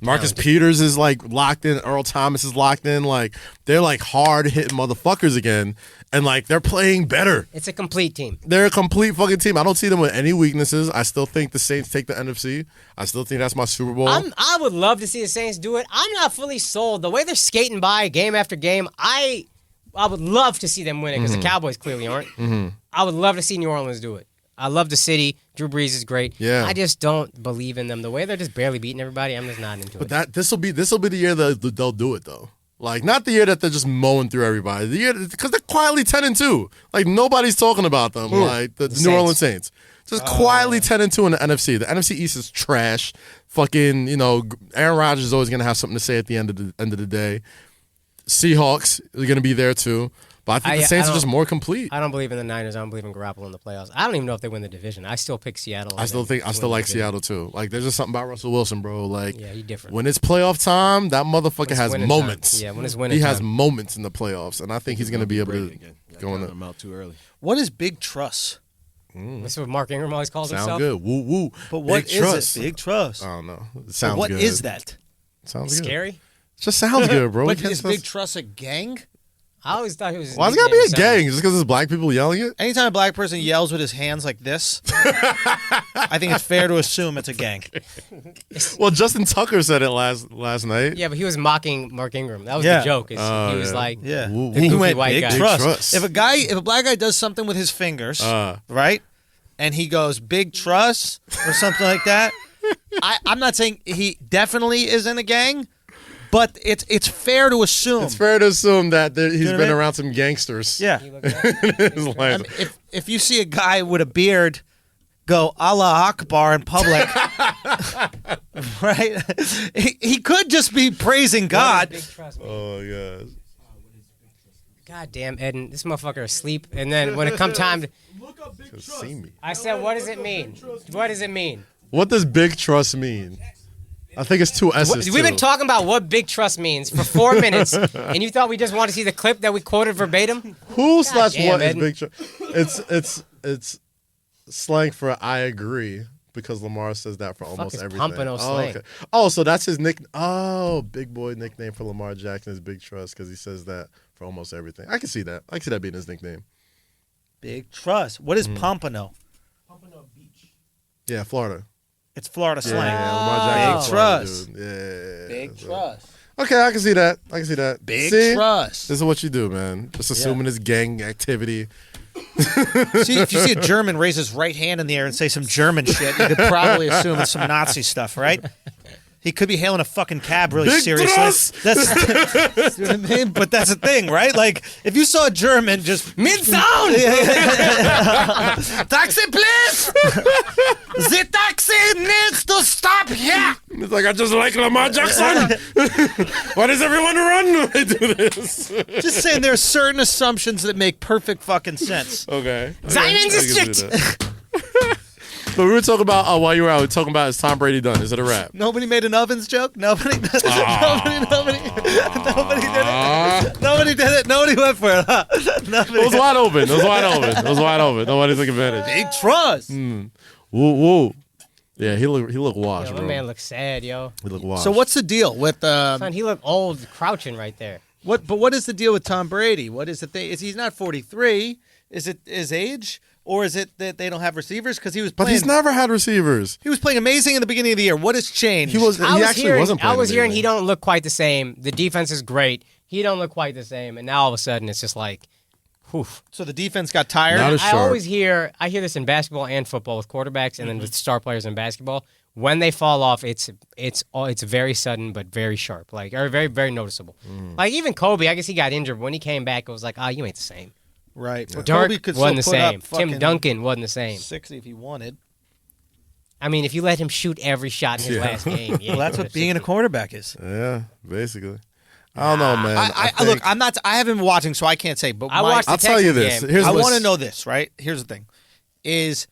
Speaker 3: Marcus Peters is like locked in. Earl Thomas is locked in. Like they're like hard hitting motherfuckers again. And like they're playing better.
Speaker 2: It's a complete team.
Speaker 3: They're a complete fucking team. I don't see them with any weaknesses. I still think the Saints take the NFC. I still think that's my Super Bowl.
Speaker 2: I would love to see the Saints do it. I'm not fully sold. The way they're skating by game after game, I would love to see them win it because the Cowboys clearly aren't. I would love to see New Orleans do it. I love the city. Drew Brees is great. Yeah. I just don't believe in them. The way they're just barely beating everybody, I'm just not into it.
Speaker 3: But this will be the year that they'll do it though. Like not the year that they're just mowing through everybody. The year because they're quietly 10-2. Like nobody's talking about them. Like the New Orleans Saints. Just quietly 10-2 in the NFC. The NFC East is trash. Fucking Aaron Rodgers is always gonna have something to say at the end of the day. Seahawks are going to be there too. But I think the Saints are just more complete.
Speaker 2: I don't believe in the Niners. I don't believe in Garoppolo in the playoffs. I don't even know if they win the division. I still pick Seattle.
Speaker 3: I still like Seattle too. Like there's just something about Russell Wilson, bro. Like
Speaker 2: he's different.
Speaker 3: When it's playoff time, that motherfucker has moments.
Speaker 2: Yeah, when it's winning
Speaker 3: he has moments in the playoffs, and I think he's going to be able to go in
Speaker 4: them out too early.
Speaker 1: What is Big Trust?
Speaker 2: That's what Mark Ingram always calls himself.
Speaker 3: Sound good. Woo woo.
Speaker 1: But what is it? Big Trust.
Speaker 3: I don't know. It sounds good.
Speaker 1: What is that?
Speaker 3: Sounds good.
Speaker 2: Scary.
Speaker 3: It just sounds good, bro.
Speaker 1: But is Big Trust a gang?
Speaker 2: I always thought he was.
Speaker 3: Why is it gotta be a gang? Just because there's black people yelling it?
Speaker 1: Anytime a black person yells with his hands like this, I think it's fair to assume it's a gang.
Speaker 3: Well, Justin Tucker said it last night.
Speaker 2: Yeah, but he was mocking Mark Ingram. That was the joke. He was like,
Speaker 1: he went
Speaker 2: white
Speaker 1: Big
Speaker 2: guy.
Speaker 1: Trust. If a black guy does something with his fingers, right, and he goes Big Trust or something like that, I'm not saying he definitely is in a gang. But it's fair to assume.
Speaker 3: It's fair to assume that he's been around some gangsters.
Speaker 1: Yeah. If you see a guy with a beard go Allah Akbar in public, right? He could just be praising God.
Speaker 3: Oh, God.
Speaker 2: God damn, Eden, this motherfucker asleep. And then when it come time to...
Speaker 5: Look up Big Trust.
Speaker 2: I said, what does it mean? What does it mean?
Speaker 3: What does Big Trust mean? I think it's two S's.
Speaker 2: We've been talking about what Big Trust means for 4 minutes, and you thought we just wanted to see the clip that we quoted verbatim?
Speaker 3: What is Big Trust? It's slang for I agree because Lamar says that for almost everything.
Speaker 2: Pompano slang.
Speaker 3: Okay. Oh, so that's his nickname. Oh, big boy nickname for Lamar Jackson is Big Trust because he says that for almost everything. I can see that. I can see that being his nickname.
Speaker 1: Big Trust. What is Pompano?
Speaker 5: Pompano Beach.
Speaker 3: Yeah, Florida.
Speaker 1: It's Florida slang.
Speaker 3: Yeah, Lamar Jackson.
Speaker 1: Big Trust.
Speaker 3: Yeah.
Speaker 1: Big Trust.
Speaker 3: Okay, I can see that.
Speaker 1: Big Trust.
Speaker 3: This is what you do, man. Just assuming it's gang activity.
Speaker 1: See, if you see a German raise his right hand in the air and say some German shit, you could probably assume it's some Nazi stuff, right? He could be hailing a fucking cab really
Speaker 3: Big
Speaker 1: seriously.
Speaker 3: Trust.
Speaker 1: That's you know what I mean? But that's the thing, right? Like, if you saw a German just
Speaker 2: mid-sound,
Speaker 1: taxi, please. The taxi needs to stop here.
Speaker 3: It's like I just like Lamar Jackson. Why does everyone run when I do this?
Speaker 1: Just saying, there are certain assumptions that make perfect fucking sense.
Speaker 3: Okay.
Speaker 2: Simon's District.
Speaker 3: But we were talking about while you were out. We were talking about is Tom Brady done? Is it a wrap?
Speaker 1: Nobody made an ovens joke. Nobody did it. Nobody did it. Nobody went for it. Huh?
Speaker 3: It was wide open. Nobody took advantage.
Speaker 1: Big Trust.
Speaker 3: Woo. Yeah, he looked washed,
Speaker 2: Yo,
Speaker 3: bro.
Speaker 2: that man looks sad, yo.
Speaker 3: He looked washed.
Speaker 1: So what's the deal with
Speaker 2: Son, he looked old, crouching right there.
Speaker 1: What is the deal with Tom Brady? What is the thing? He's not 43? Is it his age? Or is it that they don't have receivers? Because he was
Speaker 3: But
Speaker 1: playing.
Speaker 3: he's never had receivers.
Speaker 1: He was playing amazing in the beginning of the year. What has changed?
Speaker 3: He actually wasn't playing
Speaker 2: I was hearing
Speaker 3: amazing.
Speaker 2: he don't look quite the same. The defense is great. He don't look quite the same. And now all of a sudden it's just like, whew.
Speaker 1: So the defense got tired.
Speaker 3: Not as sharp.
Speaker 2: I hear this in basketball and football with quarterbacks, and then with star players in basketball. When they fall off, it's very sudden but very sharp, like or very very noticeable. Like even Kobe, I guess he got injured. When he came back, it was like, you ain't the same.
Speaker 1: Right.
Speaker 2: Dirk
Speaker 1: Kobe could
Speaker 2: wasn't the
Speaker 1: still put
Speaker 2: same.
Speaker 1: up fucking
Speaker 2: Tim Duncan wasn't the same.
Speaker 1: 60 if he wanted.
Speaker 2: I mean, if you let him shoot every shot in his last game,
Speaker 7: Well, that's what being a quarterback is.
Speaker 3: Yeah, basically. I don't know, man.
Speaker 1: Look, I haven't been watching, so I can't say. But
Speaker 2: I watched the
Speaker 3: I'll tell you
Speaker 2: Texans
Speaker 3: this.
Speaker 2: game.
Speaker 1: I want to know this, right? Here's the thing: is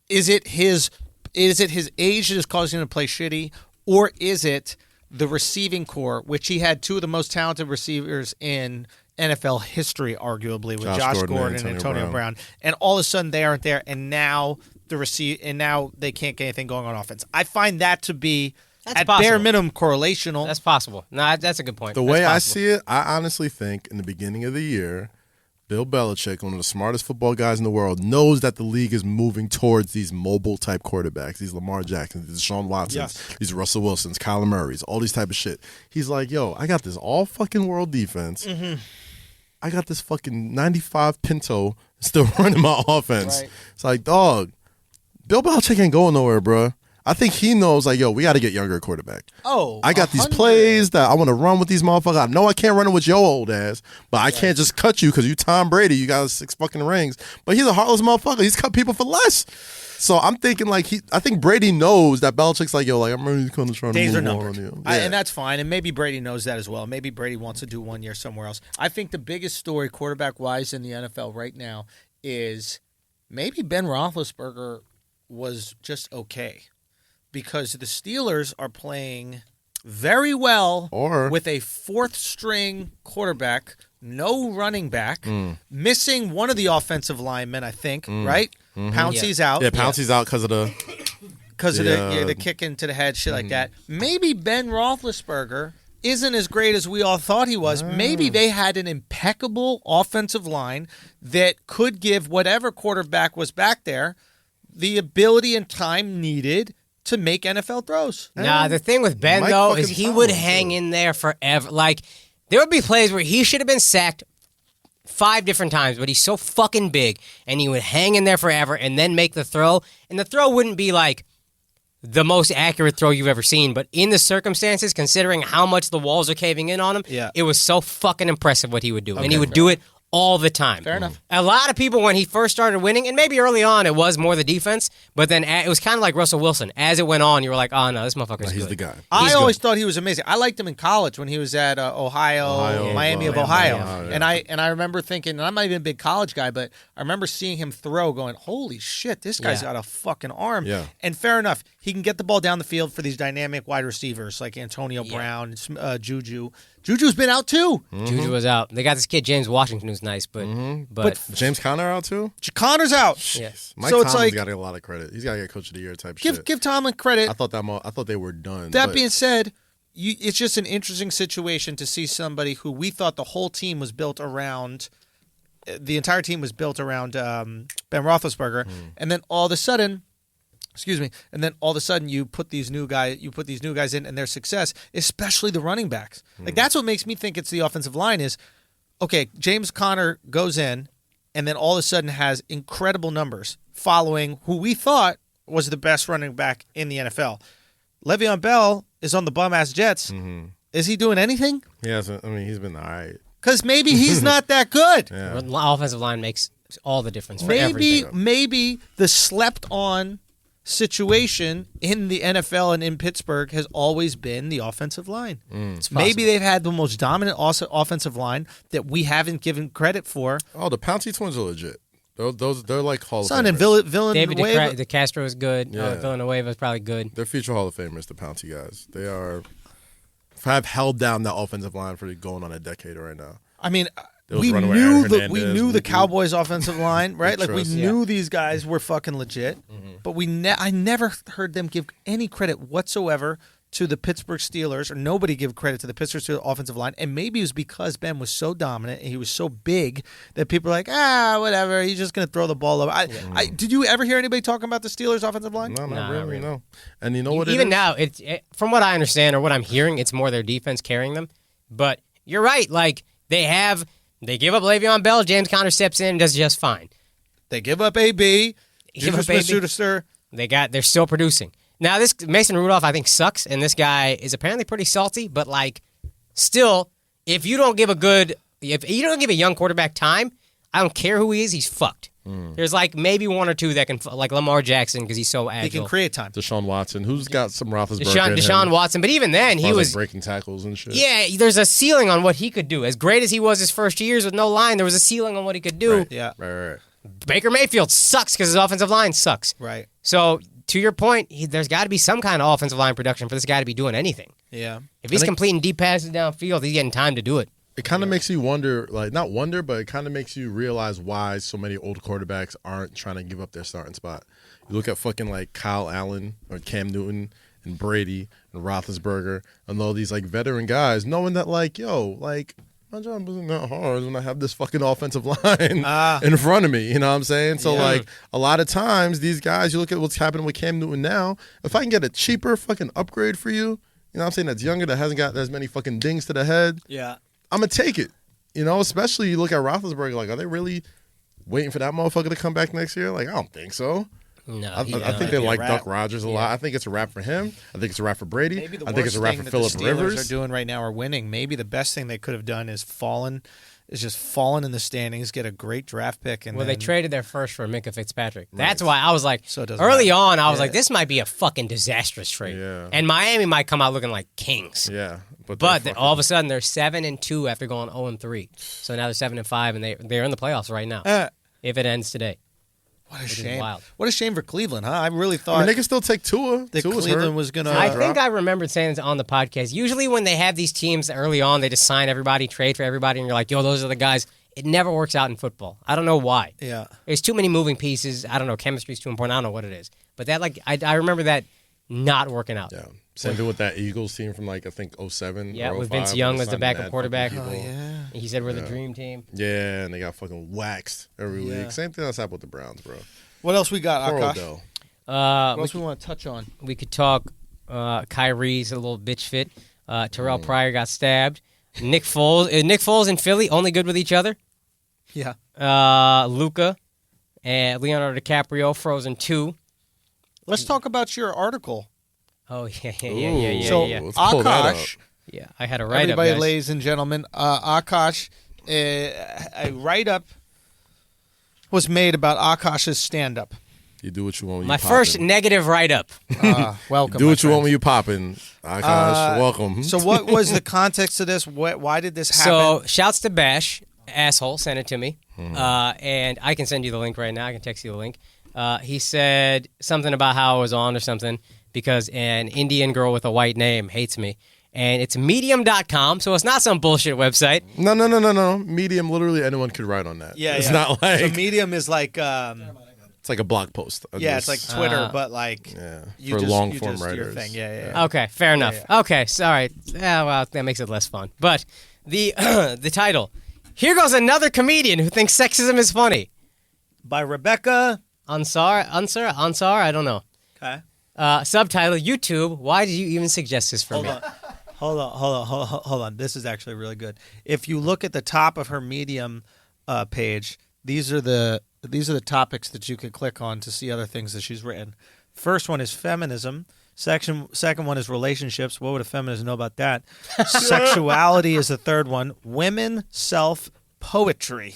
Speaker 1: it his age that is causing him to play shitty, or is it the receiving core, which he had two of the most talented receivers in NFL history, arguably, with Josh Gordon and Antonio Brown, and all of a sudden they aren't there, and now now they can't get anything going on offense. I find that to be at bare minimum correlational.
Speaker 2: That's possible. No, that's a good point.
Speaker 3: The way I see it, I honestly think in the beginning of the year, Bill Belichick, one of the smartest football guys in the world, knows that the league is moving towards these mobile type quarterbacks, these Lamar Jacksons, these Deshaun Watsons, these Russell Wilsons, Kyler Murrays, all these type of shit. He's like, yo, I got this all fucking world defense. I got this fucking 95 Pinto still running my offense.
Speaker 1: Right.
Speaker 3: It's like, dog, Bill Belichick ain't going nowhere, bro. I think he knows, like, yo, we got to get younger quarterback.
Speaker 1: Oh,
Speaker 3: I got these plays that I want to run with these motherfuckers. I know I can't run it with your old ass, but I can't just cut you because you Tom Brady. You got 6 fucking rings. But he's a heartless motherfucker. He's cut people for less. So I'm thinking, like, I think Brady knows that Belichick's like, yo, like, I'm ready to come to try to
Speaker 1: days are
Speaker 3: move on
Speaker 1: numbered.
Speaker 3: you.
Speaker 1: And that's fine. And maybe Brady knows that as well. Maybe Brady wants to do 1 year somewhere else. I think the biggest story quarterback-wise in the NFL right now is maybe Ben Roethlisberger was just okay. Because the Steelers are playing very well with a fourth-string quarterback, no running back, missing one of the offensive linemen, I think, right? Pouncey's out.
Speaker 3: Yeah, Pouncey's out because of the
Speaker 1: the kick into the head, shit like that. Maybe Ben Roethlisberger isn't as great as we all thought he was. Maybe they had an impeccable offensive line that could give whatever quarterback was back there the ability and time needed to make NFL throws.
Speaker 2: Nah, the thing with Ben, though, is he would hang in there forever. Like, there would be plays where he should have been sacked 5 different times, but he's so fucking big, and he would hang in there forever and then make the throw. And the throw wouldn't be, like, the most accurate throw you've ever seen, but in the circumstances, considering how much the walls are caving in on him, it was so fucking impressive what he would do. And he would do it all the time.
Speaker 1: Fair enough.
Speaker 2: A lot of people, when he first started winning, and maybe early on it was more the defense, but then it was kind of like Russell Wilson. As it went on, you were like, oh no, this motherfucker's good.
Speaker 3: He's the guy.
Speaker 1: I always thought he was amazing. I liked him in college when he was at Miami of Ohio. And I remember thinking, and I'm not even a big college guy, but I remember seeing him throw going, holy shit, this guy's got a fucking arm.
Speaker 3: Yeah.
Speaker 1: And fair enough, he can get the ball down the field for these dynamic wide receivers like Antonio Brown, Juju. Juju's been out too.
Speaker 2: Juju was out. They got this kid, James Washington, who's nice, but
Speaker 3: James Conner out too?
Speaker 1: Connor's out.
Speaker 2: Yes.
Speaker 3: Mike
Speaker 1: So it's
Speaker 3: Tomlin's
Speaker 1: like-
Speaker 3: got to get a lot of credit. He's got to get Coach of the Year type shit.
Speaker 1: Give Tomlin credit.
Speaker 3: I thought they were done.
Speaker 1: That
Speaker 3: but
Speaker 1: being said, it's just an interesting situation to see somebody who we thought the whole team was built around. The entire team was built around Ben Roethlisberger, and then all of a sudden, you put these new guys in, and their success, especially the running backs. Like that's what makes me think it's the offensive line. Is okay. James Conner goes in, and then all of a sudden has incredible numbers following who we thought was the best running back in the NFL. Le'Veon Bell is on the bum-ass Jets. Is he doing anything?
Speaker 3: he hasn't. I mean, he's been all right.
Speaker 1: Because maybe he's not that good.
Speaker 3: Yeah.
Speaker 2: The offensive line makes all the difference for everything.
Speaker 1: Maybe the slept-on situation in the NFL and in Pittsburgh has always been the offensive line. Maybe they've had the most dominant offensive line that we haven't given credit for.
Speaker 3: Oh, the Pouncey twins are legit. They're like Hall of
Speaker 1: Son,
Speaker 3: Famers.
Speaker 1: and
Speaker 2: David
Speaker 1: Villanueva.
Speaker 2: DeCastro is good.
Speaker 3: Yeah.
Speaker 2: Villanueva is probably good.
Speaker 3: They're future Hall of Famers, the Pouncey guys. They have held down that offensive line for going on a decade right now.
Speaker 1: I mean,
Speaker 3: Those
Speaker 1: we
Speaker 3: runaway
Speaker 1: knew
Speaker 3: Aaron
Speaker 1: the
Speaker 3: Hernandez,
Speaker 1: the Cowboys' offensive line, right? Like we
Speaker 3: trust.
Speaker 1: knew these guys were fucking legit, but I never heard them give any credit whatsoever to the Pittsburgh Steelers, or nobody give credit to the Pittsburgh Steelers offensive line, and maybe it was because Ben was so dominant and he was so big that people are like, whatever, he's just going to throw the ball over. Did you ever hear anybody talking about the Steelers offensive line?
Speaker 3: No, not really, no. And you know what
Speaker 2: even now, from what I understand or what I'm hearing, it's more their defense carrying them. But you're right, like, they give up Le'Veon Bell, James Conner steps in and does just fine.
Speaker 1: They give up AB, Juju Smith-Schuster.
Speaker 2: They're still producing. Now, this Mason Rudolph, I think, sucks, and this guy is apparently pretty salty, but, like, still, if you don't give a young quarterback time, I don't care who he is, he's fucked. There's, like, maybe one or two that can, like Lamar Jackson, because he's so agile.
Speaker 1: He can create time.
Speaker 3: Deshaun Watson, who's got some Roethlisberger
Speaker 2: Deshaun Watson, but even then, he was
Speaker 3: like breaking tackles and shit.
Speaker 2: Yeah, there's a ceiling on what he could do. As great as he was his first years with no line, there was a ceiling on what he could do.
Speaker 3: Right. Yeah. Right.
Speaker 2: Baker Mayfield sucks because his offensive line sucks.
Speaker 1: Right.
Speaker 2: So, to your point, there's got to be some kind of offensive line production for this guy to be doing anything.
Speaker 1: Yeah.
Speaker 2: If he's completing deep passes downfield, he's getting time to do it.
Speaker 3: It kind of makes you wonder, like, not wonder, but it kind of makes you realize why so many old quarterbacks aren't trying to give up their starting spot. You look at fucking, like, Kyle Allen or Cam Newton and Brady and Roethlisberger and all these, like, veteran guys, knowing that, like, my job isn't that hard when I have this fucking offensive line in front of me. You know what I'm saying? So, like, a lot of times, these guys, you look at what's happening with Cam Newton now, if I can get a cheaper fucking upgrade for you know what I'm saying, that's younger, that hasn't got as many fucking dings to the head, I'm going to take it. You know, especially you look at Roethlisberger, like, are they really waiting for that motherfucker to come back next year? Like, I don't think so.
Speaker 2: No,
Speaker 3: I think they like Duck Rodgers a lot. I think it's a wrap for him. I think it's a wrap for Brady.
Speaker 1: Maybe the
Speaker 3: I think it's a wrap for Phillip Rivers.
Speaker 1: Are doing right now are winning. Maybe the best thing they could have done is just fallen in the standings, get a great draft pick, and
Speaker 2: they traded their first for Minka Fitzpatrick. That's why I was like,
Speaker 1: I
Speaker 2: was like, this might be a fucking disastrous trade, and Miami might come out looking like kings.
Speaker 3: Yeah,
Speaker 2: but then all of a sudden they're 7-2 after going 0-3. So now they're 7-5, and they're in the playoffs right now. If it ends today.
Speaker 1: What a shame! What a shame for Cleveland, huh? I really thought
Speaker 3: they could still take Tua.
Speaker 1: That Cleveland was going to.
Speaker 2: I think I remembered saying this on the podcast. Usually, when they have these teams early on, they just sign everybody, trade for everybody, and you're like, "Yo, those are the guys." It never works out in football. I don't know why.
Speaker 1: Yeah,
Speaker 2: there's too many moving pieces. I don't know. Chemistry's too important. I don't know what it is. But that, like, I remember that not working out.
Speaker 3: Yeah. Same thing with that Eagles team from, like, I think 07
Speaker 2: Yeah,
Speaker 3: or
Speaker 2: with
Speaker 3: 05,
Speaker 2: Vince Young as the backup quarterback.
Speaker 1: Oh, yeah.
Speaker 2: He said we're the dream team.
Speaker 3: Yeah, and they got fucking waxed every week. Same thing that's happened with the Browns, bro.
Speaker 1: What else we got, Akash? What else we want to touch on?
Speaker 2: We could talk Kyrie's a little bitch fit. Terrell Pryor got stabbed. Nick Foles and Philly only good with each other.
Speaker 1: Yeah.
Speaker 2: Luka and Leonardo DiCaprio, Frozen 2.
Speaker 1: Let's talk about your article.
Speaker 2: Oh, yeah.
Speaker 1: So,
Speaker 3: let's pull that
Speaker 1: Akash.
Speaker 2: Yeah, I had a write-up,
Speaker 1: Everybody,
Speaker 2: guys.
Speaker 1: ladies and gentlemen, Akash, a write-up was made about Akash's stand-up.
Speaker 3: You do what you want when
Speaker 2: My
Speaker 3: you
Speaker 2: first negative write-up.
Speaker 1: Welcome.
Speaker 3: Do what you want when you popping. Akash, welcome.
Speaker 1: So what was the context of this? Why did this happen?
Speaker 2: So, shouts to Bash, asshole, sent it to me. And I can send you the link right now. I can text you the link. He said something about how I was on or something because an Indian girl with a white name hates me. And it's medium.com, so it's not some bullshit website.
Speaker 3: No. Medium, literally anyone could write on that.
Speaker 1: Yeah,
Speaker 3: it's not like...
Speaker 1: So Medium is like...
Speaker 3: it's like a blog post.
Speaker 1: It's like Twitter, but like...
Speaker 3: for long-form writers.
Speaker 1: Your thing. Yeah.
Speaker 2: Okay, fair enough. Yeah. Okay, sorry. Yeah, well, that makes it less fun. But the the title, here goes another comedian who thinks sexism is funny.
Speaker 1: By Rebecca...
Speaker 2: Ansar, I don't know.
Speaker 1: Okay.
Speaker 2: Subtitle, YouTube, why did you even suggest this for me?
Speaker 1: Hold on. This is actually really good. If you look at the top of her Medium page, these are the topics that you can click on to see other things that she's written. First one is feminism. Second one is relationships. What would a feminist know about that? Sexuality is the third one. Women, self, poetry.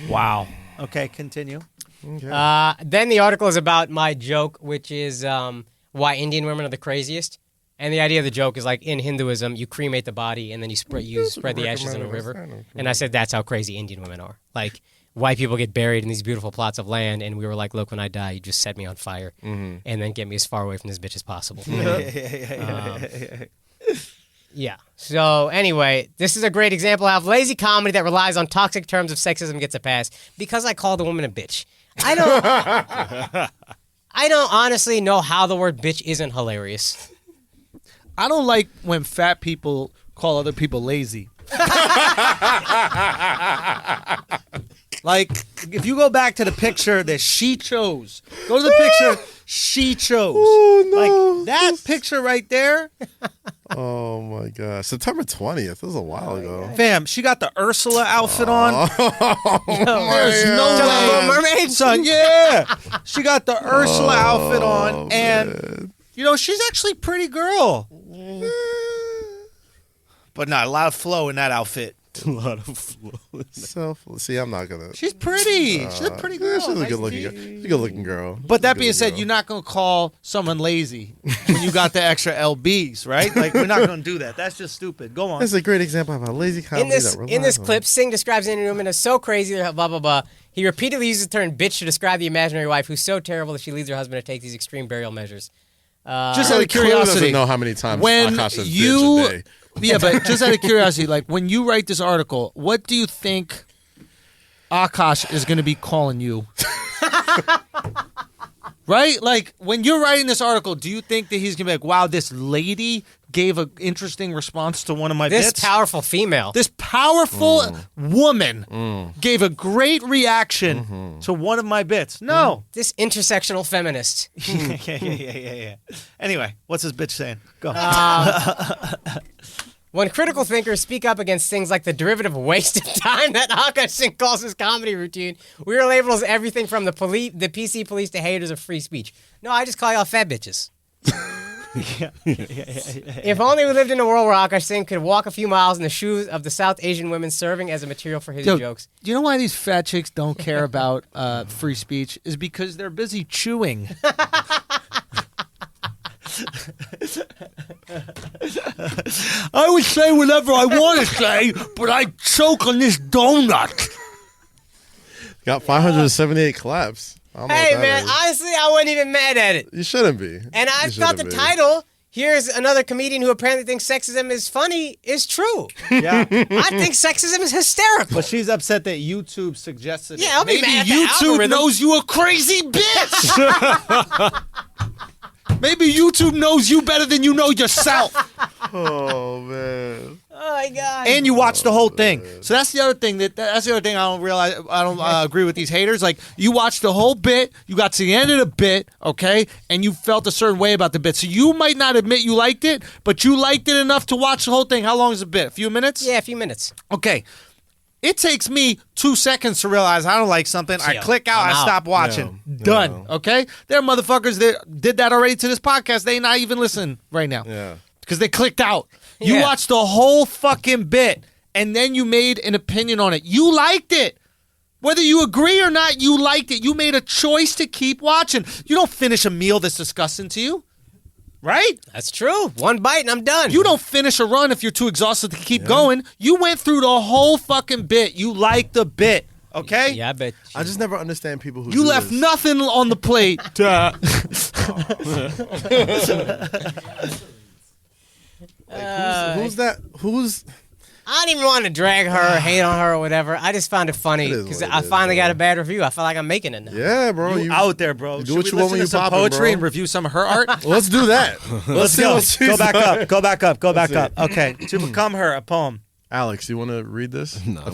Speaker 1: Wow. Okay, continue.
Speaker 3: Okay.
Speaker 2: Then the article is about my joke, which is why Indian women are the craziest. And the idea of the joke is like in Hinduism, you cremate the body and then you spread the ashes in a river. And I said that's how crazy Indian women are. Like white people get buried in these beautiful plots of land, and we were like, look, when I die, you just set me on fire and then get me as far away from this bitch as possible. Yeah. So anyway, this is a great example of lazy comedy that relies on toxic terms of sexism gets a pass because I called a woman a bitch. I don't honestly know how the word bitch isn't hilarious.
Speaker 1: I don't like when fat people call other people lazy. Like, if you go back to the picture that she chose, go to the picture she chose.
Speaker 3: Oh, no.
Speaker 1: Like, that picture right there.
Speaker 3: Oh, my God. September 20th. This was a while ago.
Speaker 1: Fam, she got the Ursula outfit on. There's no way.
Speaker 2: Little Mermaid?
Speaker 1: Son, yeah. She got the Ursula outfit on. And,
Speaker 3: man.
Speaker 1: you know, she's actually a pretty girl. But not a lot of flow in that outfit.
Speaker 4: A lot of flow.
Speaker 3: See, I'm not gonna.
Speaker 1: She's pretty. She's a pretty girl.
Speaker 3: She's a
Speaker 1: Nice
Speaker 3: good looking girl.
Speaker 1: teeth.
Speaker 3: She's a good looking girl.
Speaker 1: But that
Speaker 3: She's a
Speaker 1: being
Speaker 3: good
Speaker 1: said,
Speaker 3: girl.
Speaker 1: you're not going to call someone lazy when you got the extra LBs, right? Like, we're not going to do that. That's just stupid. Go on.
Speaker 3: That's a great example of a lazy comedy.
Speaker 2: In this
Speaker 3: that
Speaker 2: in this
Speaker 3: relies on-
Speaker 2: clip, Singh describes any woman as so crazy, blah blah blah. He repeatedly uses the term "bitch" to describe the imaginary wife who's so terrible that she leads her husband to take these extreme burial measures.
Speaker 1: Just out
Speaker 3: He
Speaker 1: of
Speaker 3: clearly
Speaker 1: curiosity,
Speaker 3: doesn't know how many times
Speaker 1: when
Speaker 3: Akash says
Speaker 1: you,
Speaker 3: bitch a day.
Speaker 1: yeah, but just out of curiosity, like when you write this article, what do you think Akash is going to be calling you? Right? Like, when you're writing this article, do you think that he's going to be like, wow, this lady gave an interesting response to one of my
Speaker 2: This
Speaker 1: bits?
Speaker 2: powerful female.
Speaker 1: This powerful woman gave a great reaction to one of my bits. No.
Speaker 2: This intersectional feminist.
Speaker 1: Yeah. Anyway, what's this bitch saying? Go.
Speaker 2: When critical thinkers speak up against things like the derivative waste of time that Akash Singh calls his comedy routine, we are labeled as everything from the PC police to haters of free speech. No, I just call y'all fat bitches. If only we lived in a world where Akash Singh could walk a few miles in the shoes of the South Asian women serving as a material for his jokes.
Speaker 1: Do you know why these fat chicks don't care about free speech? Is because they're busy chewing. I would say whatever I want to say, but I choke on this donut.
Speaker 3: Got 578 claps. I don't know
Speaker 2: Hey,
Speaker 3: what that
Speaker 2: man,
Speaker 3: is.
Speaker 2: honestly, I wasn't even mad at it.
Speaker 3: You shouldn't be.
Speaker 2: And I
Speaker 3: You
Speaker 2: thought the
Speaker 3: shouldn't be.
Speaker 2: title, here's another comedian who apparently thinks sexism is funny, is true.
Speaker 1: Yeah.
Speaker 2: I think sexism is hysterical.
Speaker 1: But she's upset that YouTube suggested it.
Speaker 2: Yeah, I'll be
Speaker 1: Maybe
Speaker 2: mad at the
Speaker 1: YouTube
Speaker 2: algorithm.
Speaker 1: knows you a crazy bitch. Maybe YouTube knows you better than you know yourself.
Speaker 3: Oh, man.
Speaker 2: Oh, my God.
Speaker 1: And you watch the whole thing. So that's the other thing that's the other thing I don't realize. I don't agree with these haters. Like, you watched the whole bit, you got to the end of the bit, okay, and you felt a certain way about the bit. So you might not admit you liked it, but you liked it enough to watch the whole thing. How long is the bit? A few minutes?
Speaker 2: Yeah, a few minutes.
Speaker 1: Okay. It takes me 2 seconds to realize I don't like something. I
Speaker 2: Yeah,
Speaker 1: click out,
Speaker 2: I'm
Speaker 1: I
Speaker 2: out.
Speaker 1: stop watching. Done. Okay? There are motherfuckers that did that already to this podcast. They not even listening right now.
Speaker 3: Yeah.
Speaker 1: Because they clicked out. You
Speaker 2: Yeah.
Speaker 1: watched the whole fucking bit, and then you made an opinion on it. You liked it. Whether you agree or not, you liked it. You made a choice to keep watching. You don't finish a meal that's disgusting to you. Right?
Speaker 2: That's true. One bite and I'm done.
Speaker 1: You don't finish a run if you're too exhausted to keep going. You went through the whole fucking bit. You liked the bit. Okay?
Speaker 2: Yeah, I bet.
Speaker 3: I just never understand people who
Speaker 1: You
Speaker 3: do
Speaker 1: left
Speaker 3: this.
Speaker 1: nothing on the plate.
Speaker 3: Who's that? Who's...
Speaker 2: I don't even want to drag her or hate on her or whatever. I just found it funny
Speaker 3: It is
Speaker 2: because
Speaker 3: what it
Speaker 2: I
Speaker 3: is,
Speaker 2: finally got
Speaker 3: bro.
Speaker 2: a bad review. I feel like I'm making it now.
Speaker 3: Yeah, bro.
Speaker 1: You out there, bro.
Speaker 3: you do
Speaker 1: Should
Speaker 3: what
Speaker 1: we
Speaker 3: you want
Speaker 1: listen
Speaker 3: when
Speaker 1: to
Speaker 3: you
Speaker 1: some
Speaker 3: popping,
Speaker 1: poetry
Speaker 3: bro.
Speaker 1: and review some of her art?
Speaker 3: Let's do that.
Speaker 1: Let's
Speaker 3: see
Speaker 1: go.
Speaker 3: what she's
Speaker 1: Go back
Speaker 3: got.
Speaker 1: up. Go back up. Go back
Speaker 3: Let's
Speaker 1: up. Okay. To become her, a poem.
Speaker 3: Alex, you want to read this?
Speaker 4: No,
Speaker 3: I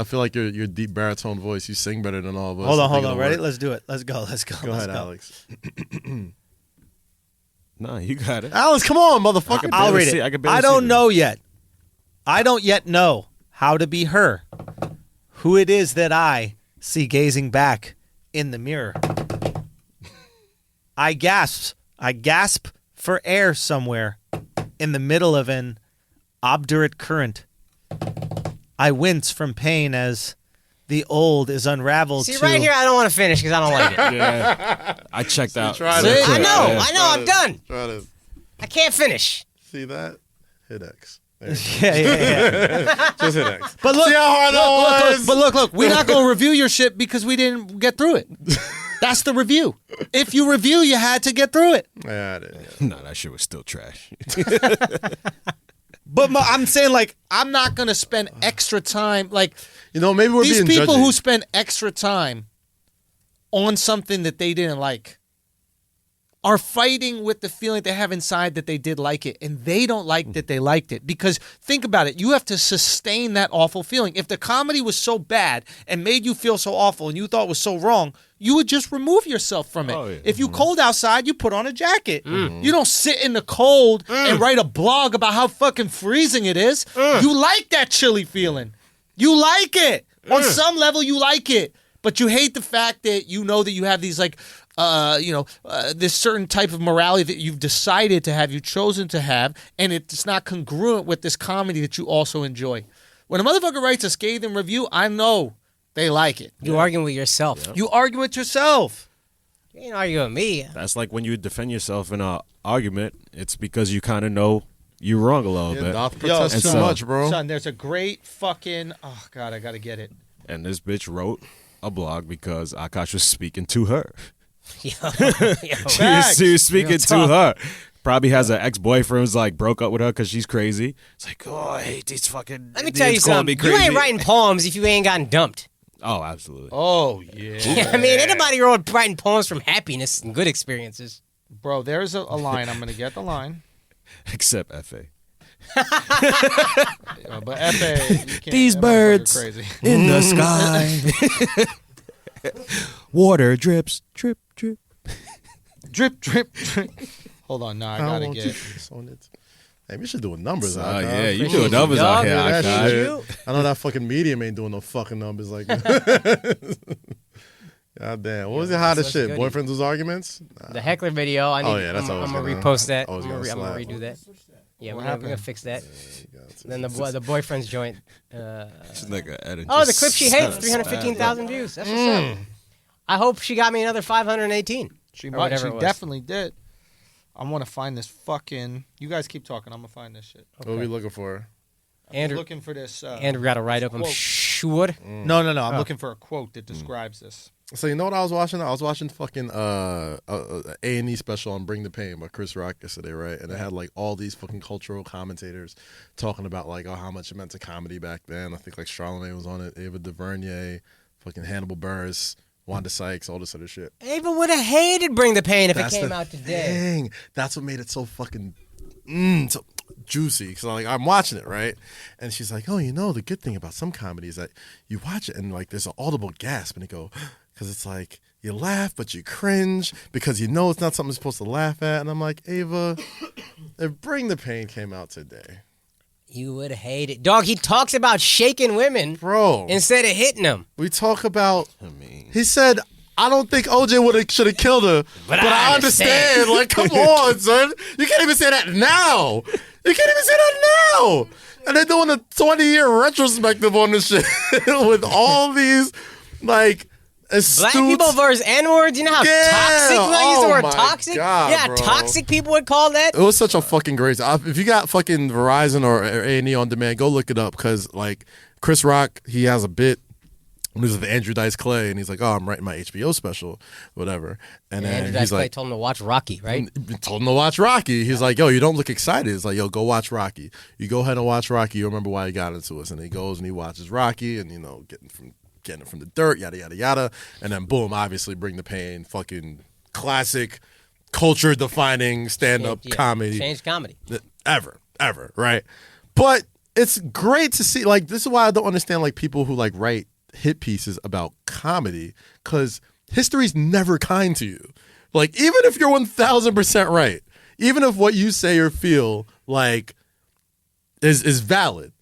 Speaker 3: feel like your deep baritone voice. You sing better than all of us.
Speaker 1: Hold
Speaker 3: I
Speaker 1: on.
Speaker 3: think it'll
Speaker 1: Ready?
Speaker 3: work.
Speaker 1: Let's do it. Let's go.
Speaker 3: Go ahead, Alex.
Speaker 4: No, you got it.
Speaker 3: Alex, come on, motherfucker.
Speaker 1: I'll
Speaker 4: barely
Speaker 1: read
Speaker 4: see-
Speaker 1: it.
Speaker 4: I can barely
Speaker 1: I
Speaker 4: see
Speaker 1: don't
Speaker 4: it.
Speaker 1: know yet. I don't yet know how to be her. Who it is that I see gazing back in the mirror. I gasp for air somewhere in the middle of an obdurate current. I wince from pain as the old is unraveled
Speaker 2: See,
Speaker 1: to...
Speaker 2: right here, I don't want to finish because I don't like it.
Speaker 4: Yeah. I checked out.
Speaker 3: tried
Speaker 1: See?
Speaker 3: it.
Speaker 2: I know,
Speaker 4: Yeah.
Speaker 2: I'm done.
Speaker 3: Try to
Speaker 2: I can't finish.
Speaker 3: see that. Hit X. There you
Speaker 1: Yeah.
Speaker 3: go. Just hit X.
Speaker 1: But look,
Speaker 3: See how hard that was?
Speaker 1: But look, we're not going to review your shit because we didn't get through it. That's the review. If you review, you had to get through it.
Speaker 3: Yeah, I did.
Speaker 4: No, that shit was still trash.
Speaker 1: But I'm saying, like, I'm not going to spend extra time. Like,
Speaker 3: You know, maybe we're
Speaker 1: these
Speaker 3: being
Speaker 1: people
Speaker 3: judgy.
Speaker 1: who spend extra time on something that they didn't like, are fighting with the feeling they have inside that they did like it, and they don't like that they liked it. Because think about it, you have to sustain that awful feeling. If the comedy was so bad and made you feel so awful and you thought it was so wrong, you would just remove yourself from it. Oh, yeah. If you cold outside, you put on a jacket. You don't sit in the cold and write a blog about how fucking freezing it is. You like that chilly feeling. You like it. On some level, you like it. But you hate the fact that you know that you have these like, this certain type of morality that you've decided to have, you've chosen to have, and it's not congruent with this comedy that you also enjoy. When a motherfucker writes a scathing review, I know they like it.
Speaker 2: You arguing with yourself.
Speaker 1: You argue with yourself.
Speaker 2: You ain't arguing with me.
Speaker 4: That's like when you defend yourself in an argument, it's because you kind of know you're wrong a little bit.
Speaker 3: Not protest too much, bro.
Speaker 1: Son, there's a great fucking, oh God, I gotta get it.
Speaker 4: And this bitch wrote a blog because Akash was speaking to her. She was speaking to her. Probably has an ex-boyfriend who's like broke up with her because she's crazy. It's like, oh, I hate these fucking.
Speaker 2: Let me tell you something. You ain't writing poems if you ain't gotten dumped.
Speaker 4: Oh, absolutely.
Speaker 1: Oh, yeah.
Speaker 2: I mean, anybody writing poems from happiness and good experiences.
Speaker 1: Bro, there's a line. I'm going to get the line.
Speaker 4: Except F.A.
Speaker 1: But F.A. you can't.
Speaker 4: These birds
Speaker 1: crazy.
Speaker 4: in the sky. Water drips, drip, drip.
Speaker 1: Drip, drip, drip. Hold on. No, I got to get it.
Speaker 3: Hey, we should do numbers out
Speaker 4: here.
Speaker 3: here.
Speaker 4: Yeah, you doing numbers out here.
Speaker 3: I know that fucking medium ain't doing no fucking numbers like that. God damn. What was the hottest shit? Boyfriends was arguments? Nah.
Speaker 2: The heckler video. I'm going to repost that. I'm going to redo that. Yeah, we're going to fix that. Then the boyfriend's joint.
Speaker 4: The
Speaker 2: clip she hates, 315,000 views. That's what's up. I hope she got me another 518.
Speaker 1: She definitely did. I want to find this fucking. You guys keep talking. I'm gonna find this shit.
Speaker 3: Okay. What are we looking for?
Speaker 1: Andrew looking for this.
Speaker 2: Andrew got to write up. I'm sure.
Speaker 1: No. I'm looking for a quote that describes this.
Speaker 3: So you know what I was watching? I was watching fucking A&E special on Bring the Pain by Chris Rock yesterday, right? And it had like all these fucking cultural commentators talking about like how much it meant to comedy back then. I think like Charlamagne was on it, Ava DuVernay, fucking Hannibal Buress. Wanda Sykes, all this other shit.
Speaker 2: Ava would have hated Bring the Pain if it came out today.
Speaker 3: Dang. That's what made it so fucking so juicy. Because I'm watching it, right? And she's like, oh, the good thing about some comedy is that you watch it and like there's an audible gasp and you go, because it's like you laugh but you cringe because it's not something you're supposed to laugh at. And I'm like, Ava, if Bring the Pain came out today.
Speaker 2: You would hate it. Dog, he talks about shaking women,
Speaker 3: bro,
Speaker 2: instead of hitting them.
Speaker 3: We talk about, he said, I don't think OJ should have killed her, but I understand. Like, come on, son. You can't even say that now. And they're doing a 20-year retrospective on this shit with all these, like, astute.
Speaker 2: Black people versus N-words. You know how toxic they use the word toxic?
Speaker 3: God,
Speaker 2: bro. Toxic people would call that.
Speaker 3: It was such a fucking great. If you got fucking Verizon or A&E on demand, go look it up because like Chris Rock, he has a bit. He was with Andrew Dice Clay, and he's like, "Oh, I'm writing my HBO special, whatever." And then
Speaker 2: Andrew Dice Clay told him to watch Rocky, right?
Speaker 3: Told him to watch Rocky. He's like, "Yo, you don't look excited." It's like, "Yo, go watch Rocky. You go ahead and watch Rocky. You remember why he got into us." And he goes and he watches Rocky, and getting it from the dirt, yada yada yada, and then boom, obviously Bring the Pain, fucking classic, culture defining stand up comedy,
Speaker 2: changed comedy
Speaker 3: ever, right? But it's great to see. Like, this is why I don't understand like people who like write hit pieces about comedy, because history's never kind to you. Like, even if you're 1,000% right, even if what you say or feel like is valid,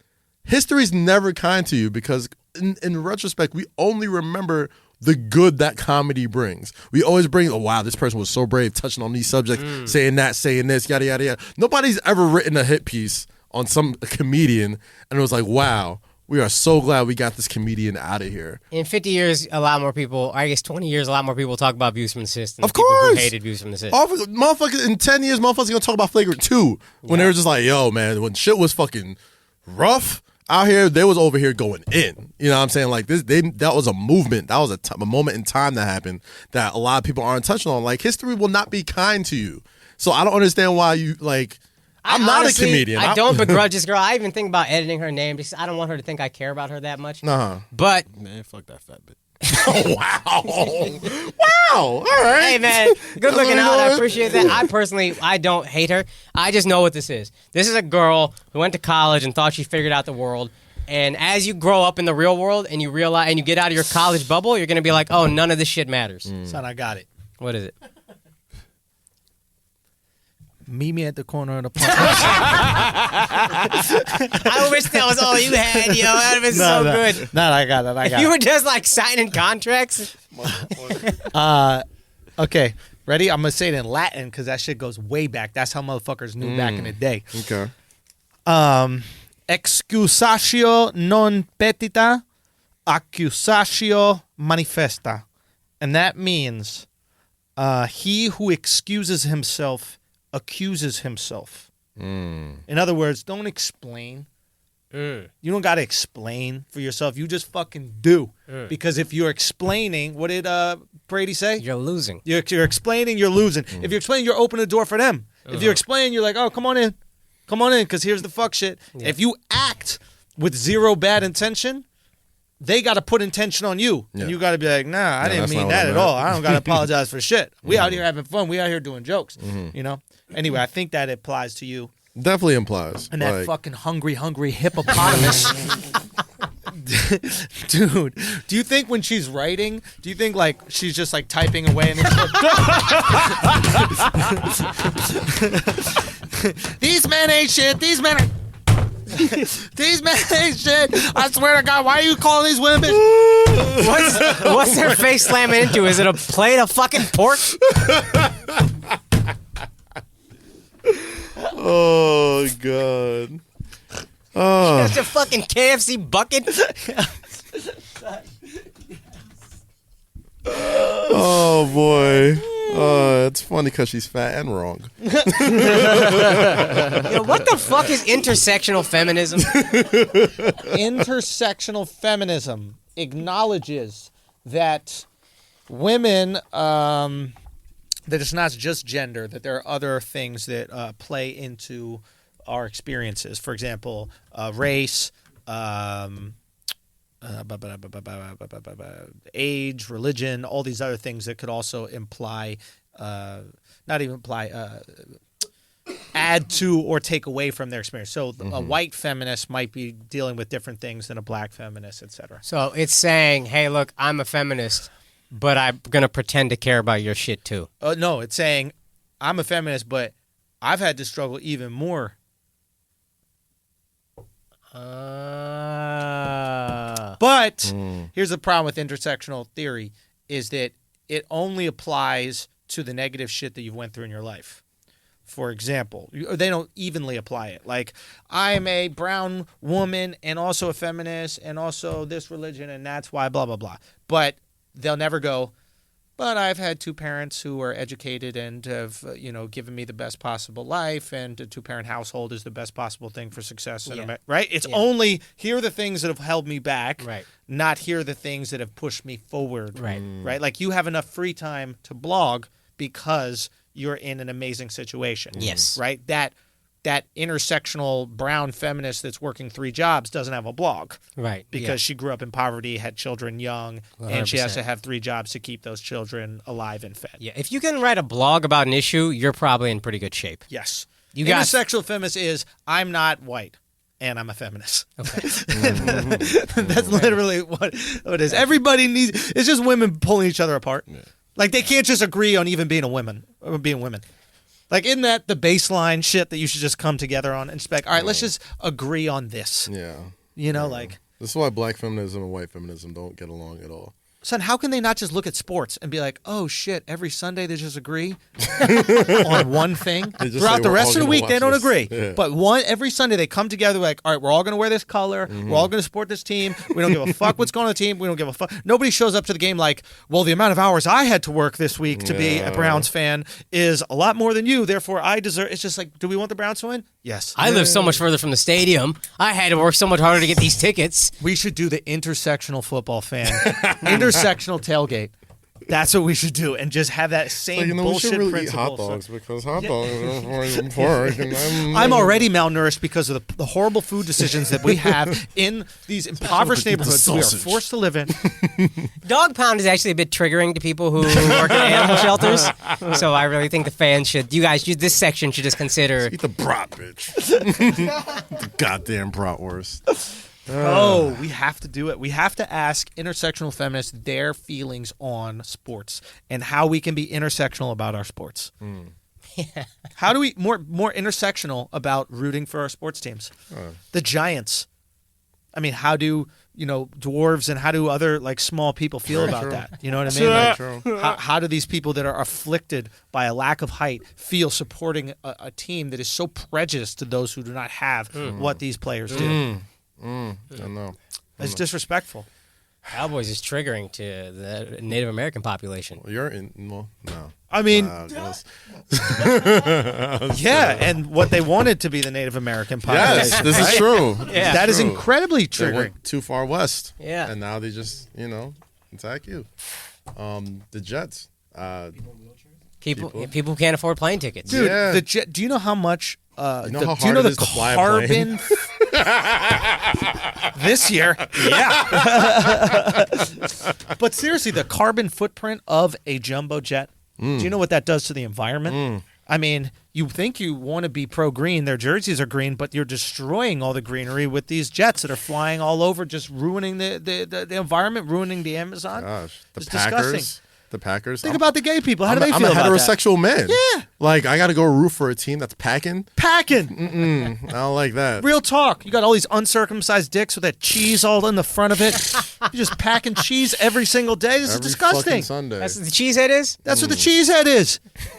Speaker 3: history's never kind to you because in retrospect, we only remember the good that comedy brings. We always bring, oh, wow, this person was so brave touching on these subjects, saying that, saying this, yada, yada, yada. Nobody's ever written a hit piece on some comedian and it was like, wow, we are so glad we got this comedian out of here.
Speaker 2: In 50 years, a lot more people, I guess 20 years, a lot more people talk about views from the system.
Speaker 3: Of course.
Speaker 2: People who hated views from the system.
Speaker 3: Motherfuckers, in 10 years, motherfuckers are going to talk about Flagrant 2 when they were just like, yo, man, when shit was fucking rough out here, they was over here going in. You know what I'm saying? Like, that was a movement. That was a moment in time that happened that a lot of people aren't touching on. Like, history will not be kind to you. So I don't understand why you, like... I'm not a comedian.
Speaker 2: I don't begrudge this girl. I even think about editing her name because I don't want her to think I care about her that much.
Speaker 3: Uh-huh.
Speaker 2: But
Speaker 4: man, fuck that fat bitch.
Speaker 3: Oh, wow. Wow. All right.
Speaker 2: Hey, man, good looking out. I appreciate that. I don't hate her. I just know what this is. This is a girl who went to college and thought she figured out the world. And as you grow up in the real world and you realize and you get out of your college bubble, you're going to be like, oh, none of this shit matters.
Speaker 1: Son, I got it.
Speaker 2: What is it?
Speaker 1: Meet me at the corner of the park.
Speaker 2: I wish that was all you had, yo. That would have been good.
Speaker 1: No, I got it.
Speaker 2: If you were just like signing contracts.
Speaker 1: Okay, ready? I'm going to say it in Latin because that shit goes way back. That's how motherfuckers knew back in the day.
Speaker 3: Okay.
Speaker 1: Excusatio non petita, accusatio manifesta. And that means he who excuses himself accuses himself. In other words, don't explain. You don't got to explain for yourself. You just fucking do. Because if you're explaining, what did Brady say?
Speaker 2: You're losing.
Speaker 1: You're explaining, you're losing. If you're explaining, you're opening the door for them. If you're explaining, you're like, oh, come on in. Come on in, because here's the fuck shit. Yeah. If you act with zero bad intention, they got to put intention on you. Yeah. And you got to be like, nah, I didn't mean that at all. I don't got to apologize for shit. We out here having fun. We out here doing jokes, you know? Anyway, I think that applies to you.
Speaker 3: Definitely implies.
Speaker 1: And that fucking hungry hippopotamus. Dude, do you think when she's writing, do you think like she's just like typing away and it's like, these men ain't shit. These men ain't shit. I swear to God, why are you calling these women?
Speaker 2: What's their face slamming into? Is it a plate of fucking pork?
Speaker 3: Oh, God. Oh.
Speaker 2: That's a fucking KFC bucket.
Speaker 3: Oh, boy. It's funny because she's fat and wrong.
Speaker 2: Yo, what the fuck is intersectional feminism?
Speaker 1: Intersectional feminism acknowledges that women, that it's not just gender, that there are other things that play into our experiences. For example, race, age, religion, all these other things that could also imply, add to or take away from their experience. So a white feminist might be dealing with different things than a black feminist, etc.
Speaker 2: So it's saying, hey, look, I'm a feminist, but I'm going to pretend to care about your shit too.
Speaker 1: No, it's saying, I'm a feminist, but I've had to struggle even more. But here's the problem with intersectional theory is that it only applies to the negative shit that you've went through in your life. For example, they don't evenly apply it. Like, I'm a brown woman and also a feminist and also this religion and that's why blah, blah, blah. But they'll never go, but I've had two parents who are educated and have, given me the best possible life, and a two-parent household is the best possible thing for success. Right? It's only here are the things that have held me back, right? Not here are the things that have pushed me forward. Right? Like, you have enough free time to blog because you're in an amazing situation.
Speaker 2: Yes.
Speaker 1: Right? That intersectional brown feminist that's working 3 jobs doesn't have a blog.
Speaker 2: Right.
Speaker 1: Because she grew up in poverty, had children young, 100%. And she has to have 3 jobs to keep those children alive and fed.
Speaker 2: Yeah. If you can write a blog about an issue, you're probably in pretty good shape.
Speaker 1: Yes. Intersectional feminist is, I'm not white and I'm a feminist. Okay. That's literally what it is. Everybody needs, it's just women pulling each other apart. Yeah. Like, they can't just agree on even being women. Like, isn't that the baseline shit that you should just come together on and just be like, all right, let's just agree on this.
Speaker 3: Yeah.
Speaker 1: Like.
Speaker 3: This is why black feminism and white feminism don't get along at all.
Speaker 1: Son, how can they not just look at sports and be like, oh, shit, every Sunday they just agree on one thing? Throughout the rest of the week, they don't agree. Yeah. But every Sunday they come together like, all right, we're all going to wear this color. We're all going to support this team. We don't give a fuck what's going on the team. We don't give a fuck. Nobody shows up to the game like, well, the amount of hours I had to work this week to be a Browns fan is a lot more than you. Therefore, I deserve. It's just like, do we want the Browns to win? Yes.
Speaker 2: I live so much further from the stadium. I had to work so much harder to get these tickets.
Speaker 1: We should do the intersectional football fan. Intersectional tailgate. That's what we should do, and just have that same bullshit
Speaker 3: we should really
Speaker 1: principle.
Speaker 3: eat hot dogs because hot dogs are pork. And
Speaker 1: I'm already malnourished because of the horrible food decisions that we have in these impoverished neighborhoods we are forced to live in.
Speaker 2: Dog pound is actually a bit triggering to people who work in animal shelters. So I really think the fans should, this section should just consider.
Speaker 3: Eat the brat, bitch. The goddamn bratwurst.
Speaker 1: Oh, we have to do it. We have to ask intersectional feminists their feelings on sports and how we can be intersectional about our sports.
Speaker 2: Yeah.
Speaker 1: How do we more intersectional about rooting for our sports teams? The Giants. I mean, how do dwarves and how do other small people feel about that? You know what I mean? How do these people that are afflicted by a lack of height feel supporting a team that is so prejudiced to those who do not have what these players do?
Speaker 3: I don't know.
Speaker 1: It's disrespectful.
Speaker 2: Cowboys is triggering to the Native American population.
Speaker 3: No.
Speaker 1: I mean, yeah, and what they wanted to be the Native American population.
Speaker 3: Yes, this is true.
Speaker 2: Yeah.
Speaker 1: That is incredibly
Speaker 3: They
Speaker 1: triggering.
Speaker 3: went too far west.
Speaker 2: Yeah.
Speaker 3: And now they just, attack you. The Jets.
Speaker 2: People who can't afford plane tickets.
Speaker 1: Dude,
Speaker 3: Yeah.
Speaker 1: do you know how much?
Speaker 3: how
Speaker 1: do you
Speaker 3: hard
Speaker 1: know
Speaker 3: it
Speaker 1: the
Speaker 3: is to fly a plane?
Speaker 1: carbon? This year, yeah. But seriously, the carbon footprint of a jumbo jet. Do you know what that does to the environment? I mean, you think you want to be pro-green. Their jerseys are green, but you're destroying all the greenery with these jets that are flying all over, just ruining the environment, ruining the Amazon.
Speaker 3: Gosh,
Speaker 1: It's disgusting.
Speaker 3: The Packers.
Speaker 1: Think about the gay people. How do they feel
Speaker 3: I'm a
Speaker 1: about that?
Speaker 3: heterosexual man.
Speaker 1: Yeah.
Speaker 3: I got to go root for a team that's packing.
Speaker 1: Packing.
Speaker 3: I don't like that.
Speaker 1: Real talk. You got all these uncircumcised dicks with that cheese all in the front of it. You're just packing cheese every single day. This is
Speaker 3: Every
Speaker 1: disgusting.
Speaker 3: fucking Sunday.
Speaker 2: That's what the cheesehead is?
Speaker 1: That's what the cheesehead is.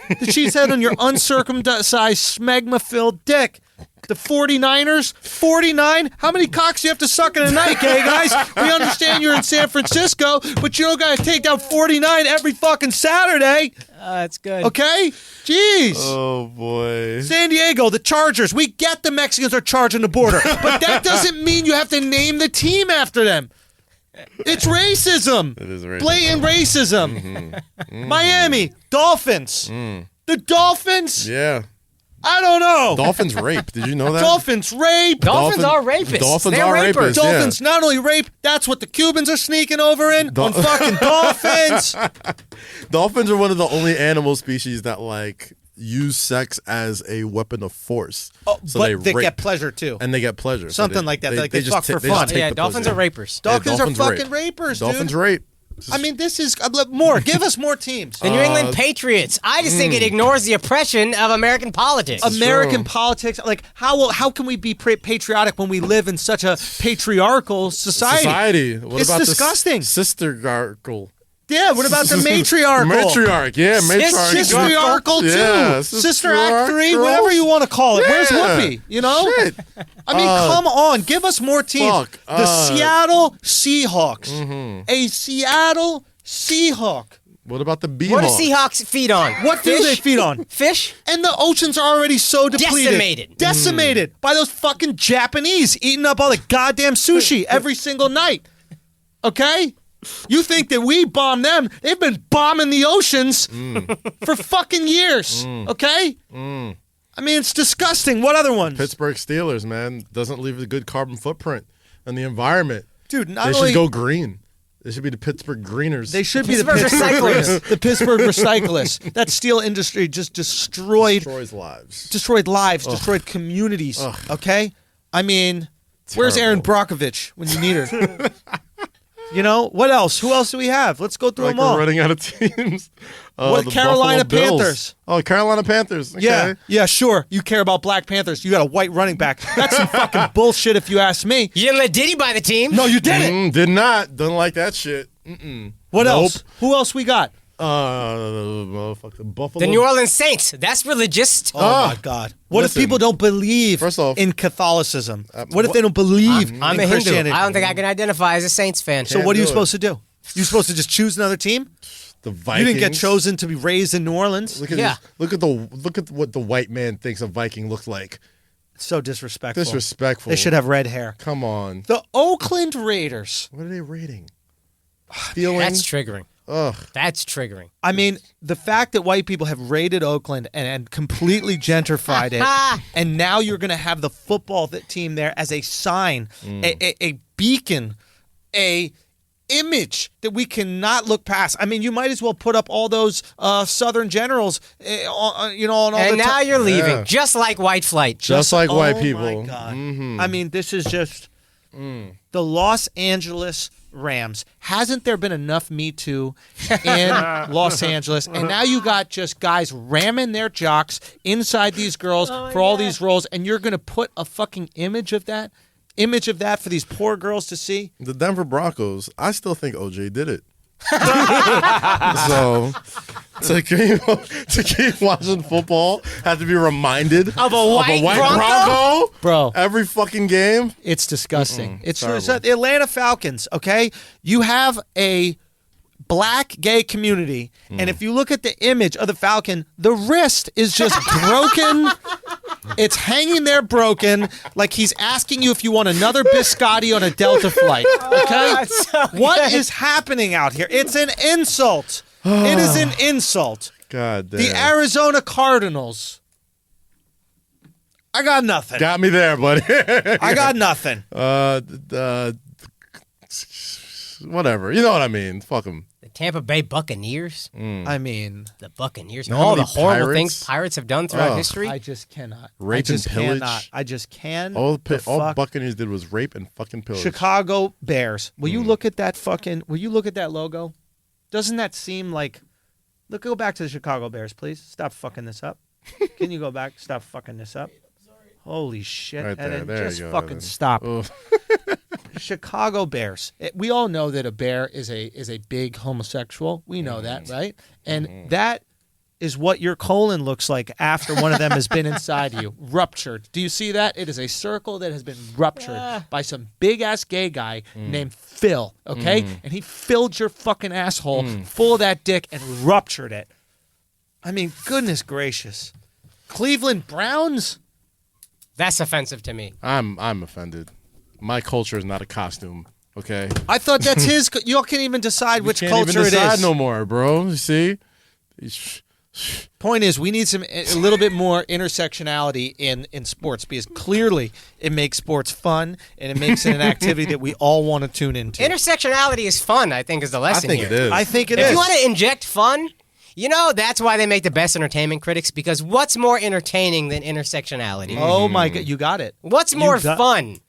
Speaker 1: The cheesehead on your uncircumcised, smegma-filled dick. The 49ers, 49. How many cocks do you have to suck in a night, gay guys? We understand you're in San Francisco, but you don't got to take down 49 every fucking Saturday.
Speaker 2: That's good.
Speaker 1: Okay? Jeez.
Speaker 3: Oh, boy.
Speaker 1: San Diego, the Chargers. We get the Mexicans are charging the border, but that doesn't mean you have to name the team after them. It's racism.
Speaker 3: It is racism.
Speaker 1: Blatant racism. Miami, Dolphins. The Dolphins?
Speaker 3: Yeah.
Speaker 1: I don't know.
Speaker 3: Dolphins rape. Did you know that?
Speaker 1: Dolphins rape.
Speaker 2: Dolphins are rapists.
Speaker 3: Dolphins
Speaker 2: They're
Speaker 3: are
Speaker 2: rapers.
Speaker 3: rapists.
Speaker 1: Dolphins not only rape, that's what the Cubans are sneaking over in on fucking dolphins.
Speaker 3: Dolphins are one of the only animal species that use sex as a weapon of force.
Speaker 1: Oh,
Speaker 3: So
Speaker 1: but they
Speaker 3: rape.
Speaker 1: get pleasure too.
Speaker 3: And they get pleasure. So
Speaker 1: Something like that. They
Speaker 3: just
Speaker 1: fuck for
Speaker 3: they just
Speaker 1: fun.
Speaker 3: take
Speaker 2: Yeah,
Speaker 3: the
Speaker 2: dolphins
Speaker 3: pleasure.
Speaker 2: are rapers.
Speaker 1: Dolphins are
Speaker 3: dolphins
Speaker 1: fucking
Speaker 3: rape.
Speaker 1: rapers,
Speaker 3: Dolphins
Speaker 1: dude.
Speaker 3: rape.
Speaker 1: I mean, this is more. Give us more teams.
Speaker 2: The New England Patriots. I just think it ignores the oppression of American politics.
Speaker 1: American politics. How can we be patriotic when we live in such a patriarchal society?
Speaker 3: What
Speaker 1: It's
Speaker 3: about
Speaker 1: disgusting.
Speaker 3: The sistergargle?
Speaker 1: Yeah, what about the matriarchal?
Speaker 3: Matriarch, yeah, matriarch.
Speaker 1: Sistriarchal too.
Speaker 3: Yeah,
Speaker 1: Sister Act 3,
Speaker 3: sistriarchal.
Speaker 1: whatever you want to call it. Where's
Speaker 3: Yeah.
Speaker 1: Whoopi? You know?
Speaker 3: Shit.
Speaker 1: I mean, come on. Give us more teams.
Speaker 3: Fuck.
Speaker 1: The Seattle Seahawks. A Seattle Seahawk.
Speaker 3: What about the Beehawks?
Speaker 2: What do Seahawks feed on?
Speaker 1: What do they feed on?
Speaker 2: Fish?
Speaker 1: And the oceans are already so depleted. Decimated by those fucking Japanese eating up all the goddamn sushi every single night. Okay? You think that we bomb them? They've been bombing the oceans for fucking years. Okay? I mean, it's disgusting. What other ones?
Speaker 3: Pittsburgh Steelers, man, doesn't leave a good carbon footprint on the environment.
Speaker 1: Dude,
Speaker 3: They
Speaker 1: not only
Speaker 3: should go green. They should be the Pittsburgh Greeners.
Speaker 1: they should be the
Speaker 2: Pittsburgh
Speaker 1: Pittsburgh the Pittsburgh Recyclists. That steel industry just destroyed
Speaker 3: lives.
Speaker 1: lives, destroyed communities. Okay? I mean, where's Aaron Brockovich when you need her? You know, what else? Who else do we have? Let's go through them all.
Speaker 3: We're running out of teams.
Speaker 1: What
Speaker 3: The
Speaker 1: Carolina
Speaker 3: Buffalo Bills.
Speaker 1: Panthers?
Speaker 3: Oh, Carolina Panthers. Okay.
Speaker 1: Yeah, sure. You care about Black Panthers. You got a white running back. That's some fucking bullshit if you ask me.
Speaker 2: You didn't let Diddy buy the team?
Speaker 1: No, you didn't.
Speaker 3: Did not. Don't like that shit.
Speaker 1: What
Speaker 3: Nope.
Speaker 1: else? Who else we got?
Speaker 3: Motherfucker, Buffalo.
Speaker 2: The New Orleans Saints. That's religious.
Speaker 1: Oh, my God. What
Speaker 3: Listen,
Speaker 1: if people don't believe
Speaker 3: first off,
Speaker 1: in Catholicism? What if they don't believe
Speaker 2: I'm
Speaker 1: in
Speaker 2: a Hindu.
Speaker 1: Christianity?
Speaker 2: I don't think I can identify as a Saints fan.
Speaker 1: So what are you
Speaker 3: do it.
Speaker 1: supposed to do? You supposed to just choose another team?
Speaker 3: The Vikings.
Speaker 1: You didn't get chosen to be raised in New Orleans.
Speaker 3: Look at
Speaker 2: Yeah.
Speaker 3: this. Look at what the white man thinks a Viking looks like.
Speaker 1: So disrespectful.
Speaker 3: Disrespectful.
Speaker 1: They should have red hair.
Speaker 3: Come on.
Speaker 1: The Oakland Raiders.
Speaker 3: What are they rating? Stealing.
Speaker 2: That's triggering.
Speaker 3: Ugh.
Speaker 2: That's triggering.
Speaker 1: I mean, the fact that white people have raided Oakland and completely gentrified it, and now you're going to have the football team there as a sign, a beacon, a image that we cannot look past. I mean, you might as well put up all those Southern generals, on all
Speaker 2: and
Speaker 1: the
Speaker 2: now you're leaving,
Speaker 3: Yeah.
Speaker 2: just like white flight.
Speaker 3: Just like white people.
Speaker 1: Oh my God. I mean, this is just the Los Angeles Rams. Hasn't there been enough Me Too in Los Angeles? And now you got just guys ramming their jocks inside these girls for all these roles, and you're going to put a fucking image of that for these poor girls to see?
Speaker 3: The Denver Broncos, I still think OJ did it. So to keep watching football, have to be reminded
Speaker 2: Of a white
Speaker 3: Bronco,
Speaker 1: Bro.
Speaker 3: every fucking game.
Speaker 1: It's disgusting. It's
Speaker 3: Terrible.
Speaker 1: the Atlanta Falcons, okay? You have a black gay community, and if you look at the image of the Falcon, the wrist is just broken. It's hanging there broken, like he's asking you if you want another biscotti on a Delta flight, okay?
Speaker 2: That's so
Speaker 1: What
Speaker 2: good.
Speaker 1: is happening out here? It's an insult. It is an insult.
Speaker 3: God damn.
Speaker 1: The Arizona Cardinals. I got nothing.
Speaker 3: Got me there, buddy.
Speaker 1: I got nothing.
Speaker 3: Whatever. You know what I mean. Fuck them.
Speaker 2: The Tampa Bay Buccaneers.
Speaker 1: I mean,
Speaker 2: The Buccaneers.
Speaker 3: know how
Speaker 2: All the
Speaker 3: many
Speaker 2: horrible
Speaker 3: pirates?
Speaker 2: things pirates have done throughout
Speaker 3: Ugh.
Speaker 2: history.
Speaker 1: I just cannot.
Speaker 3: Rape
Speaker 1: I just
Speaker 3: and pillage.
Speaker 1: cannot. I just can.
Speaker 3: All
Speaker 1: fuck.
Speaker 3: Buccaneers did was rape and fucking pillage.
Speaker 1: Chicago Bears. Will you look at that fucking? Will you look at that logo? Doesn't that seem like? Look, go back to the Chicago Bears, please. Stop fucking this up. Can you go back? Stop fucking this up. Holy shit!
Speaker 3: Right there.
Speaker 1: Eden,
Speaker 3: There
Speaker 1: just
Speaker 3: you go,
Speaker 1: fucking
Speaker 3: Eden.
Speaker 1: stop.
Speaker 3: Ugh.
Speaker 1: Chicago Bears. We all know that a bear is a big homosexual. We know that, right? And that is what your colon looks like after one of them has been inside you, ruptured. Do you see that? It is a circle that has been ruptured by some big ass gay guy named Phil. Okay, and he filled your fucking asshole full of that dick and ruptured it. I mean, goodness gracious, Cleveland Browns.
Speaker 2: That's offensive to me.
Speaker 3: I'm offended. My culture is not a costume. Okay.
Speaker 1: I thought that's his. Y'all can't even decide which
Speaker 3: Can't
Speaker 1: culture
Speaker 3: even decide
Speaker 1: it is.
Speaker 3: no more, bro. You see?
Speaker 1: Point is, we need a little bit more intersectionality in sports, because clearly it makes sports fun and it makes it an activity that we all want to tune into.
Speaker 2: Intersectionality is fun, I think, is the
Speaker 3: I
Speaker 2: lesson
Speaker 3: think
Speaker 2: here.
Speaker 3: it is.
Speaker 1: I think it
Speaker 2: If
Speaker 1: is.
Speaker 2: you want to inject fun, that's why they make the best entertainment critics, because what's more entertaining than intersectionality?
Speaker 1: Oh my God, you got it.
Speaker 2: What's more
Speaker 1: got-
Speaker 2: fun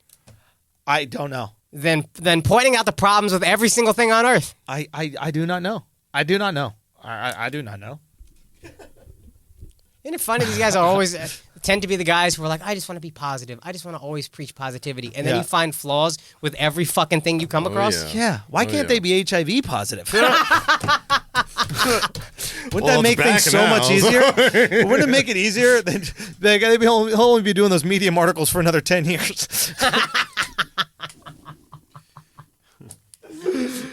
Speaker 1: I don't know.
Speaker 2: than pointing out the problems with every single thing on Earth?
Speaker 1: I do not know. I do not know. I do not know.
Speaker 2: Isn't it funny? These guys are always tend to be the guys who are like, I just want to be positive. I just want to always preach positivity. And then
Speaker 1: Yeah.
Speaker 2: you find flaws with every fucking thing you come across.
Speaker 3: yeah.
Speaker 1: Yeah. Why can't
Speaker 3: yeah.
Speaker 1: they be HIV positive? Wouldn't
Speaker 3: Well,
Speaker 1: that
Speaker 3: it's
Speaker 1: make
Speaker 3: back
Speaker 1: things so
Speaker 3: now,
Speaker 1: much
Speaker 3: so-
Speaker 1: easier? Wouldn't it make it easier? They'd only be doing those Medium articles for another 10 years.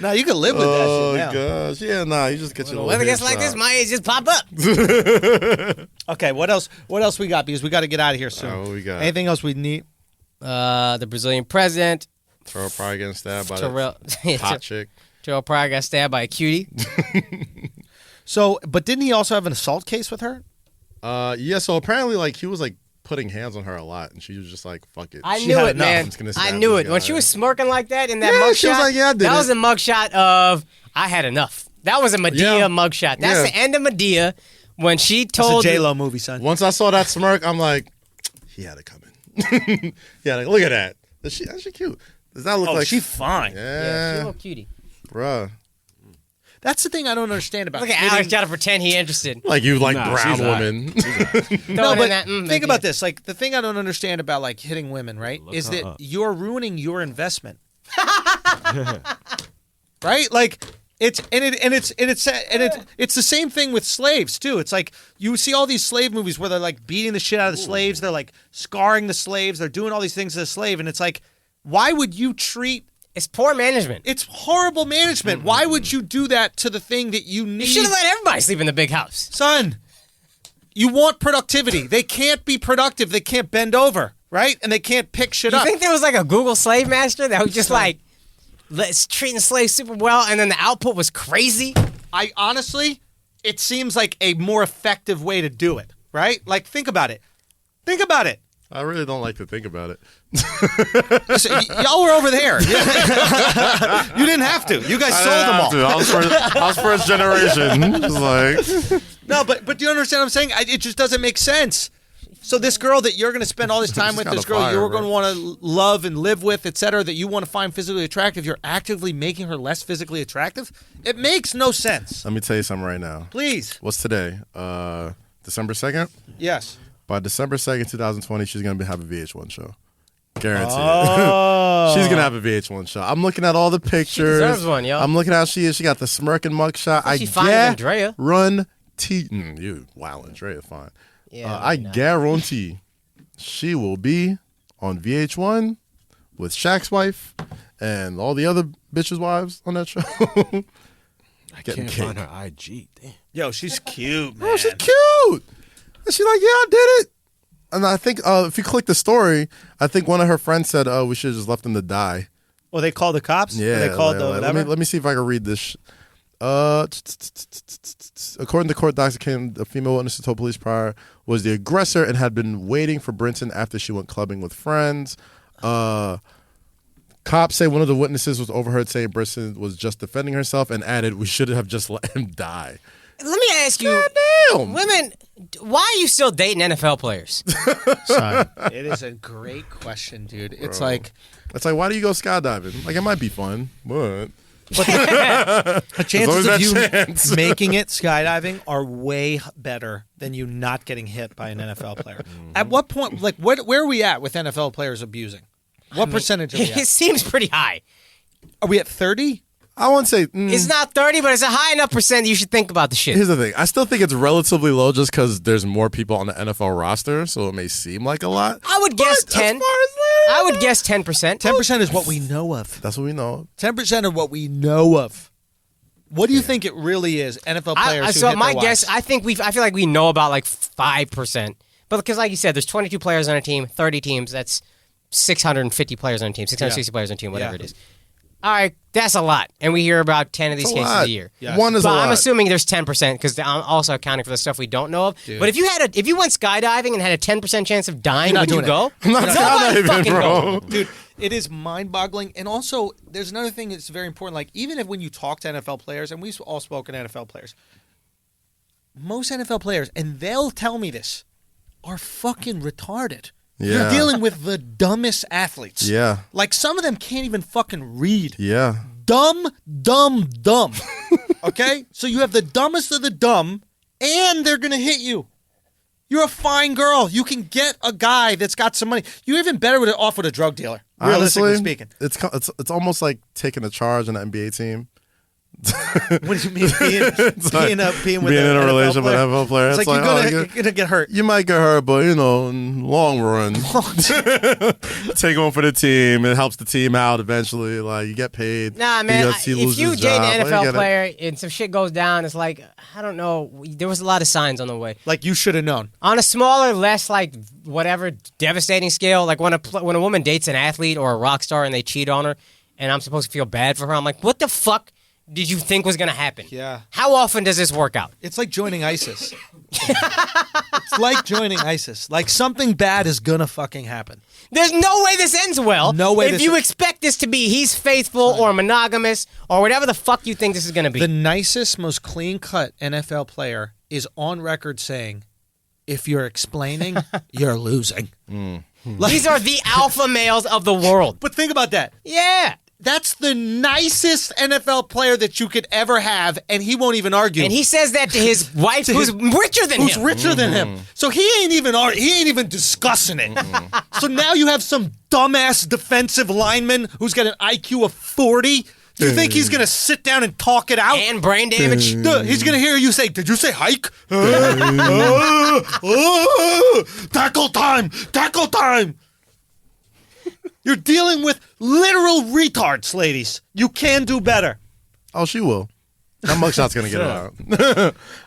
Speaker 1: Now you can live with that
Speaker 3: Oh
Speaker 1: shit now.
Speaker 3: gosh, yeah, nah. You just get your
Speaker 2: Weather
Speaker 3: little
Speaker 2: gets like this,
Speaker 3: headshot.
Speaker 2: my age just pop up.
Speaker 1: Okay, what else? What else we got? Because we got to get out of here soon.
Speaker 3: what we got?
Speaker 1: Anything else we need?
Speaker 2: The Brazilian president,
Speaker 3: Terrell probably getting stabbed by
Speaker 2: Terrell,
Speaker 3: that hot chick.
Speaker 2: Terrell Pryor got stabbed by a cutie.
Speaker 1: So, but didn't he also have an assault case with her?
Speaker 3: Yeah. So apparently, like he was like putting hands on her a lot, and she was just like, "Fuck it."
Speaker 2: I
Speaker 1: She
Speaker 2: knew
Speaker 1: had
Speaker 2: it,
Speaker 1: enough.
Speaker 2: man.
Speaker 3: I'm just gonna
Speaker 2: I
Speaker 3: stab
Speaker 2: knew
Speaker 3: this
Speaker 2: it. When
Speaker 3: guy.
Speaker 2: she was smirking like that in that
Speaker 3: Yeah,
Speaker 2: mugshot,
Speaker 3: she was like, yeah, I did
Speaker 2: that
Speaker 3: it.
Speaker 2: was a mugshot of, I had enough. That was a Medea
Speaker 3: Yeah.
Speaker 2: mugshot. That's
Speaker 3: Yeah.
Speaker 2: the end of Medea when she
Speaker 1: It's a
Speaker 2: told...
Speaker 1: J-Lo movie, son.
Speaker 3: Once I saw that smirk, I'm like, he had it coming. Yeah, like, look at that. Is she cute? Does that look
Speaker 1: Oh,
Speaker 3: like
Speaker 1: she fine.
Speaker 2: Yeah, she's a
Speaker 3: Yeah,
Speaker 2: little cutie.
Speaker 3: bruh.
Speaker 1: That's the thing I don't understand about
Speaker 2: Look at
Speaker 1: hitting-
Speaker 2: Alex trying to pretend he interested.
Speaker 3: Like you like
Speaker 4: Nah,
Speaker 3: brown
Speaker 4: she's all right.
Speaker 3: women.
Speaker 1: No,
Speaker 2: Throwing
Speaker 1: but
Speaker 2: in that,
Speaker 1: think
Speaker 2: Medea.
Speaker 1: about this. Like, the thing I don't understand about like hitting women, right, is
Speaker 4: her
Speaker 1: that
Speaker 4: up.
Speaker 1: you're ruining your investment. Right? Like it's the same thing with slaves too. It's like you see all these slave movies where they're like beating the shit out of the slaves, they're like scarring the slaves, they're doing all these things to the slave, and it's like, why would you treat?
Speaker 2: It's poor management.
Speaker 1: It's horrible management. Why would you do that to the thing that you need?
Speaker 2: You should have let everybody sleep in the big house.
Speaker 1: Son, you want productivity. They can't be productive. They can't bend over, right? And they can't pick shit
Speaker 2: You
Speaker 1: up.
Speaker 2: think there was like a Google slave master that was just like, let's treating slaves super well, and then the output was crazy?
Speaker 1: I honestly, it seems like a more effective way to do it, right? Like, think about it. Think about it.
Speaker 3: I really don't like to think about it.
Speaker 1: Listen, y'all were over there. You didn't have to. You guys sold them all.
Speaker 3: I was first generation. Just like
Speaker 1: no, but do you understand what I'm saying? It just doesn't make sense. So this girl that you're going to spend all this time with, this girl you're going to want to love and live with, etc., that you want to find physically attractive, you're actively making her less physically attractive? It makes no sense.
Speaker 3: Let me tell you something right now.
Speaker 1: Please.
Speaker 3: What's today? December 2nd?
Speaker 1: Yes.
Speaker 3: By December 2nd, 2020, she's going to have a VH1 show. Guaranteed.
Speaker 1: Oh.
Speaker 3: She's going to have a VH1 show. I'm looking at all the pictures. She
Speaker 2: deserves one, yo.
Speaker 3: I'm looking at how she is. She got the smirking mugshot.
Speaker 2: She fine as Andrea.
Speaker 3: You, wow, Andrea, fine.
Speaker 2: Yeah,
Speaker 3: I guarantee she will be on VH1 with Shaq's wife and all the other bitches' wives on that show.
Speaker 4: I can't find her IG. Damn.
Speaker 1: Yo, she's cute, man.
Speaker 3: Oh, she's cute. And she's like, yeah, I did it. And I think if you click the story, I think one of her friends said, oh, we should have just left him to die.
Speaker 1: Well, they called the cops?
Speaker 3: Yeah.
Speaker 1: They called the whatever?
Speaker 3: Let me see if I can read this. According to court docs, a female witness told police prior was the aggressor and had been waiting for Brinson after she went clubbing with friends. Cops say one of the witnesses was overheard saying Brinson was just defending herself and added, we should have just let him die.
Speaker 2: Let me ask you, women, why are you still dating NFL players?
Speaker 1: Son, it is a great question, dude. It's like,
Speaker 3: why do you go skydiving? Like, it might be fun, but
Speaker 7: the chances of you making it skydiving are way better than you not getting hit by an NFL player.
Speaker 1: At what point, like, where are we at with NFL players abusing? What percentage are we at?
Speaker 2: It seems pretty high.
Speaker 1: Are we at 30?
Speaker 3: I wouldn't say
Speaker 2: it's not 30, but it's a high enough percent that you should think about the shit.
Speaker 3: Here's the thing. I still think it's relatively low just because there's more people on the NFL roster, so it may seem like a lot.
Speaker 2: I would guess 10. I would guess 10%.
Speaker 1: 10% is what we know of.
Speaker 3: That's what we know.
Speaker 1: 10% of what we know of. What do you think it really is? NFL players who hit
Speaker 2: my
Speaker 1: their
Speaker 2: guess,
Speaker 1: wives?
Speaker 2: I feel like we know about like 5%. But because like you said, there's 22 players on a team, 30 teams, that's 650 players on a team, 660 players on a team, whatever it is. All right, that's a lot. And we hear about 10 of these cases a year.
Speaker 1: Yes.
Speaker 3: One is a lot.
Speaker 2: I'm assuming there's 10% because I'm also accounting for the stuff we don't know of. Dude. But if you went skydiving and had a 10% chance of dying, would you go?
Speaker 3: I'm not skydiving, bro.
Speaker 1: Dude, it is mind-boggling. And also, there's another thing that's very important. Like, even if when you talk to NFL players, and we've all spoken to NFL players, most NFL players, and they'll tell me this, are fucking retarded.
Speaker 3: Yeah.
Speaker 1: You're dealing with the dumbest athletes.
Speaker 3: Yeah.
Speaker 1: Like, some of them can't even fucking read.
Speaker 3: Yeah.
Speaker 1: Dumb. Okay? So you have the dumbest of the dumb, and they're going to hit you. You're a fine girl. You can get a guy that's got some money. You're even better off with a drug dealer, realistically speaking.
Speaker 3: It's almost like taking a charge on an NBA team.
Speaker 1: What do you mean? Being in a
Speaker 3: relationship with an NFL player.
Speaker 1: It's like you're gonna get hurt.
Speaker 3: You might get hurt, but in long run, take one for the team. It helps the team out eventually. Like, you get paid.
Speaker 2: Nah, man. If you date an NFL player and some shit goes down, it's like, I don't know. There was a lot of signs on the way.
Speaker 1: Like, you should have known.
Speaker 2: On a smaller, less like whatever devastating scale, like when a woman dates an athlete or a rock star and they cheat on her, and I'm supposed to feel bad for her, I'm like, what the fuck did you think was going to happen?
Speaker 1: Yeah.
Speaker 2: How often does this work out?
Speaker 1: It's like joining ISIS. It's like joining ISIS. Like, something bad is going to fucking happen.
Speaker 2: There's no way this ends well.
Speaker 1: No way.
Speaker 2: If you expect this to be he's faithful or monogamous or whatever the fuck you think this is going to be.
Speaker 1: The nicest, most clean-cut NFL player is on record saying, if you're explaining, you're losing.
Speaker 2: These are the alpha males of the world.
Speaker 1: But think about that.
Speaker 2: Yeah.
Speaker 1: That's the nicest NFL player that you could ever have, and he won't even argue.
Speaker 2: And he says that to his wife, who's richer than him.
Speaker 1: Who's richer than him. So he ain't even discussing it. So now you have some dumbass defensive lineman who's got an IQ of 40. Do you think he's going to sit down and talk it out?
Speaker 2: And brain damage?
Speaker 1: He's going to hear you say, did you say hike? Tackle time! Tackle time! You're dealing with literal retards, ladies. You can do better.
Speaker 3: Oh, she will. That mugshot's gonna get around.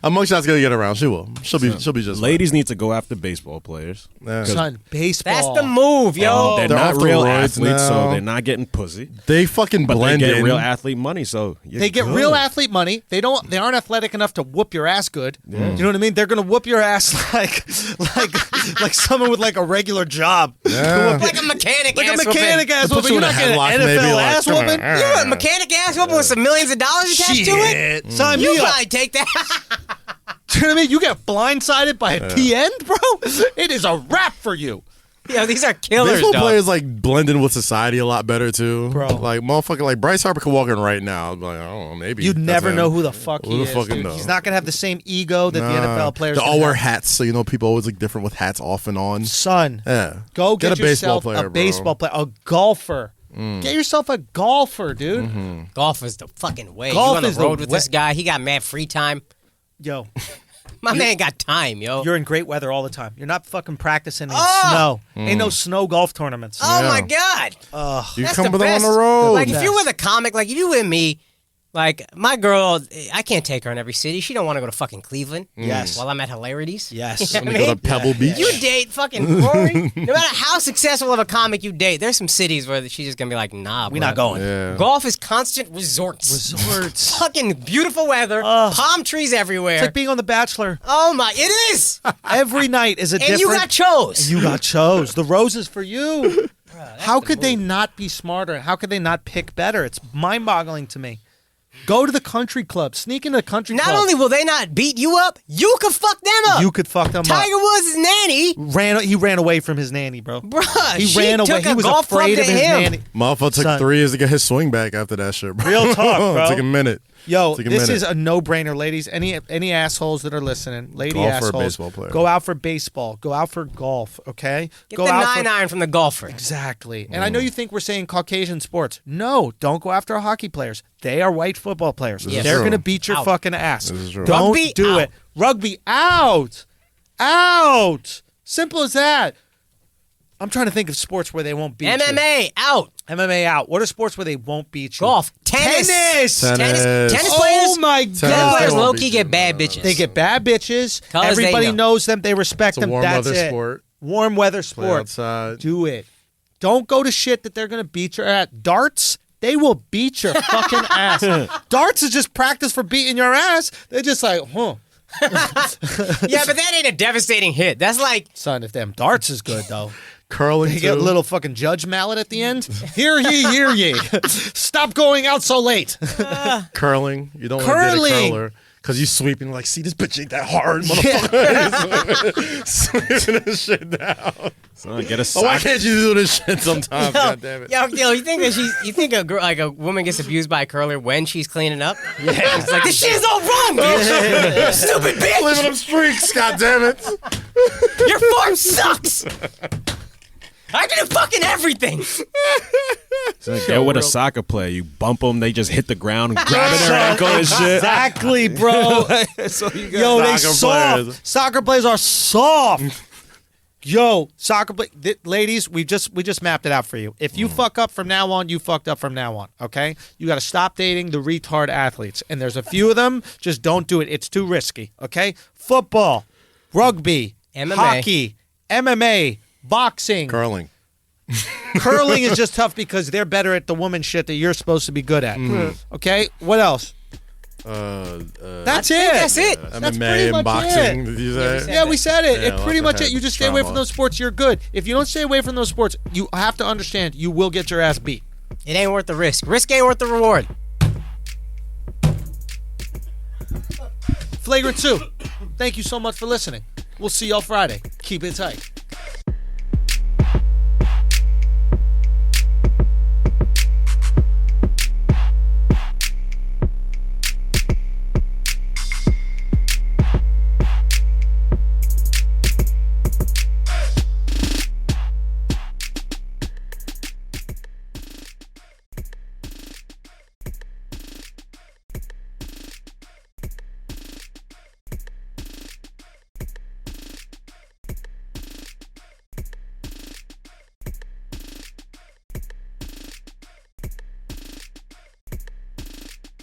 Speaker 3: A mugshot's gonna get around. She will. She'll be just.
Speaker 4: Ladies need to go after baseball players.
Speaker 1: Son, baseball.
Speaker 2: That's the move, yo.
Speaker 4: They're
Speaker 3: They're
Speaker 4: not
Speaker 3: off the
Speaker 4: real
Speaker 3: roids
Speaker 4: athletes,
Speaker 3: now.
Speaker 4: so they're not getting pussy.
Speaker 3: They fucking
Speaker 4: But they
Speaker 3: blend
Speaker 4: get
Speaker 3: in.
Speaker 4: real athlete money, so
Speaker 1: They get real athlete money. They aren't athletic enough to whoop your ass good. You know what I mean? They're gonna whoop your ass like someone with like a regular job.
Speaker 3: Yeah.
Speaker 2: Like a mechanic
Speaker 1: Like a
Speaker 2: ass
Speaker 1: mechanic
Speaker 2: whooping.
Speaker 1: ass
Speaker 3: Put
Speaker 1: whooping.
Speaker 3: you
Speaker 1: You're
Speaker 3: in
Speaker 1: not
Speaker 3: a
Speaker 1: getting
Speaker 3: headlock,
Speaker 1: an
Speaker 3: maybe,
Speaker 1: NFL
Speaker 3: like,
Speaker 1: ass
Speaker 3: come on.
Speaker 1: whooping.
Speaker 2: Yeah, a mechanic ass whooping with some millions of dollars attached to it.
Speaker 1: Sign
Speaker 2: You
Speaker 1: me up.
Speaker 2: probably take that.
Speaker 1: Do you know what I mean? You get blindsided by a T end, bro. It is a wrap for you.
Speaker 2: Yo, these are killers,
Speaker 3: Baseball
Speaker 2: dog.
Speaker 3: players like blend in with society a lot better too,
Speaker 1: Bro.
Speaker 3: Like motherfucker, like Bryce Harper could walk in right now. I'd be like, I don't know, maybe
Speaker 1: You'd
Speaker 3: that's
Speaker 1: never
Speaker 3: him.
Speaker 1: know who the fuck
Speaker 3: Who
Speaker 1: he
Speaker 3: the
Speaker 1: is.
Speaker 3: fucking
Speaker 1: Dude.
Speaker 3: know?
Speaker 1: He's not gonna have the same ego that the
Speaker 3: Nah.
Speaker 1: NFL players.
Speaker 3: They all
Speaker 1: can
Speaker 3: wear
Speaker 1: have.
Speaker 3: hats, so people always look different with hats off and on.
Speaker 1: Son,
Speaker 3: Yeah,
Speaker 1: go
Speaker 3: get
Speaker 1: get,
Speaker 3: a baseball
Speaker 1: yourself
Speaker 3: player,
Speaker 1: a baseball player, a golfer. Get yourself a golfer, dude.
Speaker 2: Golf is the fucking way.
Speaker 1: Golf
Speaker 2: you on the
Speaker 1: is the
Speaker 2: road with
Speaker 1: way-
Speaker 2: this guy. He got mad free time.
Speaker 1: Yo,
Speaker 2: My man got time, yo.
Speaker 1: you're in great weather all the time. You're not fucking practicing in
Speaker 2: Oh!
Speaker 1: snow. Ain't no snow golf tournaments.
Speaker 2: Oh
Speaker 3: Yeah.
Speaker 2: my god.
Speaker 3: You
Speaker 2: That's
Speaker 3: come
Speaker 2: the
Speaker 3: with them on
Speaker 2: best.
Speaker 3: the road.
Speaker 2: Like if
Speaker 1: Best.
Speaker 2: you're with a comic, like if you with me, like my girl, I can't take her in every city. She don't want to go to fucking Cleveland.
Speaker 1: Yes.
Speaker 2: While I'm at Hilarities.
Speaker 1: Yes.
Speaker 2: You know
Speaker 3: Let
Speaker 2: what
Speaker 3: me
Speaker 2: I
Speaker 3: go
Speaker 2: mean?
Speaker 3: to Pebble Beach.
Speaker 2: You date fucking Rory. No matter how successful of a comic you date, there's some cities where she's just gonna be like, nah,
Speaker 1: We're
Speaker 2: bro.
Speaker 1: not going.
Speaker 3: Yeah.
Speaker 2: Golf is constant resorts.
Speaker 1: Resorts.
Speaker 2: Fucking beautiful weather, palm trees everywhere.
Speaker 1: It's like being on The Bachelor.
Speaker 2: Oh my, it is.
Speaker 1: Every night is a
Speaker 2: And
Speaker 1: different.
Speaker 2: you got chose.
Speaker 1: You got chose. The rose is for you. How could they not be smarter? How could they not pick better? It's mind-boggling to me. Go to the country club. Sneak into the country
Speaker 2: Not
Speaker 1: club.
Speaker 2: only will they not beat you up, you could fuck them up.
Speaker 1: You could fuck them
Speaker 2: Tiger
Speaker 1: up.
Speaker 2: Woods' nanny,
Speaker 1: He ran away from his nanny, bro.
Speaker 2: bruh.
Speaker 1: He
Speaker 2: she
Speaker 1: ran away.
Speaker 2: took
Speaker 1: He
Speaker 2: a
Speaker 1: was
Speaker 2: golf club
Speaker 1: afraid
Speaker 2: to
Speaker 1: of his
Speaker 2: him.
Speaker 1: nanny.
Speaker 3: Motherfucker took
Speaker 1: Son.
Speaker 3: 3 years to get his swing back after that shit, bro.
Speaker 1: Real talk, bro.
Speaker 3: It took a minute.
Speaker 1: Yo,
Speaker 3: Took a
Speaker 1: this
Speaker 3: minute.
Speaker 1: is a no-brainer, ladies. Any assholes that are listening, lady
Speaker 3: Golf or a
Speaker 1: assholes,
Speaker 3: baseball player.
Speaker 1: go out for baseball. Go out for golf. Okay.
Speaker 2: Get
Speaker 1: go
Speaker 2: the
Speaker 1: out
Speaker 2: 9-iron from the golfer.
Speaker 1: Exactly. And I know you think we're saying Caucasian sports. No, don't go after hockey players. They are white football players.
Speaker 2: Yes.
Speaker 1: They're
Speaker 3: true.
Speaker 1: going to beat your
Speaker 2: Out.
Speaker 1: fucking ass.
Speaker 3: This is true.
Speaker 1: Don't
Speaker 2: Rugby,
Speaker 1: do
Speaker 2: out.
Speaker 1: it. Rugby out. Out. Simple as that. I'm trying to think of sports where they won't beat you.
Speaker 2: MMA out.
Speaker 1: MMA out. What are sports where they won't beat you?
Speaker 2: Golf. Tennis.
Speaker 1: Tennis.
Speaker 2: Tennis
Speaker 1: Oh
Speaker 2: players.
Speaker 1: my
Speaker 2: Tennis
Speaker 1: God.
Speaker 2: players
Speaker 3: They won't
Speaker 2: low
Speaker 3: beat
Speaker 2: key
Speaker 3: you.
Speaker 2: get bad bitches.
Speaker 1: They get bad bitches.
Speaker 2: 'Cause they
Speaker 1: Everybody
Speaker 2: know.
Speaker 1: knows them. They respect
Speaker 3: It's a
Speaker 1: them.
Speaker 3: warm
Speaker 1: That's
Speaker 3: weather
Speaker 1: it.
Speaker 3: sport.
Speaker 1: Warm weather
Speaker 3: Play
Speaker 1: sport.
Speaker 3: outside.
Speaker 1: Do it. Don't go to shit that they're going to beat your ass. Darts, they will beat your fucking ass. Darts is just practice for beating your ass. They're just like, huh.
Speaker 2: Yeah, but that ain't a devastating hit. That's like
Speaker 1: Son, if them darts is good, though.
Speaker 3: Curling.
Speaker 1: You get a
Speaker 3: too.
Speaker 1: little fucking judge mallet at the end. Hear ye, hear ye. Stop going out so late.
Speaker 3: curling. You don't want to
Speaker 1: Curling.
Speaker 3: get a curler. Because you sweeping like, see, this bitch ain't that hard, motherfucker. Sweeping this shit down.
Speaker 4: Son, get a
Speaker 3: Oh, why
Speaker 4: sock.
Speaker 3: can't you do this shit sometimes? God damn it.
Speaker 2: Yo, you think that you think a girl, like a woman gets abused by a curler when she's cleaning up? Yeah, it's like this shit is all wrong, bitch. Stupid bitch.
Speaker 3: Living them streaks, god damn it.
Speaker 2: Your form sucks. I can do fucking everything.
Speaker 4: Son, get with a soccer player. You bump them, they just hit the ground, grabbing their ankle and shit.
Speaker 1: Exactly, bro. Yo, they
Speaker 3: Soccer
Speaker 1: soft.
Speaker 3: players.
Speaker 1: Soccer players are soft. Yo, ladies, we just mapped it out for you. If you fuck up from now on, you fucked up from now on. Okay, you got to stop dating the retard athletes, and there's a few of them. Just don't do it. It's too risky. Okay, football, rugby,
Speaker 2: MMA.
Speaker 1: hockey, MMA, boxing,
Speaker 3: Curling.
Speaker 1: curling is just tough because they're better at the woman shit that you're supposed to be good at. Okay, what else? That's it.
Speaker 2: That's it.
Speaker 1: That's
Speaker 3: MMA
Speaker 1: pretty
Speaker 3: and
Speaker 1: much
Speaker 3: boxing.
Speaker 1: it.
Speaker 3: Did you say?
Speaker 1: Yeah, we said it.
Speaker 3: Yeah,
Speaker 1: It's pretty
Speaker 3: well,
Speaker 1: much
Speaker 3: I
Speaker 1: it. You
Speaker 3: had
Speaker 1: just stay away from
Speaker 3: trauma.
Speaker 1: those sports, you're good. If you don't stay away from those sports, you have to understand you will get your ass beat.
Speaker 2: It ain't worth the risk. Risk ain't worth the reward.
Speaker 1: Flagrant 2, thank you so much for listening. We'll see y'all Friday. Keep it tight.